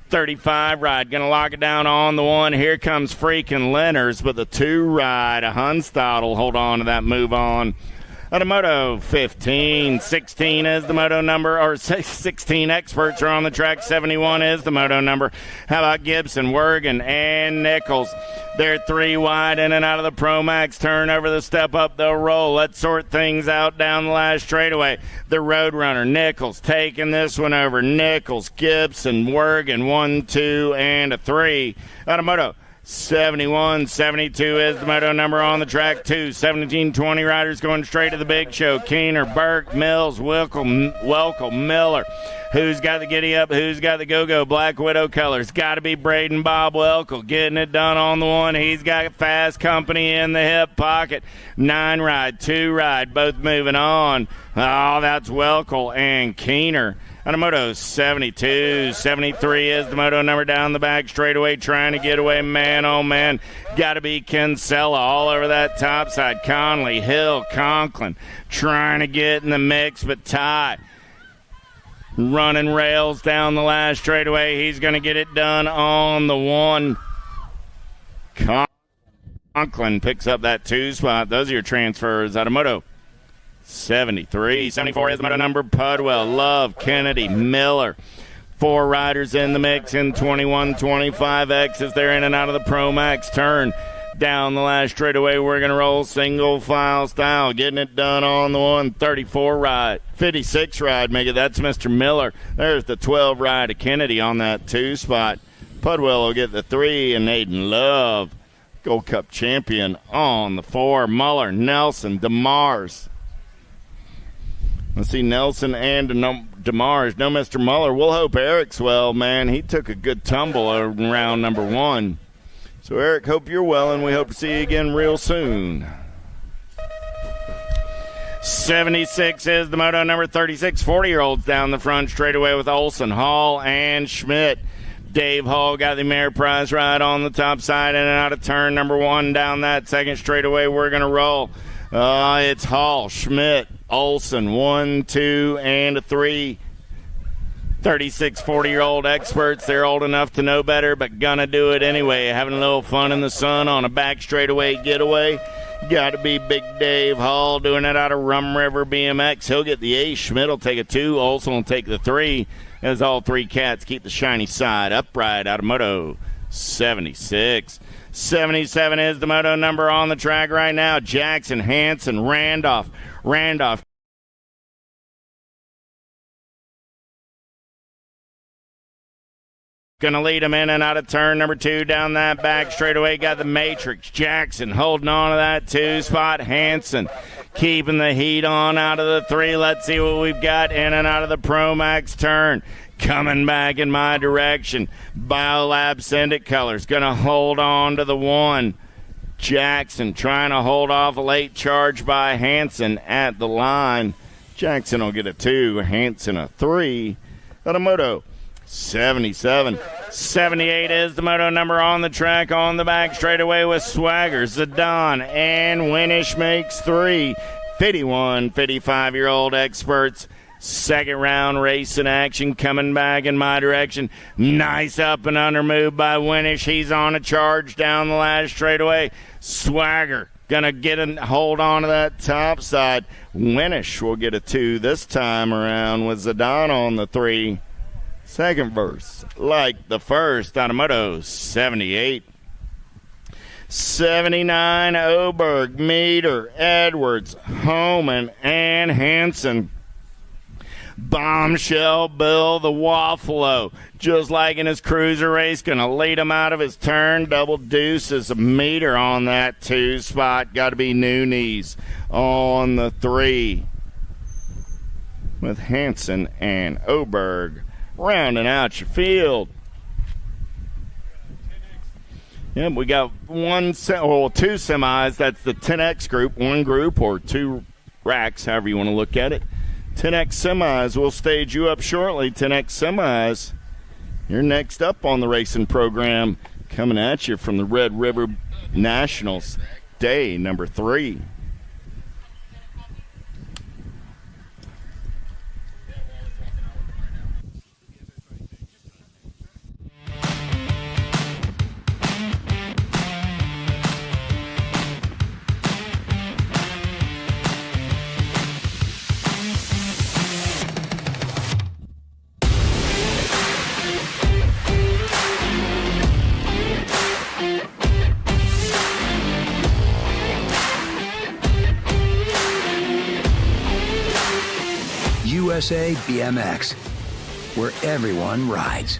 35 ride, going to lock it down on the 1. Here comes freaking Lenners, but the 2 ride, a Hunstad will hold on to that move on. At a Moto 15, 16 is the Moto number, or 16 experts are on the track. 71 is the Moto number. How about Gibson, Wergen, and Nichols? They're 3 wide in and out of the Pro Max turn. Over the step up, they'll roll. Let's sort things out down the last straightaway. The Roadrunner, Nichols, taking this one over. Nichols, Gibson, Wergen, 1, 2, and a 3. At a Moto 71, 72 is the moto number on the track. 2, 17, 20 riders going straight to the big show. Keener, Burke, Mills, Welcome, Miller. Who's got the giddy up? Who's got the go-go? Black Widow colors. Got to be Braden Bob Welkel getting it done on the one. He's got fast company in the hip pocket. 9 ride, 2 ride, both moving on. Oh, that's Welkel and Keener. On a moto 72, 73 is the moto number down the back straightaway, trying to get away, man, oh man. Got to be Kinsella all over that top side. Conley, Hill, Conklin trying to get in the mix, but Ty running rails down the last straightaway. He's going to get it done on the one. Conklin picks up that 2 spot. Those are your transfers out of moto 73. 74 is the moto number. Pudwell, Love, Kennedy, Miller. 4 riders in the mix in 21, 25X as they're in and out of the Pro Max turn. Down the last straightaway, we're going to roll single file style. Getting it done on the 134 ride. 56 ride, make it. That's Mr. Miller. There's the 12 ride of Kennedy on that 2 spot. Pudwell will get the 3, and Aiden Love, Gold Cup champion, on the 4. Muller, Nelson, DeMars. Let's see, Nelson and DeMars. No Mr. Muller. We'll hope Eric's well, man. He took a good tumble in round number 1. So, Eric, hope you're well, and we hope to see you again real soon. 76 is the moto number. 36, 40-year-olds down the front straightaway with Olson, Hall, and Schmidt. Dave Hall got the Ameriprise ride on the top side in and out of turn number 1 down that second straightaway. We're going to roll. It's Hall, Schmidt, Olson, 1, 2, and a 3. 36, 40-year-old experts. They're old enough to know better, but gonna do it anyway. Having a little fun in the sun on a back straightaway getaway. Got to be Big Dave Hall doing it out of Rum River BMX. He'll get the A. Schmidt will take a 2. Olson will take the 3. As all 3 cats keep the shiny side upright out of moto 76. 77 is the moto number on the track right now. Jackson, Hanson, Randolph. Gonna lead him in and out of turn number 2 down that back straightaway. Got the Matrix. Jackson holding on to that 2 spot. Hanson keeping the heat on out of the 3. Let's see what we've got in and out of the Pro Max turn. Coming back in my direction. Biolab Syndicate colors. Gonna hold on to the 1. Jackson trying to hold off a late charge by Hanson at the line. Jackson will get a 2. Hanson a 3. Moto 77. 78 is the moto number on the track on the back straightaway with Swagger, Zidane, and Winnish makes 3. 51, 55-year-old experts. Second round race in action coming back in my direction. Nice up and under move by Winnish. He's on a charge down the last straightaway. Swagger gonna get a hold on to that top side. Winnish will get a 2 this time around with Zidane on the 3. Second verse, like the first, out of moto 78. 79, Oberg, Meter, Edwards, Homan, and Hanson. Bombshell Bill the Waffalo, just like in his cruiser race, going to lead him out of his turn. Double deuces, a Meter on that 2 spot. Got to be Nunes on the 3. With Hanson and Oberg rounding out your field. Yep, we got 2 semis. That's the 10X group, 1 group or 2 racks, however you want to look at it. 10X semis. We'll stage you up shortly. 10X semis. You're next up on the racing program, coming at you from the Red River Nationals, day number 3. USA BMX, where everyone rides.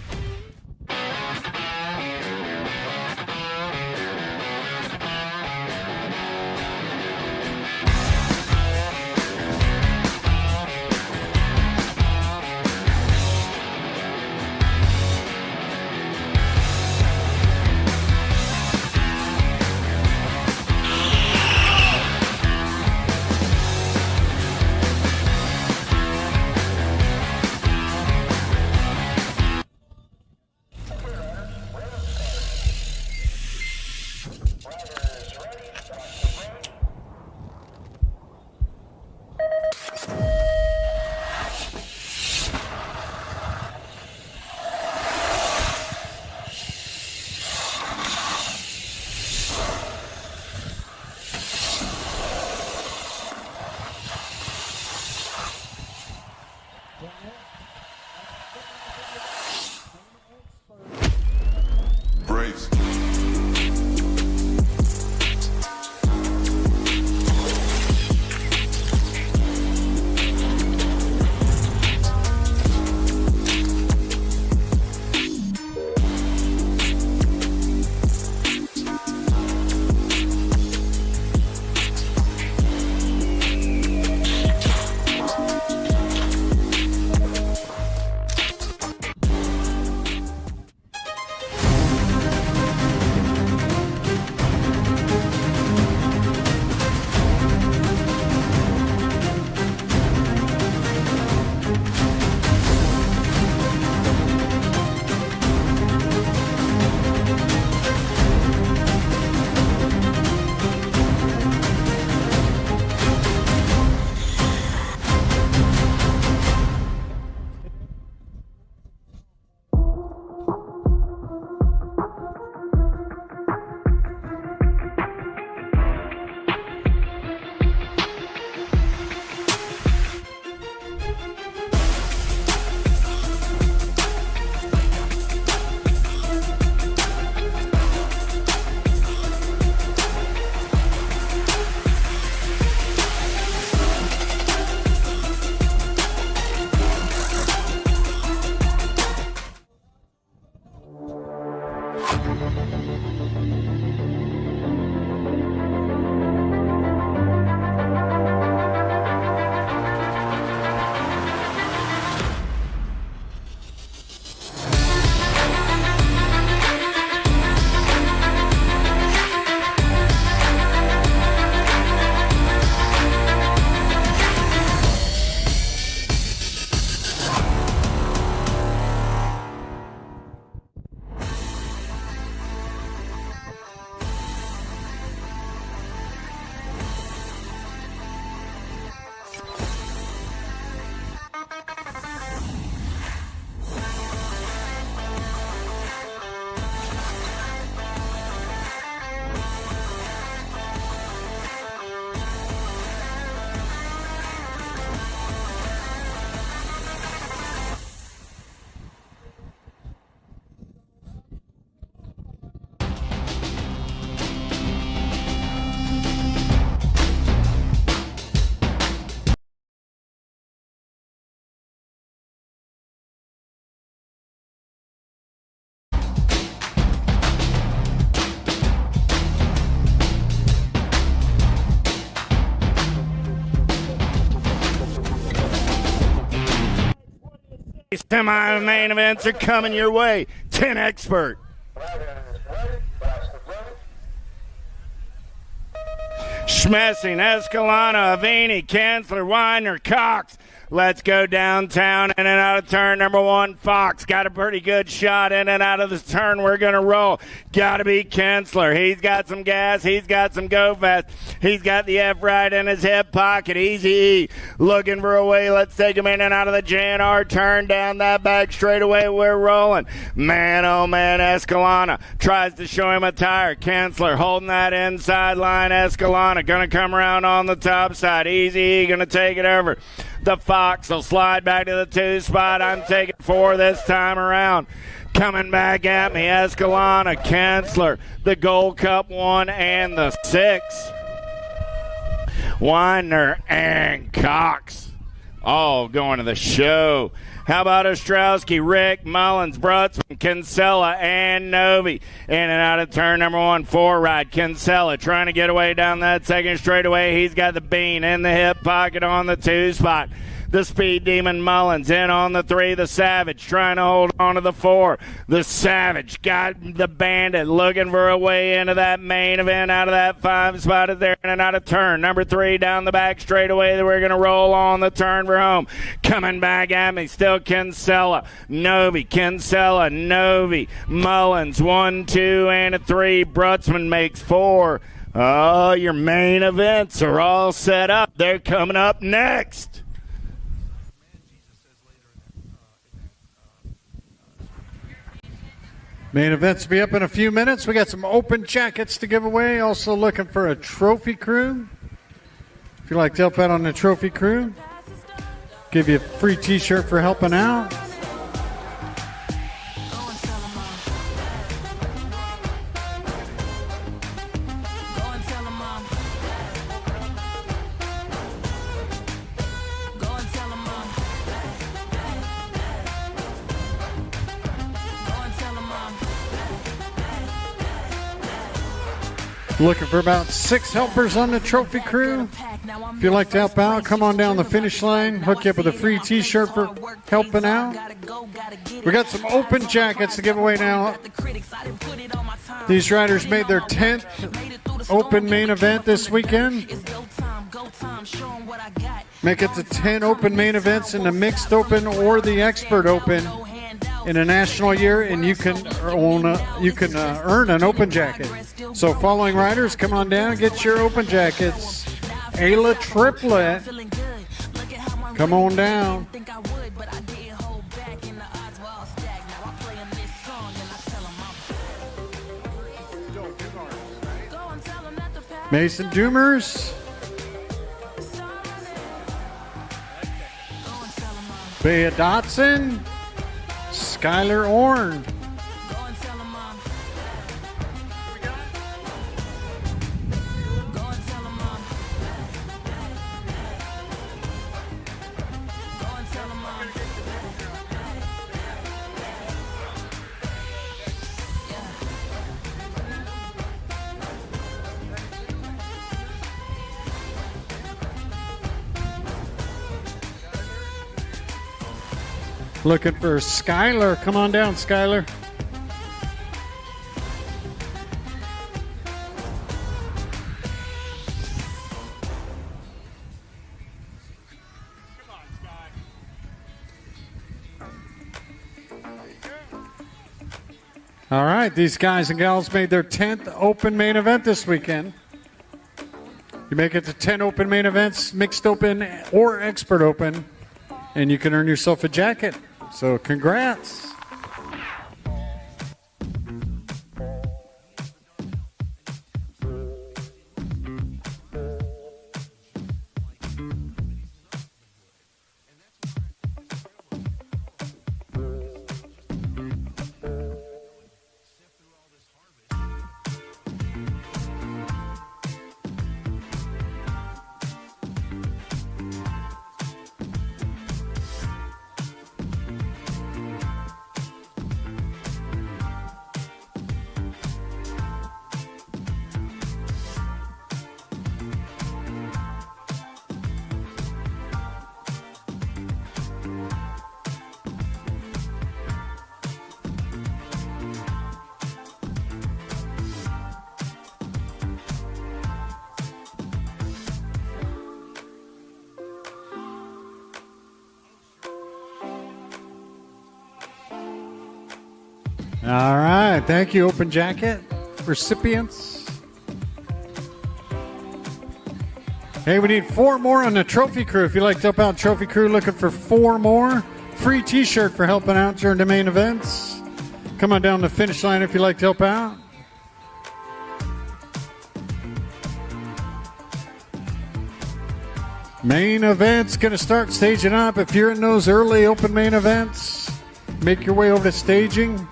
Semi-main events are coming your way. 10 expert. Schmessing, Escalona, Avini, Kanzler, Weiner, Cox. Let's go downtown in and out of turn number 1. Fox got a pretty good shot in and out of this turn. We're going to roll. Got to be Kanzler. He's got some gas. He's got some go fast. He's got the F right in his hip pocket. Easy E looking for a way. Let's take him in and out of the JNR turn down that back straightaway. We're rolling. Man, oh man, Escalona tries to show him a tire. Kanzler holding that inside line. Escalona going to come around on the top side. Easy E going to take it over. The Fox will slide back to the 2 spot. I'm taking 4 this time around. Coming back at me, Escalona, Kanzler, the Gold Cup 1 and the 6. Weiner and Cox all going to the show. How about Ostrowski, Rick, Mullins, Brutzman, Kinsella, and Novi. In and out of turn number 1, 4 ride. Kinsella trying to get away down that second straightaway. He's got the bean in the hip pocket on the 2 spot. The Speed Demon Mullins in on the 3. The Savage trying to hold on to the 4. The Savage got the Bandit looking for a way into that main event out of that 5 spot. Is there in and out of turn number 3 down the back straightaway that we're going to roll on the turn for home. Coming back at me, still Kinsella, Novi, Kinsella, Novi, Mullins, 1, 2, and a 3. Brutzman makes 4. Oh, your main events are all set up. They're coming up next. Main events will be up in a few minutes. We got some open jackets to give away. Also looking for a trophy crew. If you'd like to help out on the trophy crew, give you a free t-shirt for helping out. Looking for about 6 helpers on the trophy crew. If you'd like to help out, come on down the finish line. Hook you up with a free t-shirt for helping out. We got some open jackets to give away now. These riders made their 10th open main event this weekend. Make it to 10 open main events in the mixed open or the expert open in a national year, and you can earn an open jacket. So following riders, come on down and get your open jackets. Ayla Triplet, come on down. Mason Doomers, Bea Dotson, Skylar Orn. Looking for Skylar. Come on down, Skylar. All right, these guys and gals made their 10th open main event this weekend. You make it to 10 open main events, mixed open or expert open, and you can earn yourself a jacket. So congrats. All right, thank you, Open Jacket recipients. Hey, we need 4 more on the trophy crew. If you'd like to help out trophy crew, looking for 4 more. Free t-shirt for helping out during the main events. Come on down the finish line if you'd like to help out. Main events going to start staging up. If you're in those early open main events, make your way over to staging.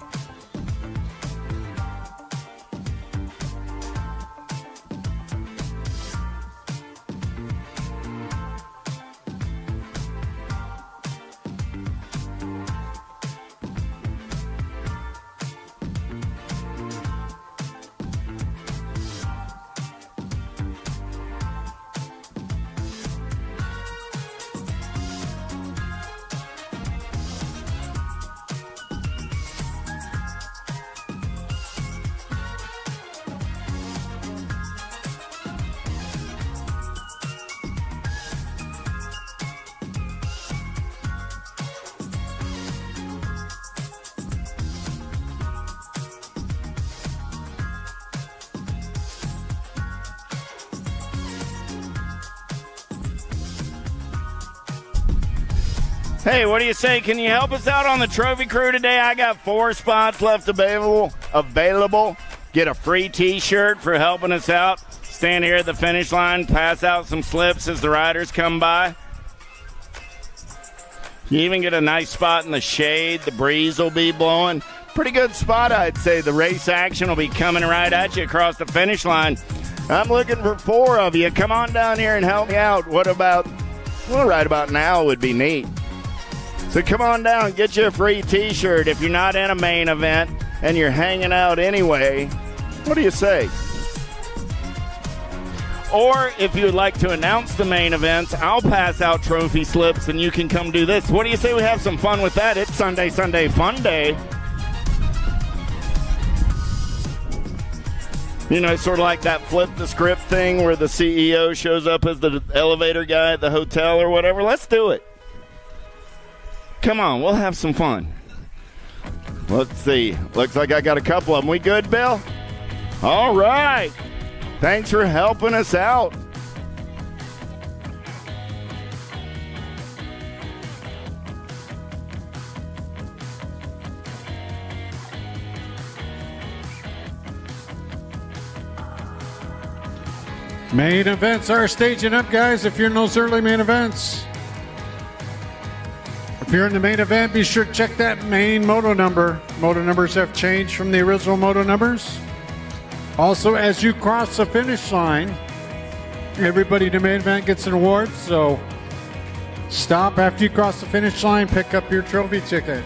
Hey, what do you say? Can you help us out on the trophy crew today? I got 4 spots left available. Get a free t-shirt for helping us out. Stand here at the finish line, pass out some slips as the riders come by. You even get a nice spot in the shade. The breeze will be blowing. Pretty good spot, I'd say. The race action will be coming right at you across the finish line. I'm looking for 4 of you. Come on down here and help me out. Well, right about now would be neat. So come on down, get you a free t-shirt if you're not in a main event and you're hanging out anyway. What do you say? Or if you would like to announce the main events, I'll pass out trophy slips and you can come do this. What do you say we have some fun with that? It's Sunday Fun Day. You know, sort of like that flip the script thing where the CEO shows up as the elevator guy at the hotel or whatever. Let's do it. Come on, we'll have some fun. Let's see. Looks like I got a couple of them. We good, Bill? All right. Thanks for helping us out. Main events are staging up, guys, if you're in those early main events. If you're in the main event, be sure to check that main moto number. Moto numbers have changed from the original moto numbers. Also, as you cross the finish line, everybody in the main event gets an award. So stop after you cross the finish line, pick up your trophy ticket.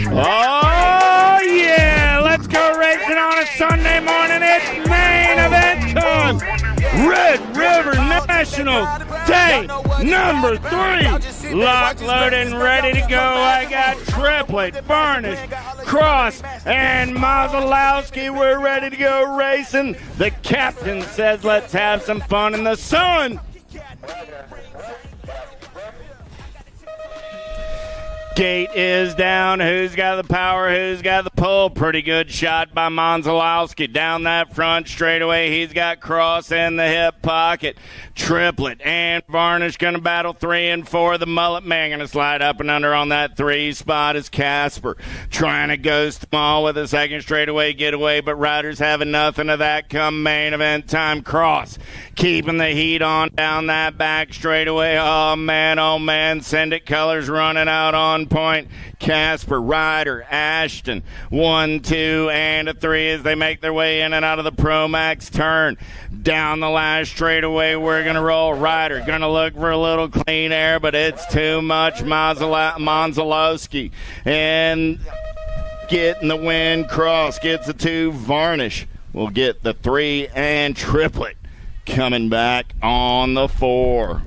Oh, yeah. Let's go racing on a Sunday morning. It's main event time. Red River Nationals, day number 3. Lock, loaded, and ready to go. I got Triplet, Varnish, Cross, and Mazelowski. We're ready to go racing. The captain says let's have some fun in the sun. Gate is down. Who's got the power? Who's got the pull? Pretty good shot by Monzalowski. Down that front straightaway. He's got Cross in the hip pocket. Triplet and Varnish going to battle 3 and 4. The mullet man going to slide up and under on that 3 spot is Casper. Trying to go small with a second straightaway getaway, but riders having nothing of that come main event time. Cross keeping the heat on down that back straightaway. Oh, man. Send it colors running out on point. Casper, Ryder, Ashton, 1, 2, and a 3 as they make their way in and out of the Pro Max turn. Down the last straightaway, we're going to roll. Ryder going to look for a little clean air, but it's too much. Monzalowski and getting the win. Cross gets the 2. Varnish will get the 3, and Triplet coming back on the 4.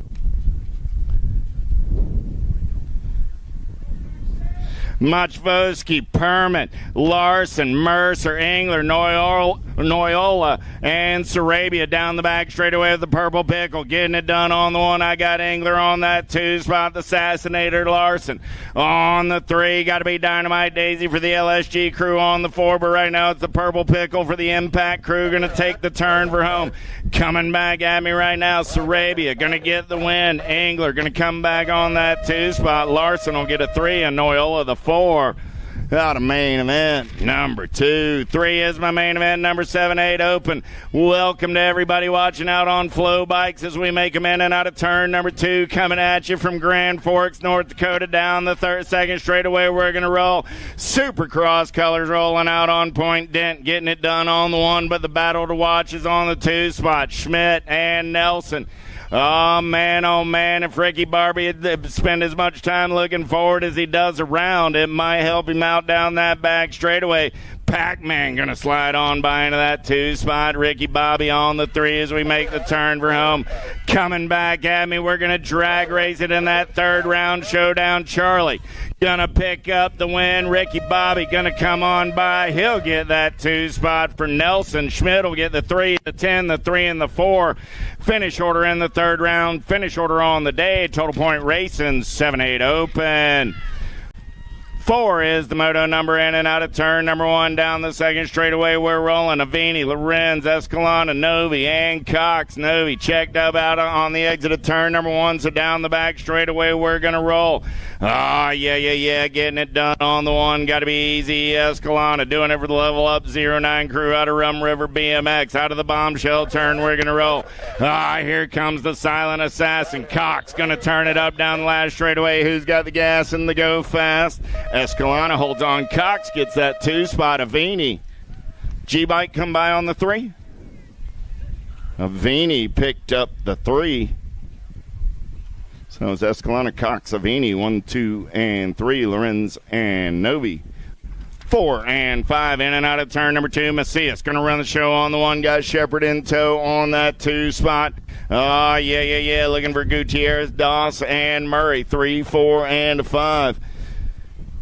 Machvosky, Permit, Larson, Mercer, Engler, Noyola, and Sarabia down the back straightaway with the purple pickle. Getting it done on the 1. I got Engler on that 2 spot. The Assassinator, Larson. On the 3, got to be Dynamite Daisy for the LSG crew on the 4, but right now it's the purple pickle for the Impact crew. Going to take the turn for home. Coming back at me right now, Sarabia going to get the win. Engler going to come back on that 2 spot. Larson will get a 3, and Noyola the 4. Out of main event number 2. 3 is my main event. Number 7, 8 open. Welcome to everybody watching out on Flow Bikes as we make them in and out of turn number 2. Coming at you from Grand Forks, North Dakota, down the second straightaway. We're going to roll. Supercross colors rolling out on point. Dent getting it done on the 1, but the battle to watch is on the 2 spot. Schmidt and Nelson. Oh, man, if Ricky Barbie had spent as much time looking forward as he does around, it might help him out down that back straightaway. Pac-Man going to slide on by into that 2 spot. Ricky Bobby on the 3 as we make the turn for home. Coming back at me, we're going to drag race it in that 3rd round showdown. Charlie going to pick up the win. Ricky Bobby going to come on by. He'll get that 2 spot for Nelson. Schmidt will get the 3, the 10, the 3, and the 4. Finish order in the 3rd round. Finish order on the day. Total point racing 7-8 open. 4 is the moto number in and out of turn number 1 down the second straightaway. We're rolling. Avini, Lorenz, Escalona, Novi, and Cox. Novi checked up out on the exit of turn number 1, so down the back straightaway we're going to roll. Yeah. Getting it done on the 1. Got to be easy. Escalona doing it for the level up 09 crew out of Rum River BMX. Out of the bombshell turn we're going to roll. Here comes the silent assassin. Cox going to turn it up down the last straightaway. Who's got the gas and the go fast? Escalona holds on. Cox gets that 2 spot. Avini. G-Bike come by on the 3. Avini picked up the 3. So it's Escalona, Cox, Avini, 1, 2, and 3. Lorenz and Novi. 4 and 5 in and out of turn number 2. Macias going to run the show on the 1. Got Shepard in tow on that 2 spot. Yeah. Looking for Gutierrez, Doss, and Murray. 3, 4, and 5.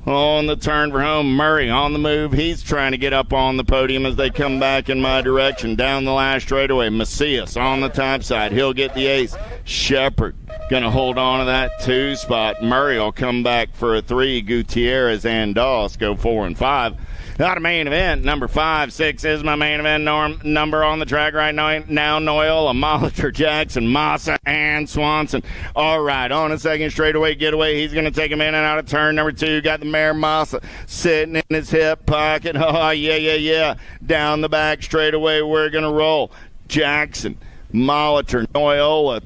On the turn for home, Murray on the move. He's trying to get up on the podium as they come back in my direction. Down the last straightaway, Macias on the top side. He'll get the ace. Shepard going to hold on to that 2 spot. Murray will come back for a 3. Gutierrez and Doss go 4 and 5. Out of main event, number 5, 6 is my main event number on the track right now. Noyola, Molitor, Jackson, Massa, and Swanson. All right, on a second straightaway getaway. He's going to take him in and out of turn number 2. Got the mare Massa sitting in his hip pocket. Oh, yeah. Down the back straightaway, we're going to roll. Jackson, Molitor, Noyola,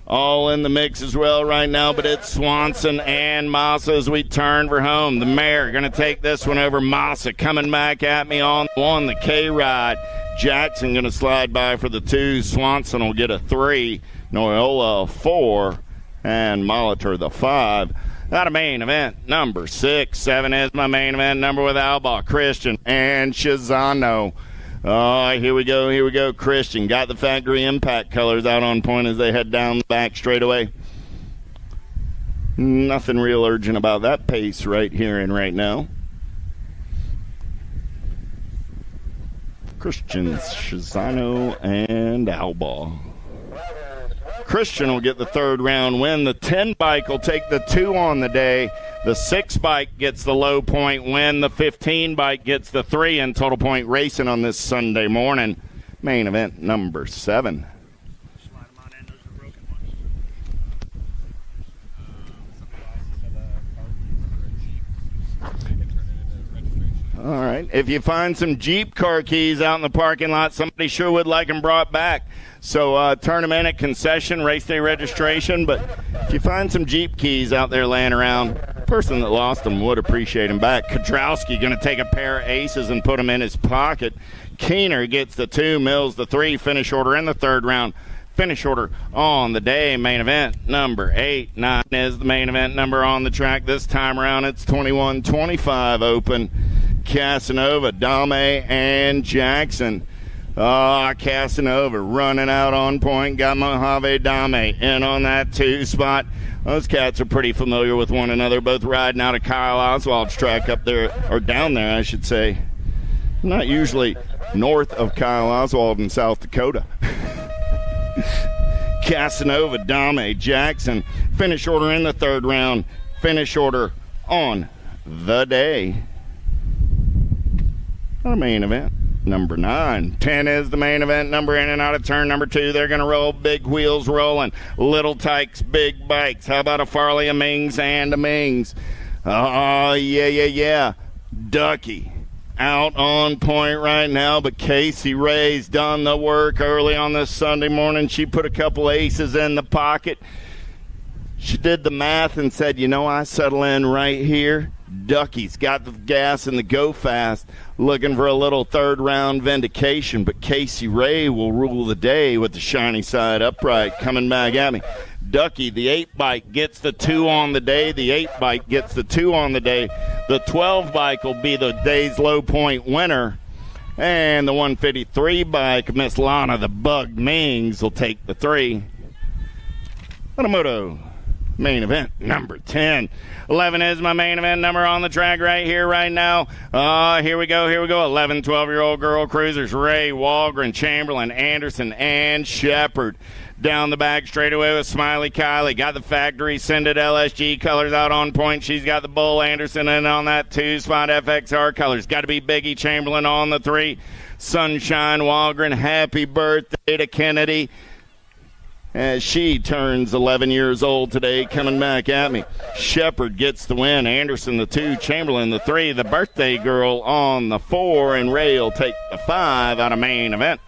all in the mix as well right now, but it's Swanson and Massa as we turn for home. The mare going to take this one over. Massa coming back at me on 1, the K-Ride. Jackson going to slide by for the 2. Swanson will get a 3. Noyola a 4. And Molitor the 5. Out of main event number 6. 7 is my main event number with Alba, Christian, and Shizano. Oh, here we go. Christian got the factory impact colors out on point as they head down the back straightaway. Nothing real urgent about that pace right here and right now. Christian, Shizano, and Alba. Christian will get the third round win. The 10 bike will take the 2 on the day. The 6 bike gets the low point win. The 15 bike gets the 3 in total point racing on this Sunday morning. Main event number 7. All right. If you find some Jeep car keys out in the parking lot, somebody sure would like them brought back. So turn them in at concession, race day registration. But if you find some Jeep keys out there laying around, the person that lost them would appreciate them back. Kodrowski going to take a pair of aces and put them in his pocket. Keener gets the 2, Mills the 3, finish order in the third round. Finish order on the day. Main event number 8. 9 is the main event number on the track. This time around it's 21-25 open. Casanova, Dame, and Jackson. Casanova running out on point. Got Mojave Dame in on that 2 spot. Those cats are pretty familiar with one another, both riding out of Kyle Oswald's track up there, or down there, I should say. Not usually north of Kyle Oswald in South Dakota. Casanova, Dame, Jackson. Finish order in the third round. Finish order on the day. Our main event number 9. 10 is the main event number in and out of turn number 2. They're going to roll. Big wheels rolling. Little tykes, big bikes. How about a Farley, a Mings, and a Mings? Oh, yeah. Ducky out on point right now, but Casey Ray's done the work early on this Sunday morning. She put a couple aces in the pocket. She did the math and said, I settle in right here. Ducky's got the gas and the go fast, looking for a little third round vindication, but Casey Ray will rule the day with the shiny side upright coming back at me. Ducky, the 8 bike, gets the 2 on the day. The 8 bike gets the 2 on the day. The 12 bike will be the day's low point winner. And the 153 bike, Miss Lana, the Bug Mings, will take the 3. Automoto main event number 10. 11 is my main event number on the track right here, right now. Here we go. 11, 12-year-old girl cruisers. Ray, Walgren, Chamberlain, Anderson, and Shepard. Down the back straightaway with Smiley Kylie. Got the factory scented LSG colors out on point. She's got the Bull Anderson in on that 2 spot FXR colors. Got to be Biggie Chamberlain on the 3. Sunshine Walgren. Happy birthday to Kennedy, as she turns 11 years old today, coming back at me. Shepard gets the win. Anderson the 2, Chamberlain the 3, the birthday girl on the 4, and Ray will take the 5 out of main event.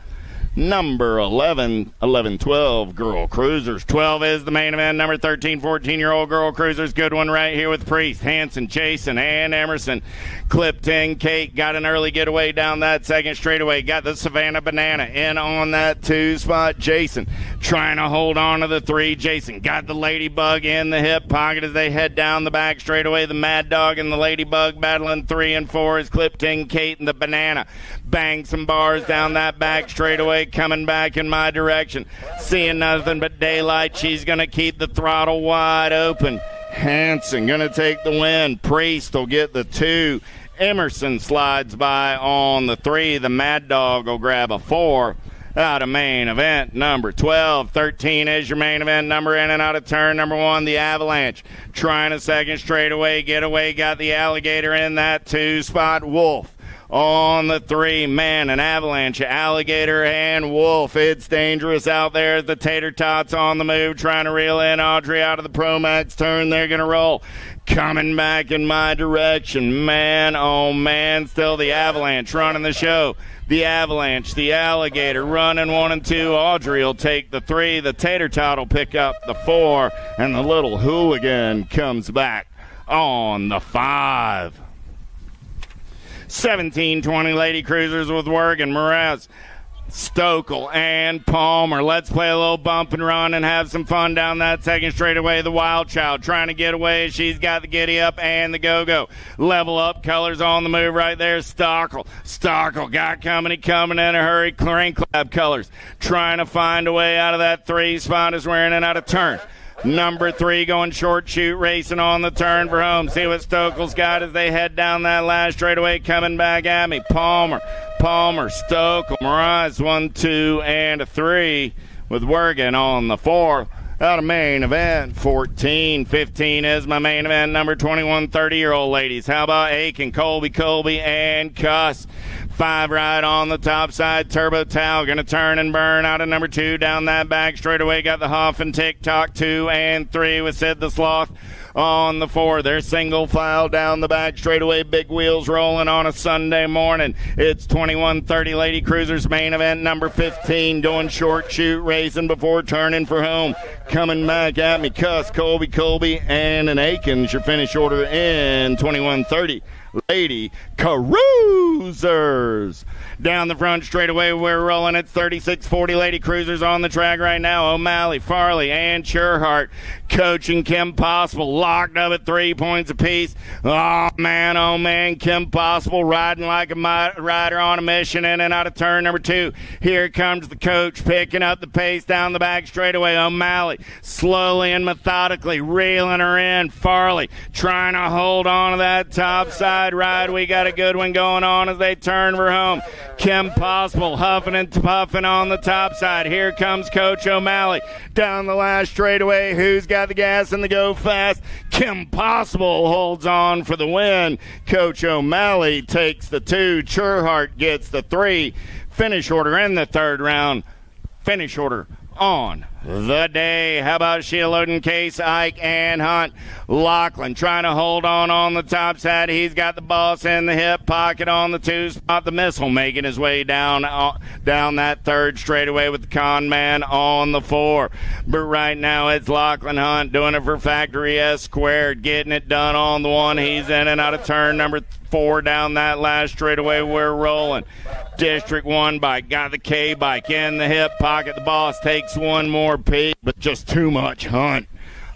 Number 11, 12 girl cruisers. 12 is the main event. Number 13, 14-year-old girl cruisers. Good one right here with Priest, Hanson, Jason, and Emerson. Clipped in. Kate got an early getaway down that second straightaway. Got the Savannah Banana in on that 2 spot. Jason trying to hold on to the 3. Jason got the Ladybug in the hip pocket as they head down the back straightaway. The Mad Dog and the Ladybug battling 3 and 4 is Clipped in. Kate and the Banana bang some bars down that back straightaway, coming back in my direction. Seeing nothing but daylight. She's going to keep the throttle wide open. Hanson going to take the win. Priest will get the 2. Emerson slides by on the 3. The Mad Dog will grab a 4 out of main event number 12. 13 is your main event number in and out of turn number 1. The Avalanche trying a second straightaway getaway. Got the Alligator in that 2 spot. Wolf on the 3. Man, an Avalanche, Alligator, and Wolf. It's dangerous out there as the Tater Tots on the move, trying to reel in Audrey out of the Pro Max turn. They're going to roll. Coming back in my direction. Man, oh man, still the Avalanche running the show. The Avalanche, the Alligator running 1 and 2. Audrey will take the 3. The Tater Tot will pick up the 4. And the little hooligan comes back on the 5. 17-20 Lady Cruisers with Wergen, Mraz, Stokel and Palmer. Let's play a little bump and run and have some fun down that second straightaway. The Wild Child trying to get away. She's got the giddy up and the go-go. Level up. Colors on the move right there. Stokel got coming in a hurry. Clearing Clap Colors trying to find a way out of that 3 spot as we're in and out of turn. Number 3 going short shoot, racing on the turn for home. See what Stokel's got as they head down that last straightaway. Coming back at me. Palmer, Stokel, Mirage, 1, 2, and a 3 with Wergen on the 4. Out of main event, 14-15 is my main event. Number 21, 30-year-old ladies. How about Aiken, Colby, and Cuss? 5 right on the top side. Turbo Towel going to turn and burn out of number 2 down that back straightaway. Got the Huff and TikTok 2 and 3 with Sid the Sloth on the 4. They're single file down the back straightaway. Big wheels rolling on a Sunday morning. It's 21-30 Lady Cruisers main event. Number 15 doing short shoot racing before turning for home. Coming back at me, Cuss, Colby, and an Aikens. Your finish order in 21-30. Lady Cruisers. Down the front straightaway, we're rolling at 36-40 Lady Cruisers on the track right now. O'Malley, Farley, and Sherhart. Coaching Kim Possible, locked up at 3 points apiece. Oh, man, Kim Possible riding like a rider on a mission in and out of turn number 2. Here comes the coach picking up the pace down the back straightaway. O'Malley slowly and methodically reeling her in. Farley trying to hold on to that top side ride. We got a good one going on as they turn for home. Kim Possible huffing and puffing on the top side. Here comes Coach O'Malley down the last straightaway. Who's got the gas and the go fast? Kim Possible holds on for the win. Coach O'Malley takes the 2. Sherhart gets the 3. Finish order in the 3rd round. Finish order on the day. How about Sheila Loden, Case, Ike, and Hunt? Lachlan trying to hold on the top side. He's got the boss in the hip pocket on the 2 spot. The Missile making his way down that 3rd straightaway with the Con Man on the 4. But right now it's Lachlan Hunt doing it for Factory S Squared, getting it done on the 1. He's in and out of turn number 4 down that last straightaway. We're rolling. District 1 bike got the K bike in the hip pocket. The boss takes one more peek, but just too much. Hunt,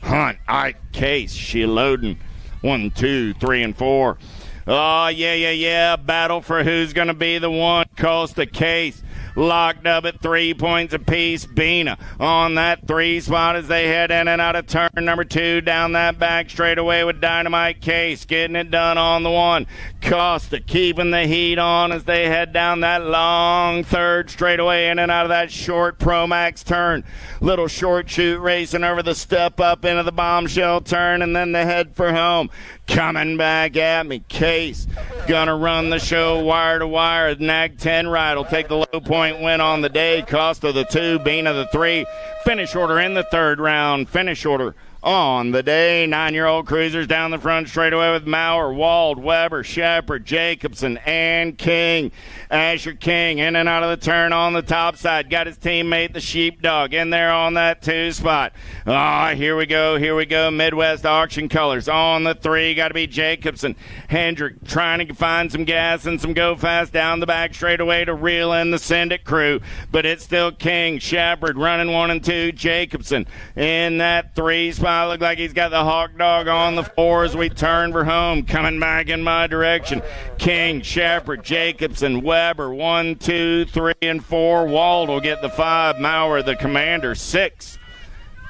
Ike, Case, she loading. 1, 2, 3, and 4. Oh, yeah. Battle for who's going to be the one. Costa, Case. Locked up at 3 points apiece. Bina on that 3 spot as they head in and out of turn number 2 down that back straightaway with Dynamite Case getting it done on the 1. Costa keeping the heat on as they head down that long 3rd straightaway in and out of that short Pro Max turn. Little short shoot racing over the step up into the bombshell turn and then the head for home. Coming back at me, Case gonna run the show wire to wire. Nag 10 ride will take the low point win on the day. Costa the 2, Bina the 3. Finish order in the 3rd round. Finish order on the day. 9-year-old Cruisers down the front straightaway with Maurer, Wald, Weber, Shepard, Jacobson, and King. Asher King in and out of the turn on the top side. Got his teammate, the Sheepdog, in there on that 2 spot. Here we go. Midwest Auction Colors on the 3. Got to be Jacobson. Hendrick trying to find some gas and some go fast down the back straightaway to reel in the Syndicate crew. But it's still King. Shepard running 1 and 2. Jacobson in that 3 spot. Look like he's got the Hawk Dog on the 4 as we turn for home. Coming back in my direction. King, Shepard, Jacobson, Weber, 1, 2, 3, and 4. Wald will get the 5. Maurer, the Commander, 6.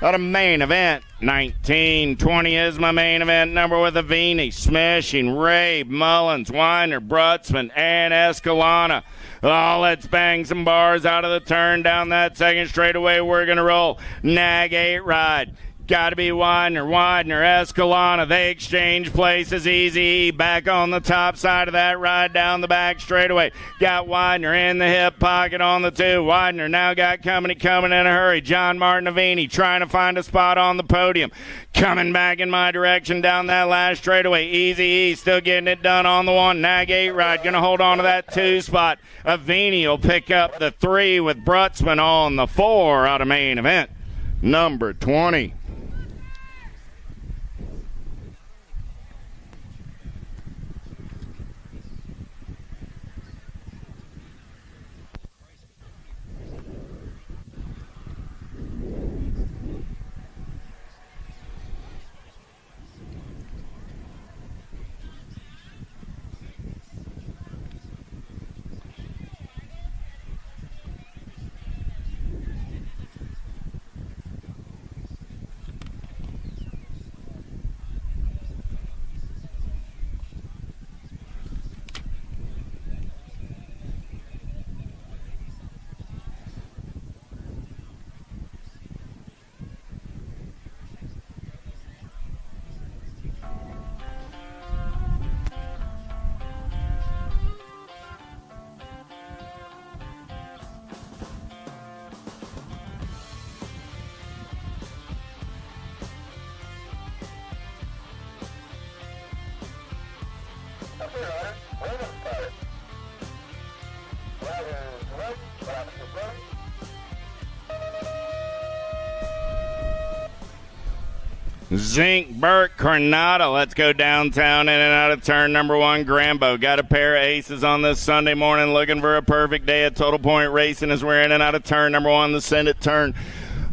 Out of main event, 19-20 is my main event number with Avini, Smashing, Ray, Mullins, Weiner, Brutzman, and Escalona. Let's bang some bars out of the turn down that 2nd straightaway. We're going to roll. Nag 8 ride. Got to be Widener, Escalona. They exchange places. Easy back on the top side of that ride down the back straightaway. Got Widener in the hip pocket on the 2. Widener now got coming in a hurry. John Martinavini trying to find a spot on the podium. Coming back in my direction down that last straightaway. Easy still getting it done on the 1. Nag 8 ride. Going to hold on to that 2 spot. Avini will pick up the 3 with Brutzman on the 4 out of main event. Number 20. Zink, Burke, Coronado. Let's go downtown in and out of turn number 1. Grambo got a pair of aces on this Sunday morning, looking for a perfect day at Total Point Racing as we're in and out of turn number 1, the Send It turn.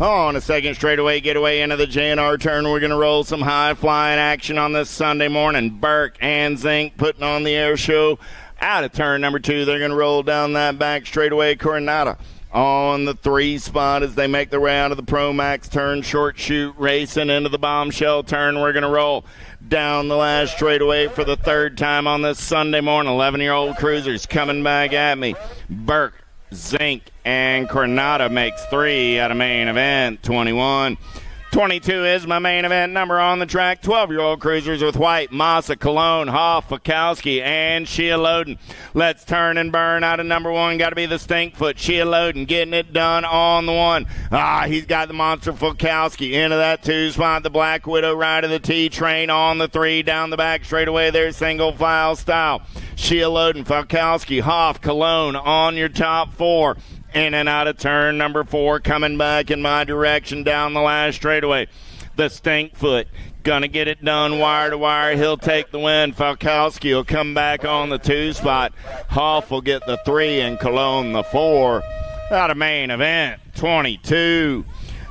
On a second straightaway getaway into the JNR turn. We're going to roll some high-flying action on this Sunday morning. Burke and Zink putting on the air show. Out of turn number 2, they're going to roll down that back straightaway. Coronado on the 3 spot as they make their way out of the Pro Max turn. Short shoot racing into the bombshell turn. We're going to roll down the last straightaway for the 3rd time on this Sunday morning. 11-year-old cruisers coming back at me. Burke, Zink, and Coronado makes 3 out of main event 21. 22 is my main event number on the track. 12-year-old cruisers with White, Massa, Cologne, Hoff, Fakowski, and Shea Loden. Let's turn and burn out of number 1. Got to be the Stinkfoot. Shea Loden getting it done on the 1. He's got the monster Fakowski into that 2 spot. The Black Widow right of the T-train on the 3. Down the back straightaway there, single file style. Shea Loden, Fakowski, Hoff, Cologne on your top 4. In and out of turn number 4, coming back in my direction down the last straightaway. The Stinkfoot gonna get it done wire to wire. He'll take the win. Falkowski will come back on the 2 spot. Hoff will get the 3 and Cologne the 4. Out of main event 22.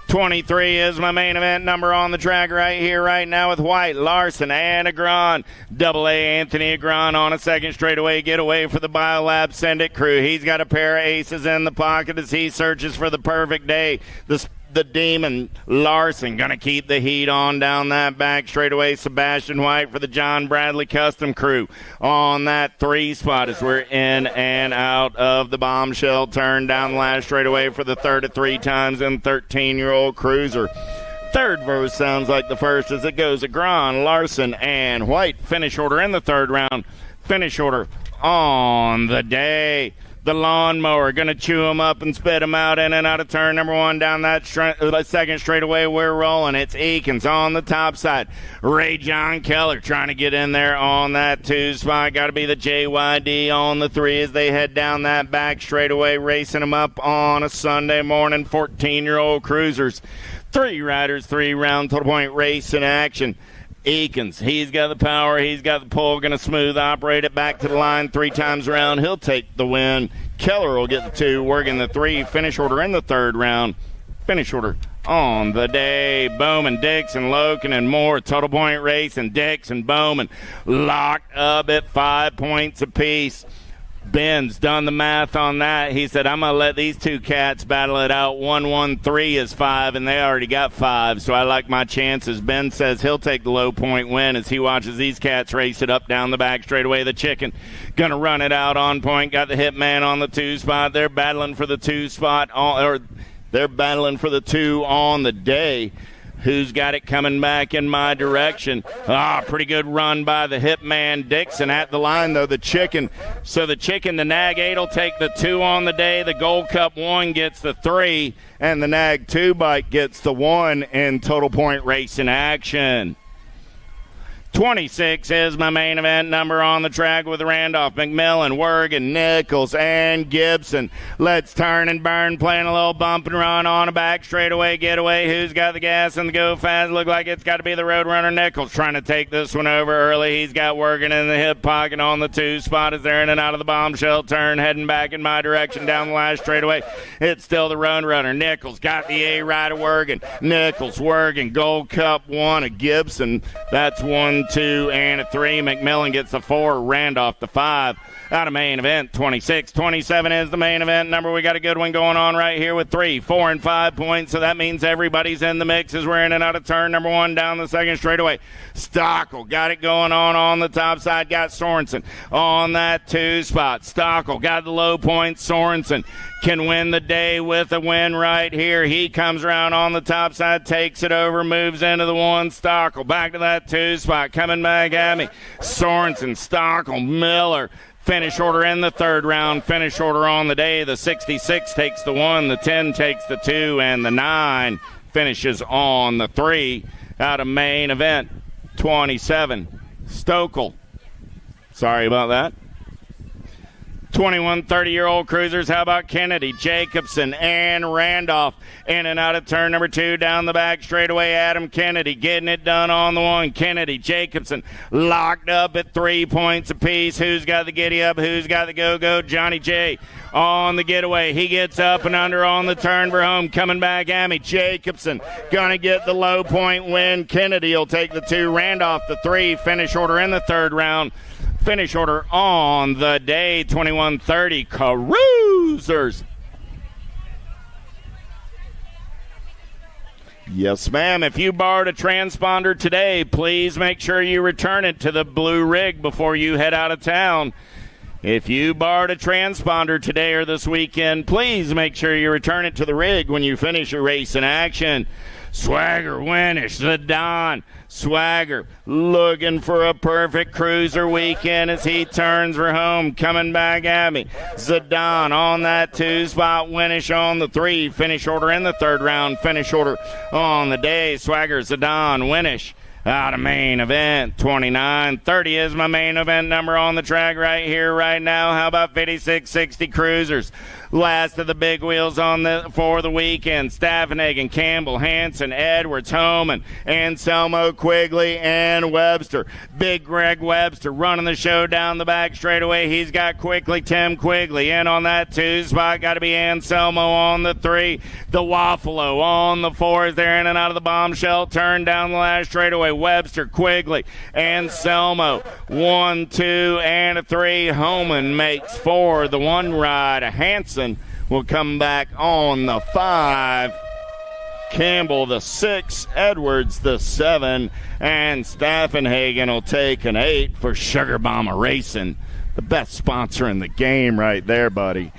23 is my main event number on the track right here, right now with White, Larson, and Agron. Double A Anthony Agron on a second straightaway getaway for the Biolab Send It crew. He's got a pair of aces in the pocket as he searches for the perfect day. The Demon Larson gonna keep the heat on down that back straightaway. Sebastian White for the John Bradley Custom crew on that 3 spot as we're in and out of the bombshell turn down the last straightaway for the 3rd of 3 times in 13-year-old cruiser. 3rd verse sounds like the 1st as it goes Agron, Larson, and White. Finish order in the 3rd round. Finish order on the day. The Lawnmower going to chew him up and spit him out in and out of turn number 1 down that second straightaway. We're rolling. It's Eakins on the top side. Ray John Keller trying to get in there on that 2 spot. Got to be the JYD on the 3 as they head down that back straightaway, racing them up on a Sunday morning. 14-year-old cruisers. 3 riders, 3 round Total Point race in action. Eakins, he's got the power, he's got the pull, going to smooth operate it back to the line 3 times around. He'll take the win. Keller will get the 2, working the 3. Finish order in the 3rd round. Finish order on the day. Bowman, Dixon, Loken, and more. Total Point Race and Dixon, Bowman locked up at 5 points apiece. Ben's done the math on that. He said, I'm going to let these 2 cats battle it out. 1-1-3 is 5, and they already got 5, so I like my chances. Ben says he'll take the low point win as he watches these cats race it up down the back straightaway. The Chicken going to run it out on point. Got the Hitman on the 2 spot. They're battling for the 2 spot, or they're battling for the 2 on the day. Who's got it coming back in my direction? Pretty good run by the Hitman Dixon at the line, though, the Chicken. So the Chicken, the Nag 8 will take the 2 on the day. The Gold Cup 1 gets the 3, and the Nag 2 bike gets the 1 in Total Point Racing action. 26 is my main event number on the track with Randolph, McMillan, Wergen, Nichols, and Gibson. Let's turn and burn, playing a little bump and run on a back straightaway getaway. Who's got the gas and the go fast? Look like it's got to be the Roadrunner Nichols trying to take this one over early. He's got Wergen in the hip pocket on the 2 spot as they're in and out of the bombshell turn, heading back in my direction down the last straightaway. It's still the Roadrunner. Nichols got the A right of Wergen. Nichols, Wergen, Gold Cup 1 of Gibson. That's 1, 2, and a 3. McMillan gets the 4. Randolph the 5. Out of main event 26. 27 is the main event number. We got a good one going on right here with 3, 4, and 5 points. So that means everybody's in the mix as we're in and out of turn number 1 down the second straightaway. Stockel got it going on the top side. Got Sorensen on that 2 spot. Stockel got the low point. Sorensen can win the day with a win right here. He comes around on the top side, takes it over, moves into the 1. Stockel back to that 2 spot, coming back at me. Sorensen, Stockel, Miller. Finish order in the 3rd round. Finish order on the day. The 66 takes the 1, the 10 takes the 2, and the 9 finishes on the 3. Out of main event 27. Stokel. Sorry about that. 21, 30-year-old cruisers. How about Kennedy, Jacobson, and Randolph? In and out of turn number 2 down the back straightaway. Adam Kennedy getting it done on the 1. Kennedy, Jacobson locked up at 3 points apiece. Who's got the giddy up? Who's got the go-go? Johnny J on the getaway. He gets up and under on the turn for home. Coming back at me. Jacobson gonna get the low point win. Kennedy will take the 2. Randolph the 3. Finish order in the 3rd round. Finish order on the day, 21-30 Cruisers. Yes, ma'am. If you borrowed a transponder today, please make sure you return it to the blue rig before you head out of town. If you borrowed a transponder today or this weekend, please make sure you return it to the rig when you finish your race in action. Swagger, Winnish, the Don. Swagger looking for a perfect cruiser weekend as he turns for home. Coming back at me. Zidane on that 2 spot. Winnish on the 3. Finish order in the 3rd round. Finish order on the day. Swagger, Zidane, Winnish. Out of main event, 29-30 is my main event number on the track right here, right now. How about 5660 Cruisers? Last of the big wheels for the weekend. Staffenhagen, Campbell, Hanson, Edwards, Homan, Anselmo, Quigley, and Webster. Big Greg Webster running the show down the back straightaway. He's got Tim Quigley in on that 2 spot. Got to be Anselmo on the 3. The Waffalo on the 4 is there in and out of the bombshell. Turn down the last straightaway. Webster, Quigley, Anselmo. 1, 2, and a 3. Homan makes 4. The 1 ride. Hanson will come back on the 5. Campbell the 6, Edwards the 7, and Staffenhagen will take an 8 for Sugar Bomber Racing. The best sponsor in the game right there, buddy.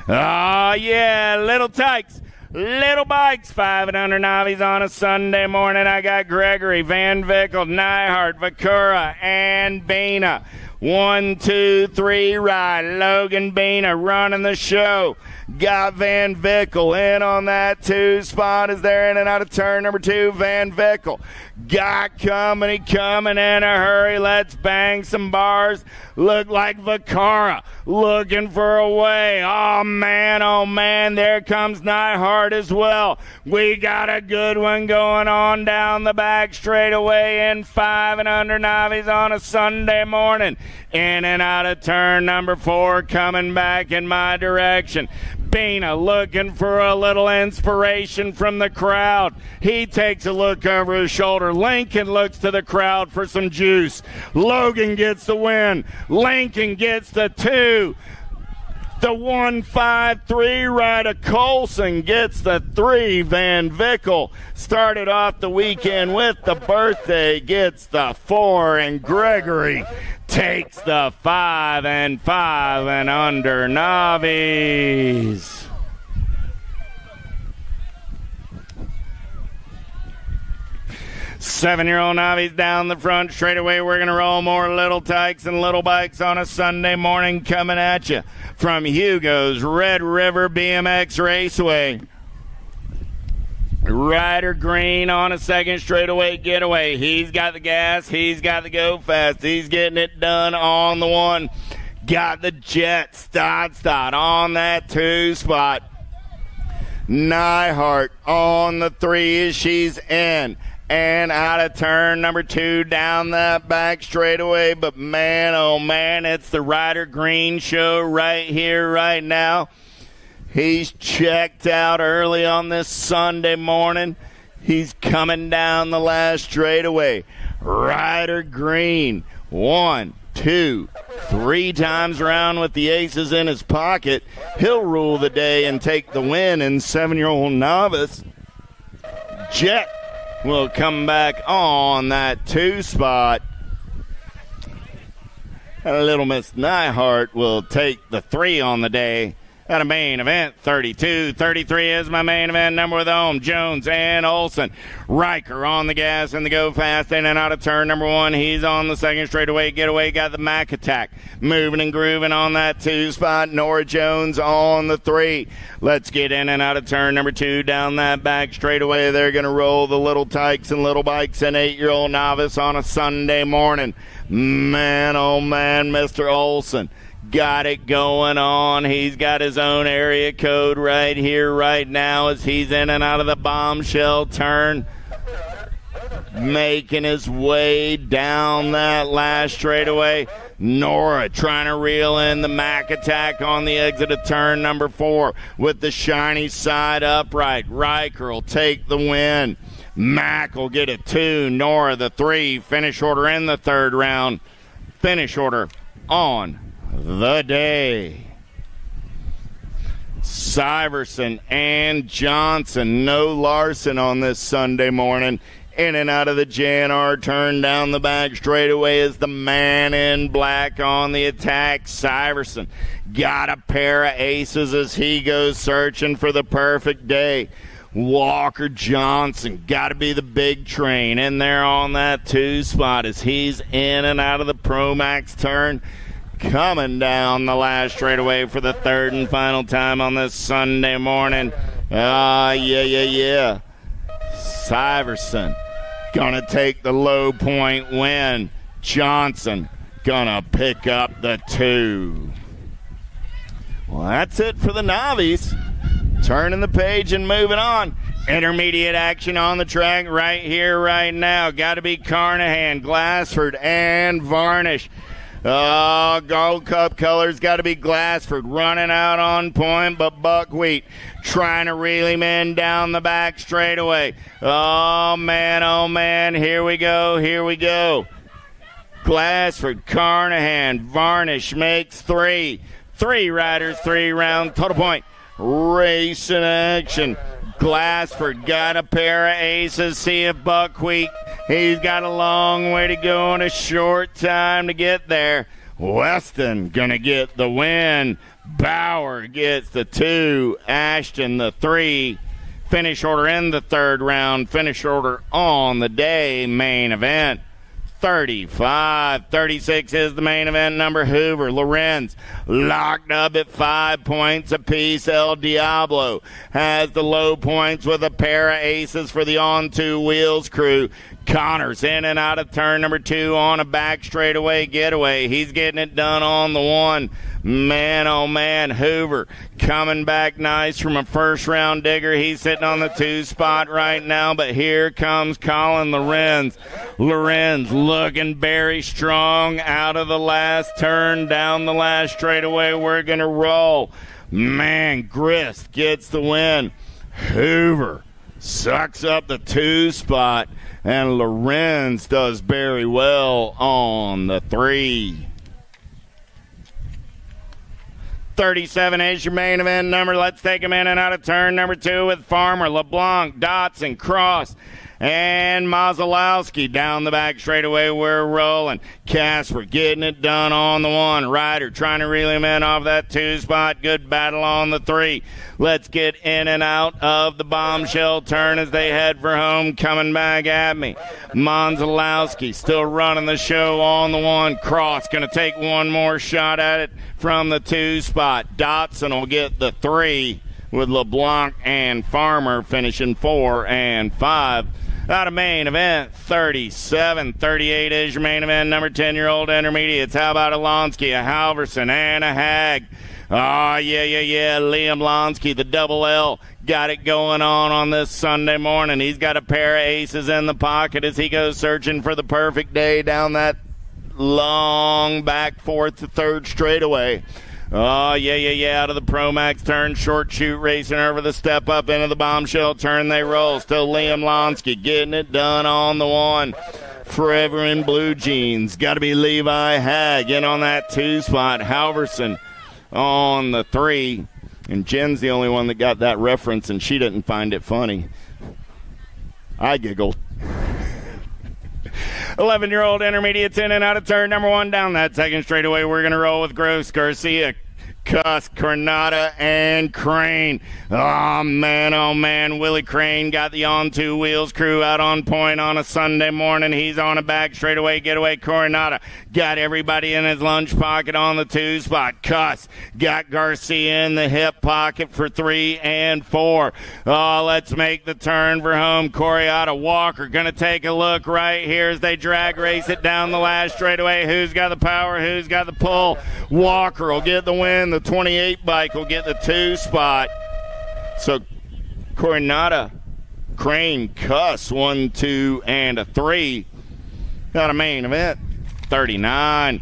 Oh, yeah, Little Tykes. Little bikes, 5 and under novice on a Sunday morning. I got Gregory, Van Vickle, Nyhart, Vakura, and Bina. 1, 2, 3 ride. Logan Bina running the show. Got Van Vickle in on that 2 spot. Is there in and out of turn number 2. Van Vickle got coming in a hurry. Let's bang some bars. Look like Vakara looking for a way. Oh man, there comes Nyhart as well. We got a good one going on down the back straightaway in 5 and under novice on a Sunday morning. In and out of turn number 4, coming back in my direction. Bina looking for a little inspiration from the crowd. He takes a look over his shoulder. Lincoln looks to the crowd for some juice. Logan gets the win. Lincoln gets the 2. The 1-5-3 rider Colson gets the 3. Van Vickle started off the weekend with the birthday, gets the 4, and Gregory takes the 5 and under novice. Seven-year-old novice down the front straightaway. We're going to roll more Little Tykes and Little Bikes on a Sunday morning coming at you from Hugos Red River BMX Raceway. Ryder Green on a second straightaway getaway. He's got the gas. He's got the go fast. He's getting it done on the 1. Got the jet. Stott on that 2 spot. Nyhart on the 3 as she's in and out of turn number 2 down that back straightaway. But man, oh man, it's the Ryder Green show right here, right now. He's checked out early on this Sunday morning. He's coming down the last straightaway. Ryder Green, 1, 2, 3 times around with the aces in his pocket. He'll rule the day and take the win in 7-year-old novice. Jet will come back on that 2 spot. And Little Miss Nyhart will take the 3 on the day. At a main event, 32-33 is my main event number with Ohm, Jones, and Olson. Riker on the gas and the go fast in and out of turn number 1. He's on the second straightaway getaway. Got the Mac attack. Moving and grooving on that 2 spot. Nora Jones on the 3. Let's get in and out of turn number 2 down that back straightaway. They're going to roll the Little Tykes and Little Bikes and 8-year-old novice on a Sunday morning. Man, oh man, Mr. Olson got it going on. He's got his own area code right here, right now, as he's in and out of the bombshell turn, making his way down that last straightaway. Nora trying to reel in the Mac attack on the exit of turn number 4 with the shiny side upright. Riker will take the win. Mac will get a 2. Nora the 3. Finish order in the third round. Finish order on the day. Syverson and Johnson, no Larson on this Sunday morning. In and out of the JNR turn down the back straightaway is the man in black on the attack. Syverson got a pair of aces as he goes searching for the perfect day. Walker Johnson got to be the big train in there on that 2 spot as he's in and out of the Pro Max turn, coming down the last straightaway for the third and final time on this Sunday morning. Yeah. Syverson gonna take the low point win. Johnson gonna pick up the 2. Well, that's it for the novice. Turning the page and moving on. Intermediate action on the track right here, right now. Got to be Carnahan, Glassford, and Varnish. Oh, Gold Cup colors got to be Glassford running out on point, but Buckwheat trying to reel him in down the back straightaway. Oh, man, here we go. Glassford, Carnahan, Varnish makes 3. 3 riders, 3 round total point. Race in action. Glassford got a pair of aces. See if Buckwheat, he's got a long way to go and a short time to get there. Weston gonna get the win. Bauer gets the 2. Ashton the 3. Finish order in the third round. Finish order on the day. Main event 35. 36 is the main event number. Hoover, Lorenz locked up at 5 points apiece. El Diablo has the low points with a pair of aces for the On Two Wheels crew. Connors in and out of turn number 2 on a back straightaway getaway. He's getting it done on the 1. Man, oh man, Hoover coming back nice from a first round digger. He's sitting on the 2 spot right now, but here comes Colin Lorenz. Lorenz looking very strong out of the last turn, down the last straightaway. We're going to roll. Man, Grist gets the win. Hoover sucks up the 2 spot, and Lorenz does very well on the 3. 37 is your main event number. Let's take him in and out of turn number 2 with Farmer, LeBlanc, Dotson, Cross, and Mazalowski down the back straightaway. We're rolling. Casper getting it done on the 1. Ryder trying to reel him in off that 2 spot. Good battle on the 3. Let's get in and out of the bombshell turn as they head for home. Coming back at me. Mazalowski still running the show on the 1. Cross going to take one more shot at it from the 2 spot. Dotson will get the 3 with LeBlanc and Farmer finishing 4 and 5. Out of main event, 37. 38 is your main event, number 10-year-old intermediates. How about a Lonsky, a Halverson, and a Hag? Oh, yeah. Liam Lonsky, the double L, got it going on this Sunday morning. He's got a pair of aces in the pocket as he goes searching for the perfect day down that long back 4th to 3rd straightaway. Oh, yeah. Out of the Pro Max turn, short shoot racing over the step up into the bombshell turn. They roll. Still Liam Lonsky getting it done on the 1. Forever in blue jeans. Got to be Levi Hag in on that 2 spot. Halverson on the 3. And Jen's the only one that got that reference, and she didn't find it funny. I giggled. 11-year-old intermediates in and out of turn number 1 down that 2nd straightaway. We're going to roll with Gross, Garcia, Cuss, Coronata, and Crane. Oh, man, Willie Crane got the on two wheels crew out on point on a Sunday morning. He's on a back straightaway getaway. Coronata got everybody in his lunch pocket on the 2 spot. Cuss got Garcia in the hip pocket for 3 and 4. Oh, let's make the turn for home. Coronata, Walker going to take a look right here as they drag race it down the last straightaway. Who's got the power? Who's got the pull? Walker will get the win. The 28 bike will get the 2 spot. So Coronata, Crane, Cuss, 1, 2, and a 3. Got a main event. 39.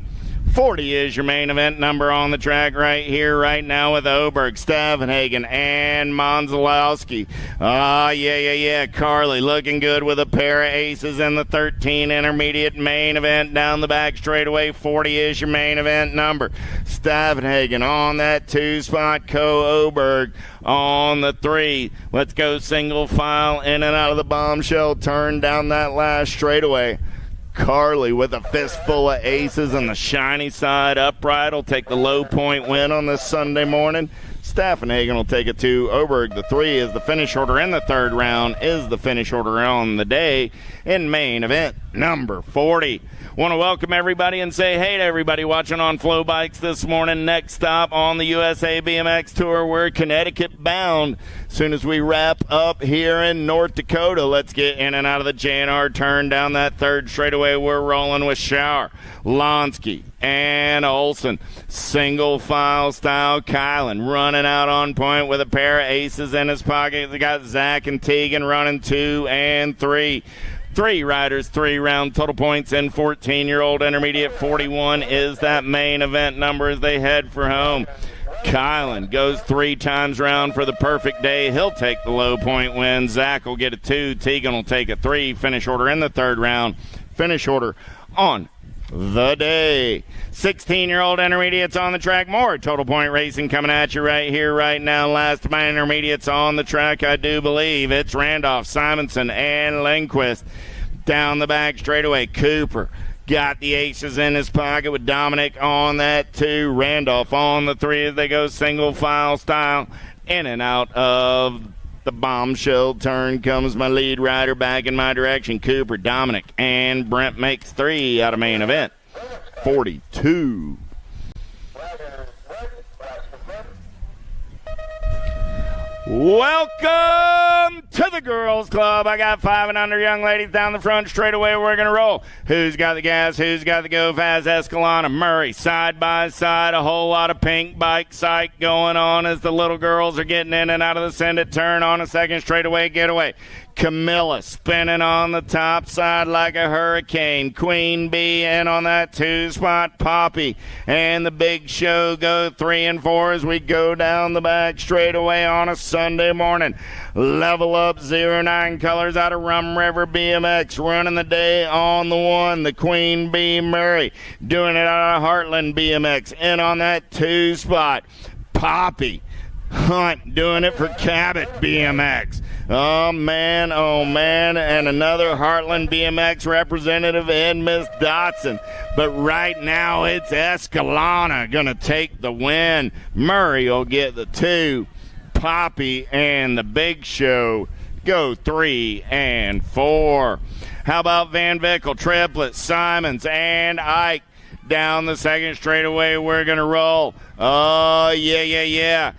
40 is your main event number on the track right here, right now with Oberg, Stavenhagen, and Monzalowski. Yeah. Carly looking good with a pair of aces in the 13 intermediate main event down the back straightaway. 40 is your main event number. Stavenhagen on that 2 spot. Oberg on the 3. Let's go single file in and out of the bombshell turn down that last straightaway. Carly with a fistful of aces on the shiny side upright will take the low point win on this Sunday morning. Staffenhagen will take it 2. Oberg, the 3, is the finish order in the 3rd round, is the finish order on the day in main event number 40. Want to welcome everybody and say hey to everybody watching on Flow Bikes this morning. Next stop on the USA BMX Tour, we're Connecticut bound. As soon as we wrap up here in North Dakota, let's get in and out of the JNR turn down that 3rd straightaway. We're rolling with Schauer, Lonsky, and Olson. Single file style. Kylan running out on point with a pair of aces in his pocket. They got Zach and Tegan running 2 and 3. 3 riders, 3 round total points, and 14-year-old intermediate 41 is that main event number as they head for home. Kylan goes 3 times round for the perfect day. He'll take the low point win. Zach will get a 2. Tegan will take a 3. Finish order in the 3rd round. Finish order on the day. 16-year-old intermediates on the track. More total point racing coming at you right here, right now. Last of my intermediates on the track, I do believe. It's Randolph, Simonson, and Lindquist. Down the back straightaway, Cooper got the aces in his pocket with Dominic on that 2. Randolph on the 3 as they go single file style. In and out of the bombshell turn comes my lead rider back in my direction. Cooper, Dominic, and Brent makes 3 out of main event. 42. Welcome to the Girls Club. I got 5 and under young ladies down the front straightaway. We're going to roll. Who's got the gas? Who's got the go fast? Escalona, Murray, side by side. A whole lot of pink bike psych going on as the little girls are getting in and out of the send it turn on a 2nd straightaway getaway. Camilla spinning on the top side like a hurricane. Queen Bee in on that 2 spot. Poppy and the Big Show go 3 and 4 as we go down the back straightaway on a Sunday morning. Level Up 09 colors out of Rum River BMX running the day on the 1. The Queen Bee Murray doing it out of Heartland BMX in on that 2 spot. Poppy Hunt doing it for Cabot BMX. Oh, man, and another Heartland BMX representative in Miss Dotson. But right now it's Escalona going to take the win. Murray will get the 2. Poppy and the Big Show go 3 and 4. How about Van Vickle, Triplett, Simons, and Ike? Down the 2nd straightaway, we're going to roll. Oh, yeah.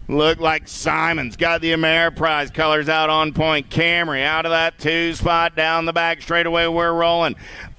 Look like Simon's got the Ameriprise colors out on point. Camry out of that 2 spot down the back straightaway. We're rolling.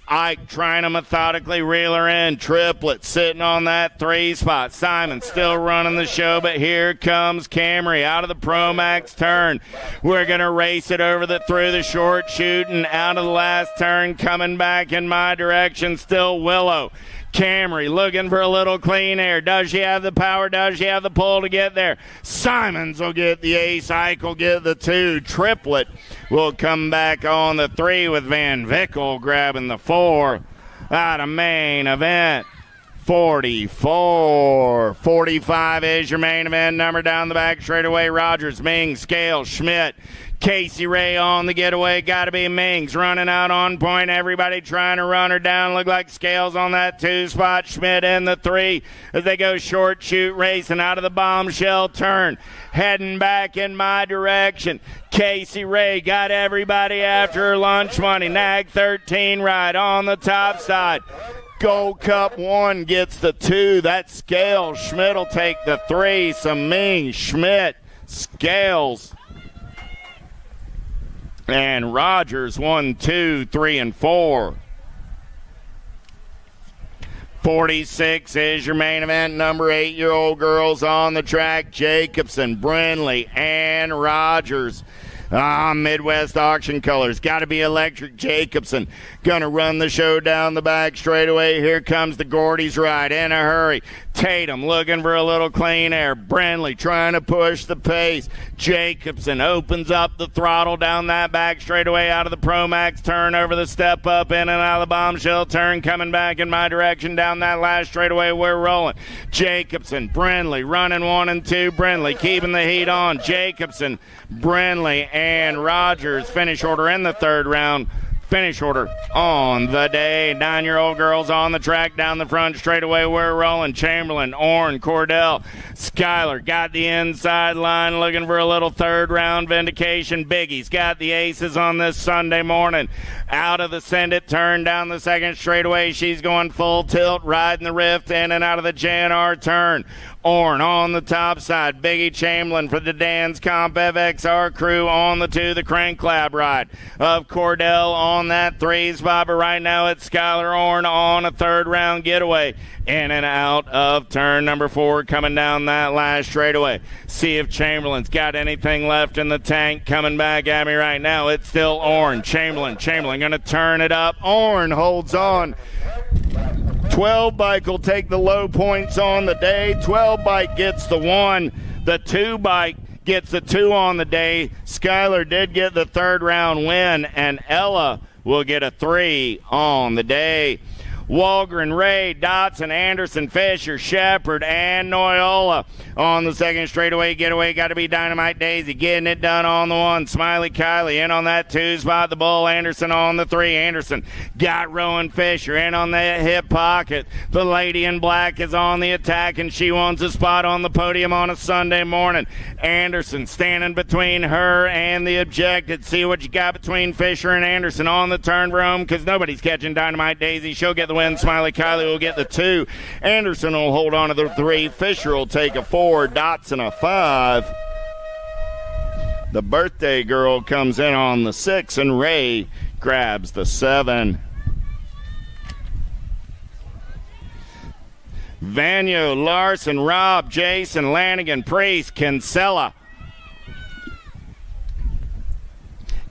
Ike trying to methodically reel her in. Triplet sitting on that 3 spot. Simon still running the show, but here comes Camry out of the Pro Max turn. We're going to race it through the short chute and out of the last turn. Coming back in my direction, still Willow. Camry looking for a little clean air. Does she have the power? Does she have the pull to get there? Simons will get the ace. Ike will get the 2. Triplet will come back on the 3 with Van Vickle grabbing the 4 out of main event. 44. 45 is your main event number down the back straightaway. Rogers, Ming, Scale, Schmidt, Casey Ray on the getaway. Got to be Mings running out on point. Everybody trying to run her down. Look like Scales on that 2 spot. Schmidt in the 3 as they go short shoot racing out of the bombshell turn. Heading back in my direction. Casey Ray got everybody after her lunch money. Nag 13 right on the top side. Gold Cup 1 gets the 2. That's Scales. Schmidt will take the 3. Some Mings, Schmidt, Scales, and Rogers 1, 2, 3, and 4. 46 is your main event. Number 8-year-old girls on the track. Jacobson, Brindley, and Rogers. Midwest Auction Colors. Got to be Electric Jacobson. Gonna run the show down the back straightaway. Here comes the Gordy's ride in a hurry. Tatum looking for a little clean air. Brindley trying to push the pace. Jacobson opens up the throttle down that back straightaway out of the Pro Max turn over the step up in and out of the bombshell turn. Coming back in my direction down that last straightaway. We're rolling. Jacobson, Brindley running 1 and 2. Brindley keeping the heat on. Jacobson, Brindley, and Rogers. Finish order in the 3rd round. Finish order on the day. 9-year-old girls on the track down the front straightaway. We're rolling. Chamberlain, Orne, Cordell, Skyler got the inside line looking for a little 3rd round vindication. Biggie's got the aces on this Sunday morning. Out of the send it turn down the 2nd straightaway. She's going full tilt, riding the rift in and out of the JNR turn. Orne on the top side. Biggie Chamberlain for the Dan's Comp FXR crew on the 2, the Crank Lab ride of Cordell on that 3 spot. But right now it's Skylar Orne on a 3rd round getaway. In and out of turn number 4 coming down that last straightaway. See if Chamberlain's got anything left in the tank. Coming back at me right now. It's still Orne. Chamberlain going to turn it up. Orne holds on. 12 bike will take the low points on the day. 12 bike gets the 1. The 2 bike gets the 2 on the day. Skyler did get the 3rd round win, and Ella will get a 3 on the day. Walgren, Ray, Dotson, Anderson, Fisher, Shepard, and Noyola on the 2nd straightaway getaway. Got to be Dynamite Daisy getting it done on the 1. Smiley Kylie in on that 2 spot. The Bull Anderson on the 3. Anderson got Rowan Fisher in on that hip pocket. The Lady in Black is on the attack, and she wants a spot on the podium on a Sunday morning. Anderson standing between her and the objected. See what you got between Fisher and Anderson on the turn for home, because nobody's catching Dynamite Daisy. She'll get the win. Smiley Kylie will get the 2. Anderson will hold on to the 3. Fisher will take a 4. Dotson a 5. The birthday girl comes in on the 6, and Ray grabs the 7. Vanyo, Larson, Robb, Jason, Lanigan, Priest, Kinsella.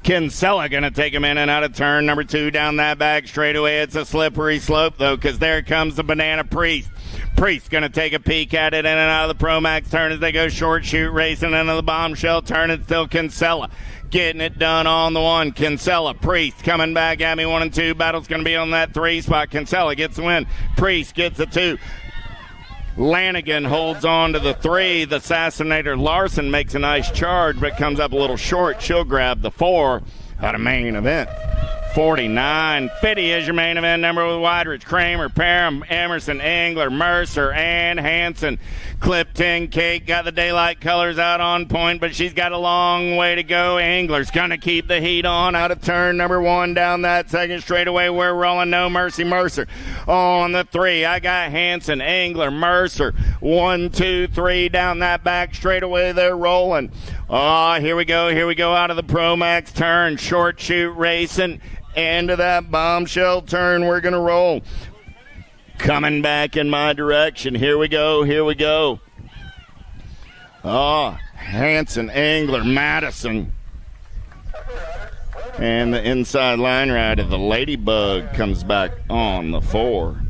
Kinsella going to take him in and out of turn number 2 down that back straightaway. It's a slippery slope, though, because there comes the Banana Priest. Priest going to take a peek at it in and out of the Pro Max turn as they go short shoot racing into the bombshell turn. It's still Kinsella getting it done on the 1. Kinsella, Priest coming back at me 1 and 2. Battle's going to be on that 3 spot. Kinsella gets the win. Priest gets the 2. Lanigan holds on to the 3. The Assassinator Larson makes a nice charge, but comes up a little short. She'll grab the 4 out of main event. 49. 50 is your main event number with Wyderich, Kramer, Parham, Emerson, Engler, Mercer, and Hanson. Clipped in Kate got the daylight colors out on point, but she's got a long way to go. Engler's going to keep the heat on out of turn number 1 down that 2nd straightaway. We're rolling. No Mercy. Mercer on the 3. I got Hanson, Engler, Mercer. 1, 2, 3 down that back straightaway. They're rolling. Here we go out of the Pro Max turn. Short shoot racing. Into that bombshell turn, we're going to roll. Coming back in my direction. Here we go. Hanson, Engler, Madison. And the inside line ride of the Ladybug comes back on the 4.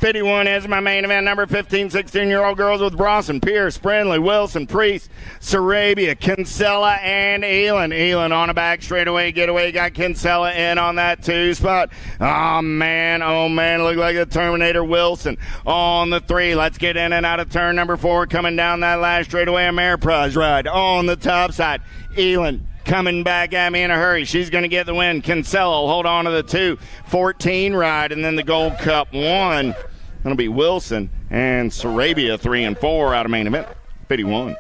51 is my main event. Number 15, 16-year-old girls with Bronson, Pierce, Brindley, Wilson, Priest, Sarabia, Kinsella, and Elin. Elin on a back straightaway getaway. Got Kinsella in on that 2 spot. Oh, man. Look like the Terminator. Wilson on the 3. Let's get in and out of turn number 4. Coming down that last straightaway. Ameriprise ride on the top side. Elin coming back at me in a hurry. She's going to get the win. Kinsella will hold on to the 2. 14 ride, and then the Gold Cup 1. That'll be Wilson and Sarabia 3 and 4 out of main event. 51.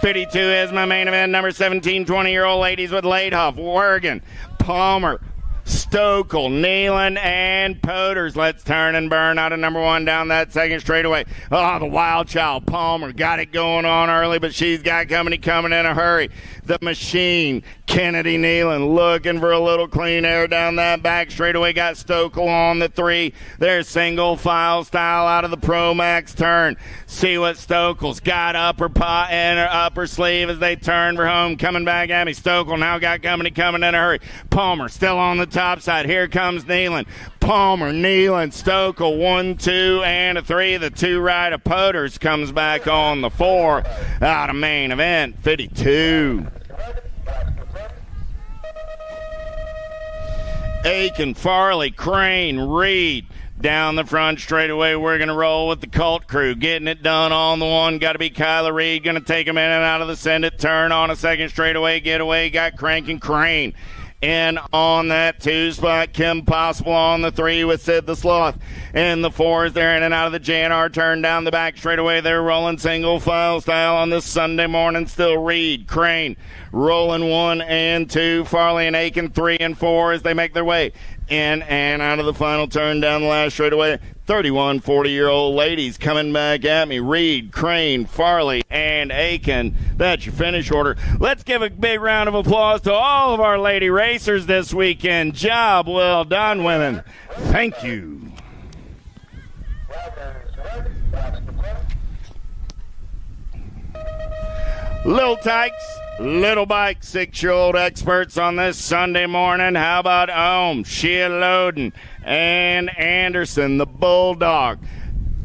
52 is my main event. Number 17, 20-year-old ladies with Laidhoff, Wergen, Palmer, Stokel, Nealon, and Poters. Let's turn and burn out of number 1 down that second straightaway. Oh, the wild child, Palmer, got it going on early, but she's got company coming in a hurry. The machine, Kennedy Nealon, looking for a little clean air down that back straightaway. Got Stokel on the 3. There's single file style out of the Pro Max turn. See what Stokel's got upper pot and her upper sleeve as they turn for home. Coming back at me. Stokel now got company coming in a hurry. Palmer still on the top side. Here comes Nealon. Palmer, Nealon, Stokel, 1, 2, and a 3. The 2 ride of Poters comes back on the 4 out of main event. 52. Aiken, Farley, Crane, Reed. Down the front straightaway, we're going to roll with the Colt crew. Getting it done on the 1. Got to be Kyla Reed. Going to take him in and out of the send it turn on a second straightaway getaway. Got Crank and Crane in on that 2 spot. Kim Possible on the 3 with Sid the Sloth. And the 4s, they're in and out of the JNR turn down the back straightaway. They're rolling single file style on this Sunday morning. Still Reed, Crane, rolling 1 and 2. Farley and Aiken 3 and 4 as they make their way in and out of the final turn down the last straightaway. 31 40-year-old ladies coming back at me. Reed, Crane, Farley, and Aiken. That's your finish order. Let's give a big round of applause to all of our lady racers this weekend. Job well done, women. Thank you. Little Tykes, Little Bike, 6-year-old experts on this Sunday morning. How about Ohm, Shea Loden, and Anderson, the Bulldog?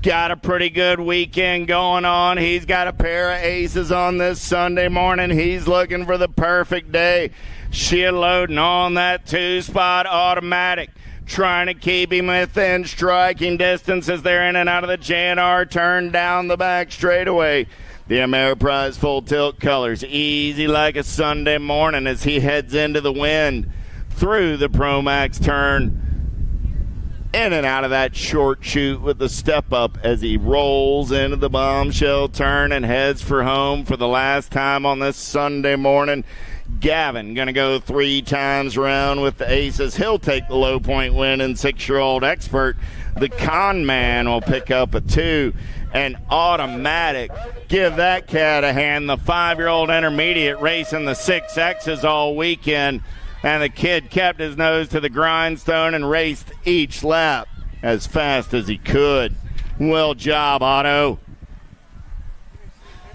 Got a pretty good weekend going on. He's got a pair of aces on this Sunday morning. He's looking for the perfect day. Shea Loden on that 2 spot automatic, trying to keep him within striking distance as they're in and out of the JNR turn down the back straightaway. The Ameriprise full tilt colors, easy like a Sunday morning as he heads into the wind through the Pro Max turn. In and out of that short chute with the step up as he rolls into the bombshell turn and heads for home for the last time on this Sunday morning. Gavin going to go 3 times around with the aces. He'll take the low point win, and 6-year-old expert, the con man, will pick up a 2. And automatic, give that cat a hand. The 5-year-old intermediate racing the 6Xs all weekend. And the kid kept his nose to the grindstone and raced each lap as fast as he could. Well job, Otto.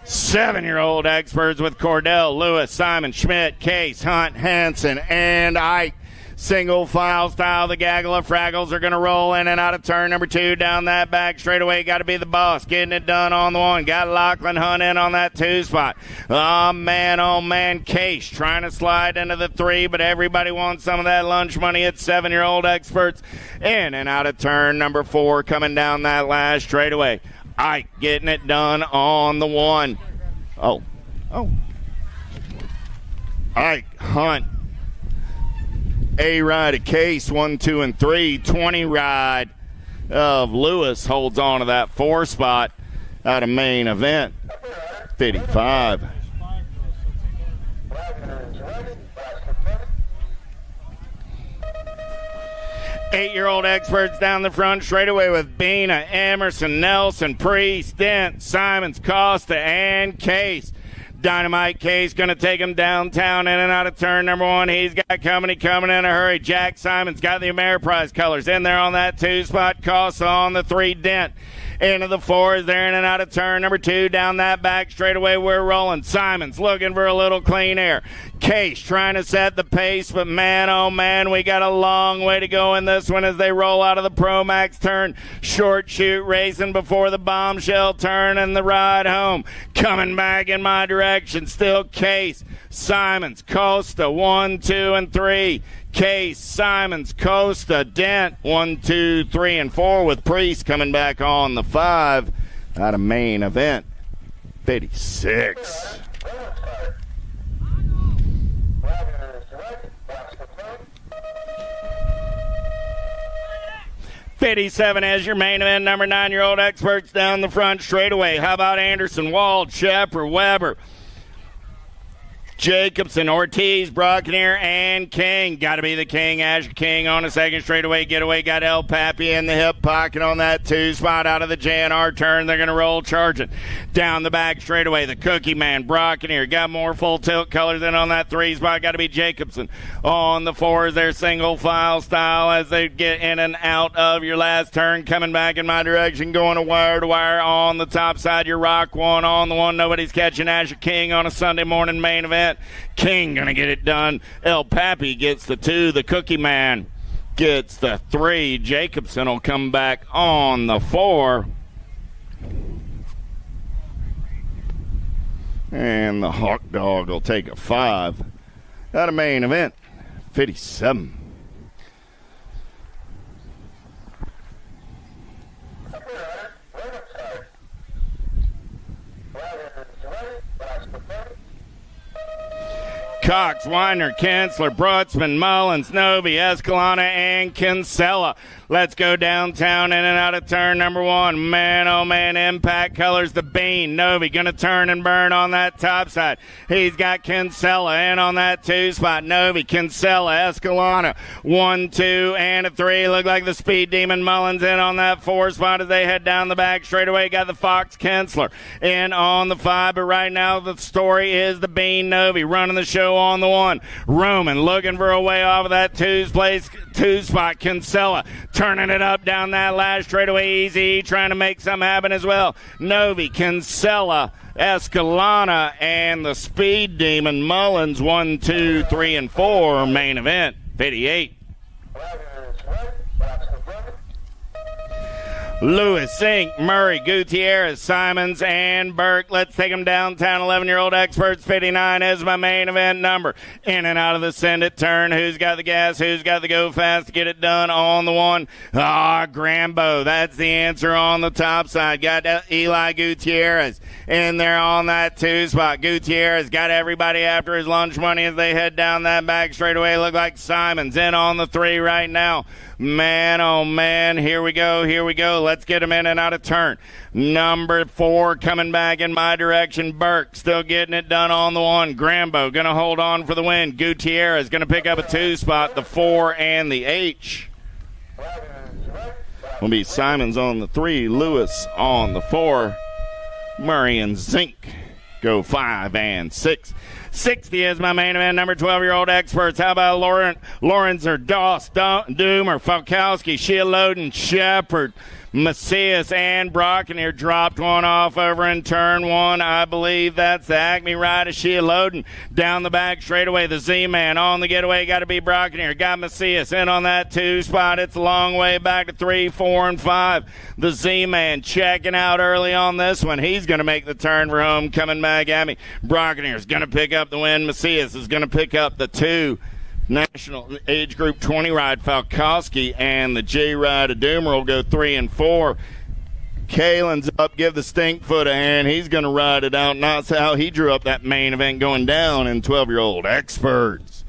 7-year-old experts with Cordell, Lewis, Simon, Schmidt, Case, Hunt, Hansen, and Ike. Single file style, the gaggle of fraggles are going to roll in and out of turn number 2 down that back straightaway. Got to be the boss, getting it done on the 1. Got Lachlan Hunt in on that 2 spot. Oh man, Case trying to slide into the 3, but everybody wants some of that lunch money. It's 7-year-old experts in and out of turn number 4 coming down that last straightaway. Ike getting it done on the 1. Oh. Ike, Hunt, A ride of Case, 1, 2, and 3. 20 ride of Lewis holds on to that 4 spot out of main event. 55. Eight-year-old experts down the front straightaway with Bina, Emerson, Nelson, Priest, Dent, Simons, Costa, and Case. Dynamite Case going to take him downtown in and out of turn number 1. He's got company coming in a hurry. Jack Simons got the Ameriprise colors in there on that 2 spot. Costa on the 3. Dent Into the 4s. They're in and out of turn number 2. Down that back straightaway, we're rolling. Simons looking for a little clean air. Case trying to set the pace, but man, oh man, we got a long way to go in this one as they roll out of the Pro Max turn. Short shoot racing before the bombshell turn and the ride home. Coming back in my direction, still Case, Simons, Costa, 1, 2, and 3. Case, Simons, Costa, Dent, 1, 2, 3, and 4 with Priest coming back on the 5 out of main event. 56. 57 as your main event, number 9-year-old Experts down the front straightaway. How about Anderson, Wald, Shepard, Weber, Jacobson, Ortiz, Brockner, and King. Got to be the King. Asher King on a second straightaway getaway. Got El Pappy in the hip pocket on that 2 spot out of the JNR turn. They're going to roll charging. Down the back straightaway, the Cookie Man, Brockner. Got more full tilt colors in on that 3 spot. Got to be Jacobson. On the 4s, they're single file style as they get in and out of your last turn. Coming back in my direction, going to wire on the top side. Your Rock One on the 1. Nobody's catching Asher King on a Sunday morning main event. King gonna get it done. El Pappy gets the 2. The Cookie Man gets the 3. Jacobson will come back on the 4. And the Hawk Dog will take a 5. Out of main event, 57. Cox, Weiner, Kinsler, Brutzman, Mullins, Novi, Escalona, and Kinsella. Let's go downtown in and out of turn number 1. Man, oh man, Impact Colors, the Bean. Novi going to turn and burn on that top side. He's got Kinsella in on that 2 spot. Novi, Kinsella, Escalona. 1, 2, and a 3. Look like the Speed Demon Mullins in on that 4 spot as they head down the back straightaway. Got the Fox Kinsler in on the 5, but right now the story is the Bean Novi running the show on the 1. Roman looking for a way off of that 2 spot. Kinsella turning it up down that last straightaway. Easy trying to make something happen as well. Novi, Kinsella, Escalona, and the Speed Demon Mullins. 1, 2, 3, and 4 main event. 58. Lewis, Sink, Murray, Gutierrez, Simons, and Burke. Let's take them downtown. 11-year-old Experts. 59 is my main event number. In and out of the send it turn. Who's got the gas? Who's got the go fast to get it done on the 1? Grambo. That's the answer on the top side. Got Eli Gutierrez in there on that 2 spot. Gutierrez got everybody after his lunch money as they head down that back straightaway. Look like Simons in on the 3 right now. Man, oh man, here we go. Let's get him in and out of turn. Number 4 coming back in my direction. Burke still getting it done on the 1. Grambo going to hold on for the win. Gutierrez going to pick up a 2 spot, the 4 and the H. Will be Simons on the 3, Lewis on the 4. Murray and Zink go 5 and 6. 60 is my main event, number 12-year-old Experts. How about Lawrence or Doss, Doomer, Falkowski, Shealoden, Shepard, Macias, and Brockner dropped one off over in turn 1. I believe that's the Acme ride of Shealoden. Down the back straightaway, the Z-Man on the getaway. Got to be Brockner. Got Macias in on that 2 spot. It's a long way back to 3, 4, and 5. The Z-Man checking out early on this one. He's going to make the turn for home, coming back at me. Brockner's going to pick up the win. Macias is going to pick up the 2. National Age Group 20 ride, Falkowski, and the J ride of Doomer will go 3 and 4. Kalen's up, give the stink foot a hand. He's going to ride it out, and that's how he drew up that main event going down in 12-year-old Experts.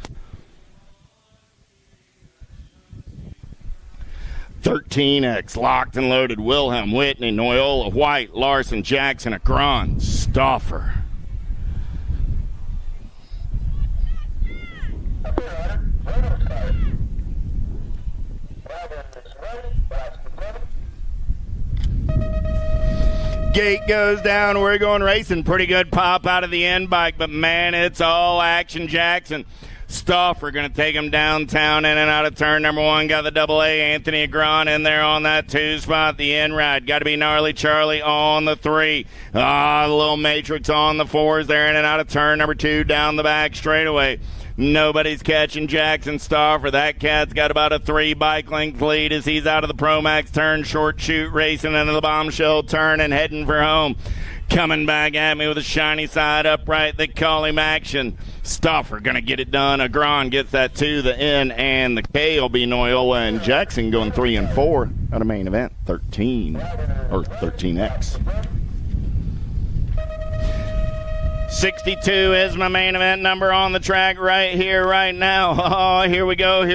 13X, locked and loaded, Wilhelm, Whitney, Noyola, White, Larson, Jackson, Akron, Stauffer. Gate goes down. We're going racing. Pretty good pop out of the end bike, but man, it's all action. Jackson Stauffer going to take him downtown in and out of turn number 1. Got the double A, Anthony Agron in there on that 2 spot. The end ride. Got to be Gnarly Charlie on the 3. The little Matrix on the 4s there in and out of turn number 2 down the back straightaway. Nobody's catching Jackson Stauffer. That cat's got about a 3 bike length lead as he's out of the Pro Max turn, short shoot, racing into the bombshell turn and heading for home. Coming back at me with a shiny side upright. They call him Action. Stauffer going to get it done. Agron gets that to the N and the K will be Noyola and Jackson going 3 and 4 out of main event 13 or 13X. 62 is my main event number on the track right here, right now. Oh, here we go.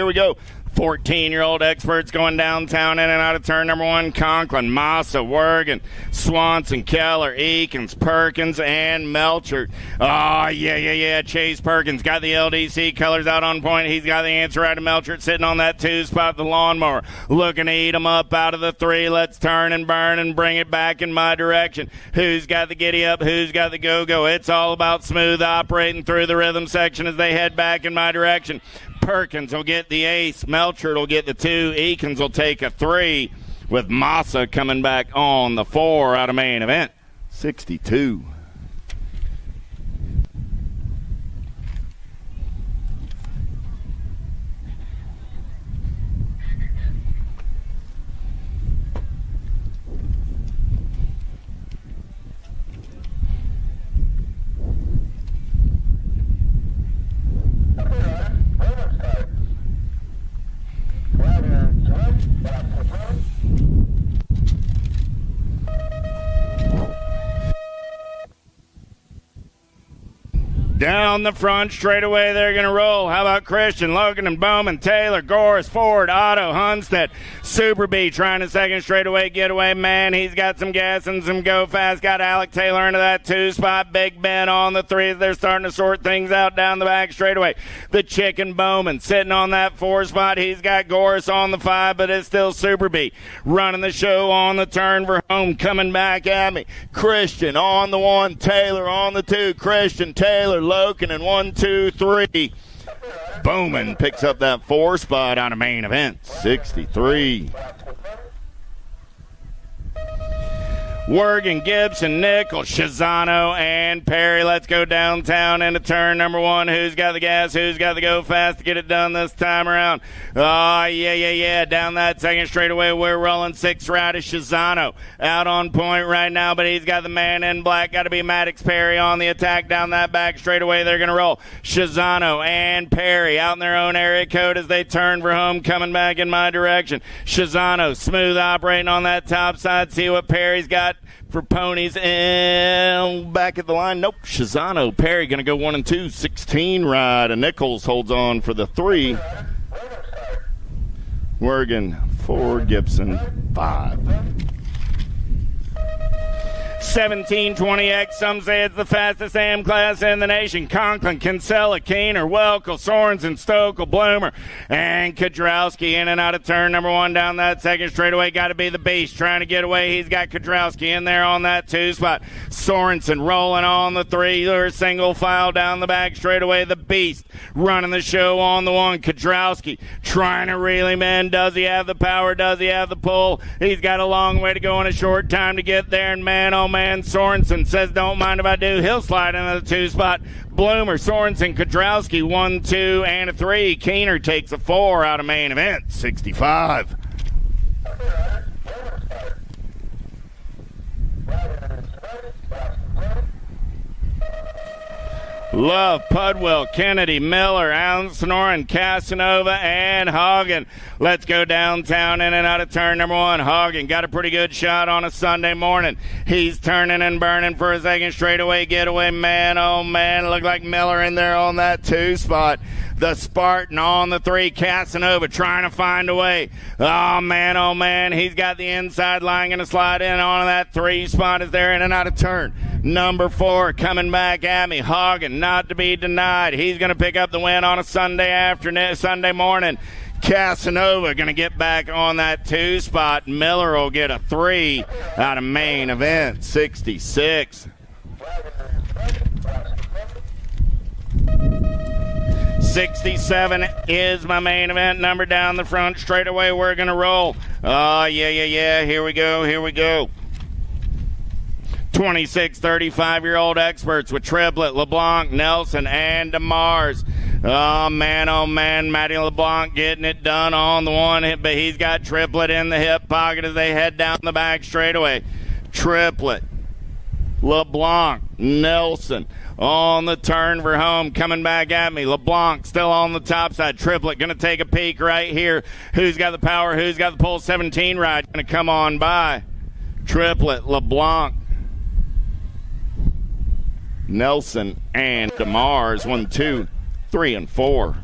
14-year-old experts going downtown in and out of turn number 1. Conklin, Massa, Wergen, Swanson, Keller, Eakins, Perkins, and Melcher. Oh, yeah. Chase Perkins got the LDC colors out on point. He's got the answer right to Melcher sitting on that 2 spot, the lawnmower. Looking to eat him up out of the 3. Let's turn and burn and bring it back in my direction. Who's got the giddy up? Who's got the go-go? It's all about smooth operating through the rhythm section as they head back in my direction. Perkins will get the ace. Melcher will get the 2. Eakins will take a 3 with Massa coming back on the 4 out of main event. 62. Down the front straightaway, they're going to roll. How about Christian, Logan, and Bowman, Taylor, Gorris, Ford, Otto, Hunstead, Super B trying a second straightaway getaway. Man, he's got some gas and some go fast. Got Alec Taylor into that 2 spot. Big Ben on the 3. They're starting to sort things out down the back straightaway. The Chicken Bowman sitting on that 4 spot. He's got Gorris on the 5, but it's still Super B running the show on the turn for home. Coming back at me. Christian on the 1, Taylor on the 2. Christian, Taylor, Loken, and 1, 2, 3. Bowman picks up that 4 spot on a main event. 63. Wergen, Gibson, Nichols, Shazano, and Perry. Let's go downtown into turn number 1. Who's got the gas? Who's got the go fast to get it done this time around? Oh, yeah. Down that second straightaway, we're rolling 6 right of Shazano. Out on point right now, but he's got the man in black. Got to be Maddox Perry on the attack down that back straightaway. They're going to roll Shazano and Perry out in their own area code as they turn for home, coming back in my direction. Shazano smooth operating on that top side. See what Perry's got for ponies and back at the line. Nope. Shazano, Perry going to go 1 and 2. 16 ride. And Nichols holds on for the 3. Wergen 4, Gibson 5. 1720X, some say it's the fastest AM class in the nation. Conklin, Kinsella, Keener, Welkel, Sorensen, Stokel, Bloomer, and Kudrowski in and out of turn number 1 down that second straightaway. Got to be the Beast trying to get away. He's got Kudrowski in there on that 2 spot. Sorensen rolling on the 3 or single file down the back straightaway. The Beast running the show on the 1. Kudrowski trying to reel him in. Does he have the power? Does he have the pull? He's got a long way to go in a short time to get there, and man, oh man, Sorensen says don't mind if I do. He'll slide into the 2 spot. Bloomer, Sorensen, Kudrowski 1, 2, and a 3. Keener takes a 4 out of main event. 65. Love, Pudwell, Kennedy, Miller, Allen, Sonoran, Casanova, and Hagen. Let's go downtown in and out of turn number 1. Hagen got a pretty good shot on a Sunday morning. He's turning and burning for a second straightaway getaway. Man, oh man, looked like Miller in there on that 2 spot. The Spartan on the 3. Casanova trying to find a way. Oh man, he's got the inside line, going to slide in on that 3 spot as they're in and out of turn. Number 4 coming back at me. Hagen not to be denied. He's going to pick up the win on a Sunday morning. Casanova going to get back on that 2 spot. Miller will get a 3 out of main event, 66. 67 is my main event number down the front. Straight away, we're going to roll. Oh, yeah. Here we go. 26, 35-year-old experts with Triplet, LeBlanc, Nelson, and DeMars. Oh, man, Matty LeBlanc getting it done on the one hit, but he's got Triplet in the hip pocket as they head down the back straightaway. Triplet, LeBlanc, Nelson on the turn for home, coming back at me. LeBlanc still on the top side. Triplet going to take a peek right here. Who's got the power? Who's got the pull? 17 ride going to come on by. Triplet, LeBlanc, Nelson, and DeMars. 1, 2, 3, and 4.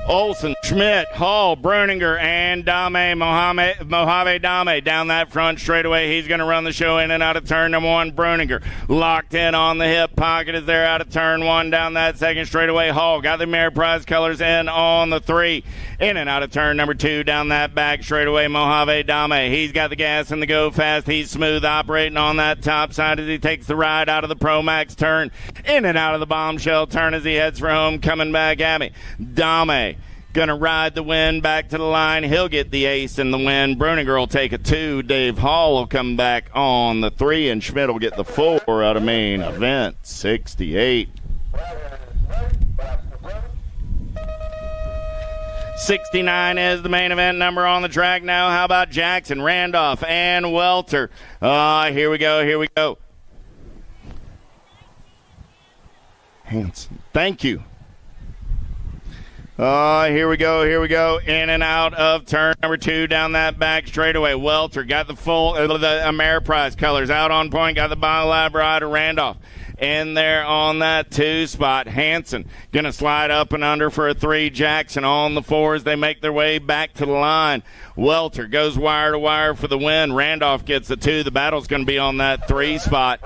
Olsen, Schmidt, Hall, Bruninger, and Mojave Dame down that front straightaway. He's going to run the show in and out of turn number 1. Bruninger locked in on the hip pocket as they're out of turn 1 down that second straightaway. Hall got the Ameriprise colors in on the 3. In and out of turn number 2 down that back straightaway. Mojave Dame, he's got the gas and the go fast. He's smooth operating on that top side as he takes the ride out of the Pro Max turn. In and out of the bombshell turn as he heads for home, coming back at me. Dame gonna ride the win back to the line. He'll get the ace in the win. Bruninger will take a 2. Dave Hall will come back on the 3, and Schmidt will get the 4 out of main event, 68. 69 is the main event number on the track now. How about Jackson, Randolph, and Welter? Here we go. Hanson, thank you. Here we go. In and out of turn number 2 down that back straightaway. Welter got the full, the Ameriprise colors out on point. Got the BioLab rider, Randolph in there on that 2 spot. Hanson going to slide up and under for a 3. Jackson on the 4 as they make their way back to the line. Welter goes wire to wire for the win. Randolph gets the 2. The battle's going to be on that 3 spot.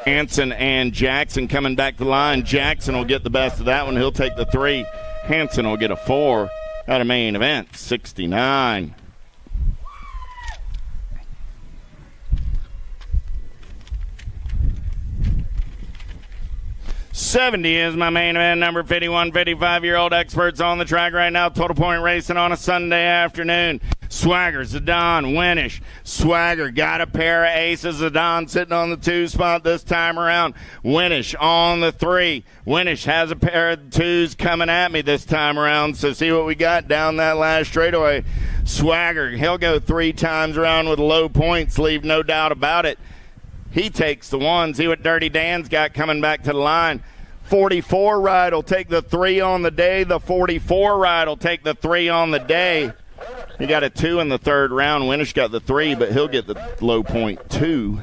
Hanson and Jackson coming back to the line. Jackson will get the best of that one. He'll take the 3. Hanson will get a 4 out of main event, 69. $70 is my main event number. 51, 55-year-old experts on the track right now. Total point racing on a Sunday afternoon. Swagger, Zidane, Winnish. Swagger got a pair of aces. Zidane sitting on the 2 spot this time around. Winnish on the 3. Winnish has a pair of 2s coming at me this time around. So see what we got down that last straightaway. Swagger, he'll go 3 times around with low points, leave no doubt about it. He takes the 1. See what Dirty Dan's got coming back to the line. 44 ride will take the 3 on the day. The 44 ride will take the 3 on the day. He got a 2 in the 3rd round. Winnish got the 3, but he'll get the low point 2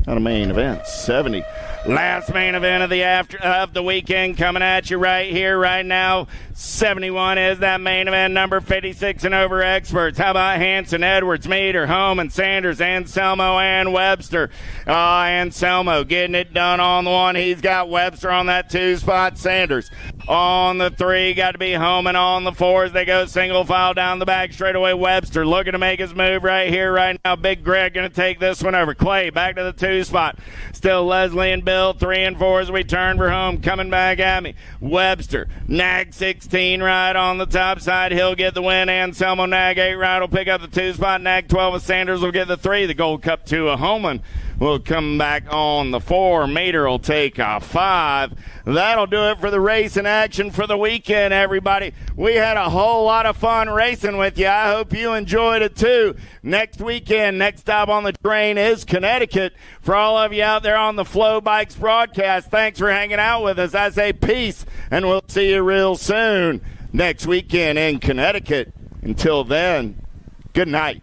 out of main event, 70. Last main event of the weekend coming at you right here, right now. 71 is that main event number. 56 and over experts. How about Hanson, Edwards, Meter, Holman, Sanders, Anselmo, and Webster? Anselmo getting it done on the 1. He's got Webster on that 2 spot. Sanders on the 3. Got to be Holman on the 4 as they go single file down the back straightaway. Webster looking to make his move right here, right now. Big Greg going to take this one over. Clay back to the 2 spot. Still Leslie and Bill 3 and 4 as we turn for home. Coming back at me. Webster, Nag 16 ride on the top side. He'll get the win. Anselmo, Nag 8 ride will pick up the 2 spot. Nag 12 with Sanders will get the 3. The Gold Cup 2 of Holman will come back on the 4. Meter will take a 5. That'll do it for the race in action for the weekend, everybody. We had a whole lot of fun racing with you. I hope you enjoyed it too. Next weekend, next stop on the train is Connecticut. For all of you out there on the Flow Bikes broadcast, thanks for hanging out with us. I say peace, and we'll see you real soon next weekend in Connecticut. Until then, good night.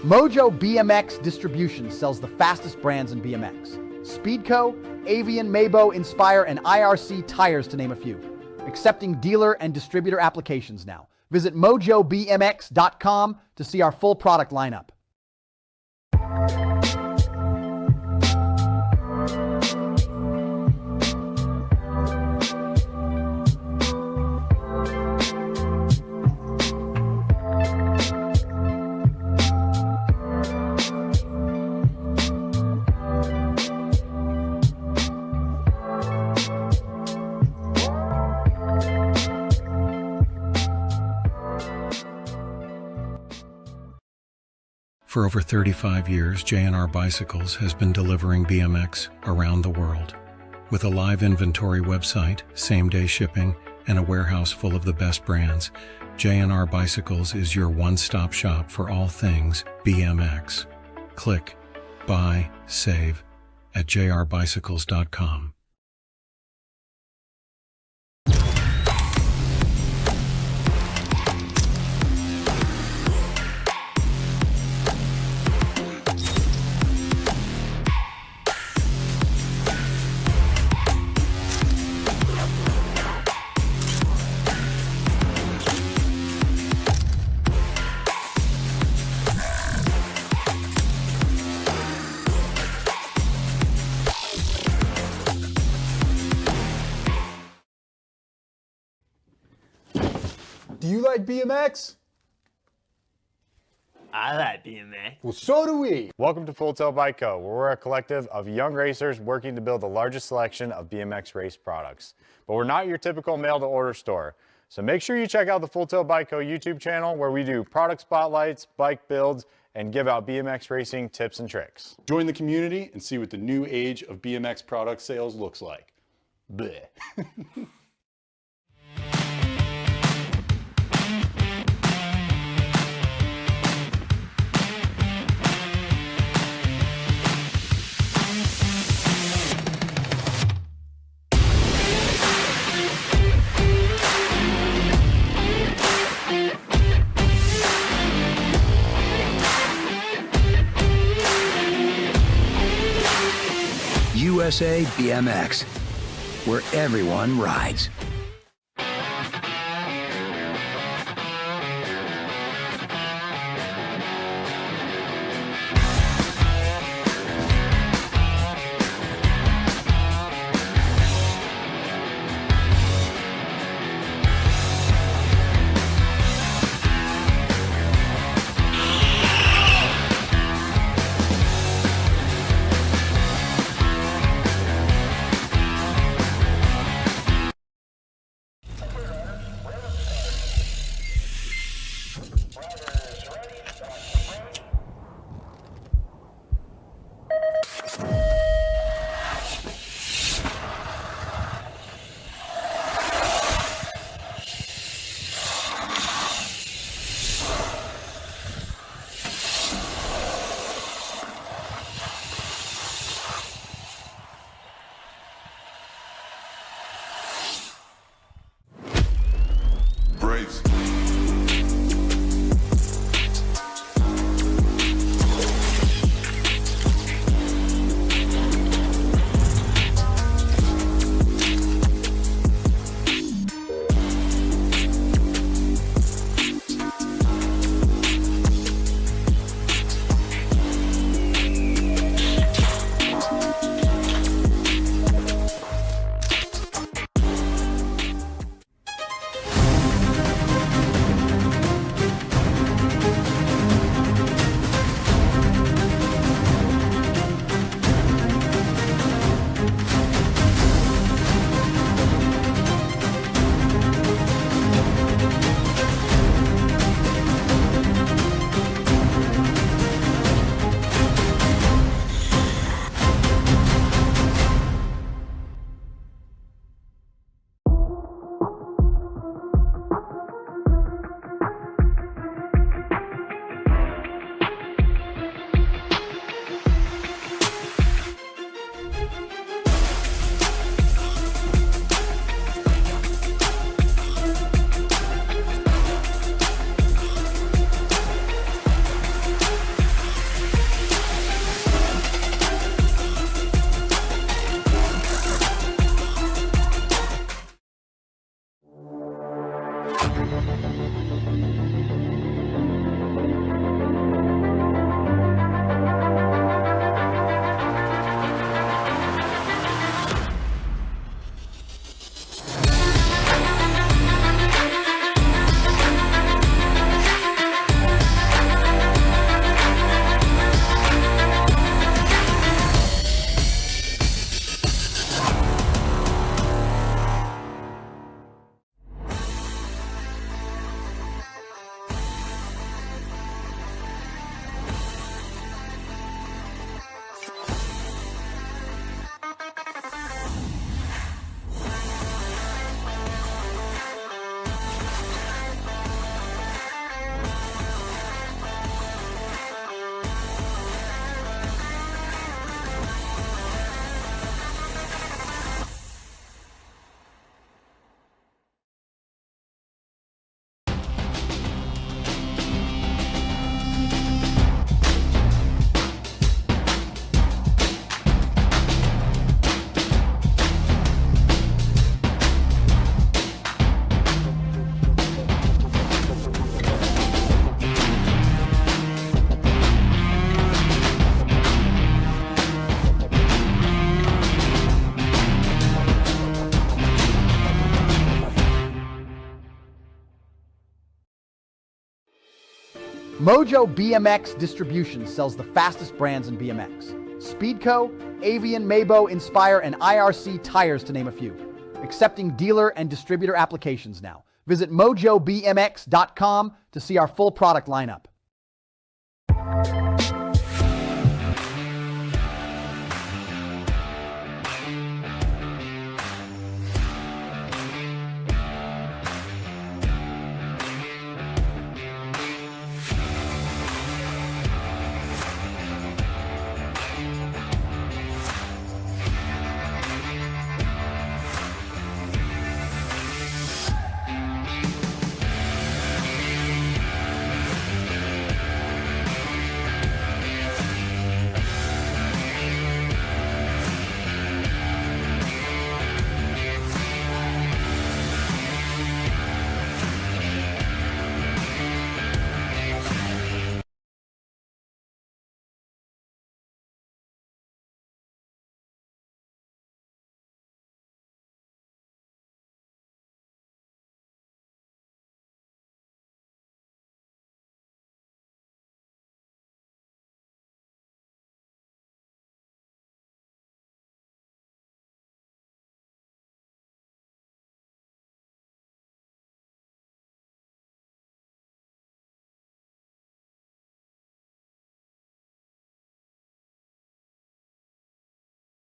Mojo BMX Distribution sells the fastest brands in BMX. Speedco, Avian, Maybo, Inspire, and IRC tires to name a few. Accepting dealer and distributor applications now. Visit mojobmx.com to see our full product lineup. For over 35 years, J&R Bicycles has been delivering BMX around the world. With a live inventory website, same-day shipping, and a warehouse full of the best brands, J&R Bicycles is your one-stop shop for all things BMX. Click, buy, save at jrbicycles.com. Do you like BMX? I like BMX. Well, so do we. Welcome to Full Tilt Bike Co., where we're a collective of young racers working to build the largest selection of BMX race products. But we're not your typical mail-to-order store. So make sure you check out the Full Tilt Bike Co. YouTube channel, where we do product spotlights, bike builds, and give out BMX racing tips and tricks. Join the community and see what the new age of BMX product sales looks like. Bleh. USA BMX, where everyone rides. Mojo BMX Distribution sells the fastest brands in BMX. Speedco, Avian, Maybo, Inspire, and IRC tires to name a few. Accepting dealer and distributor applications now. Visit mojobmx.com to see our full product lineup.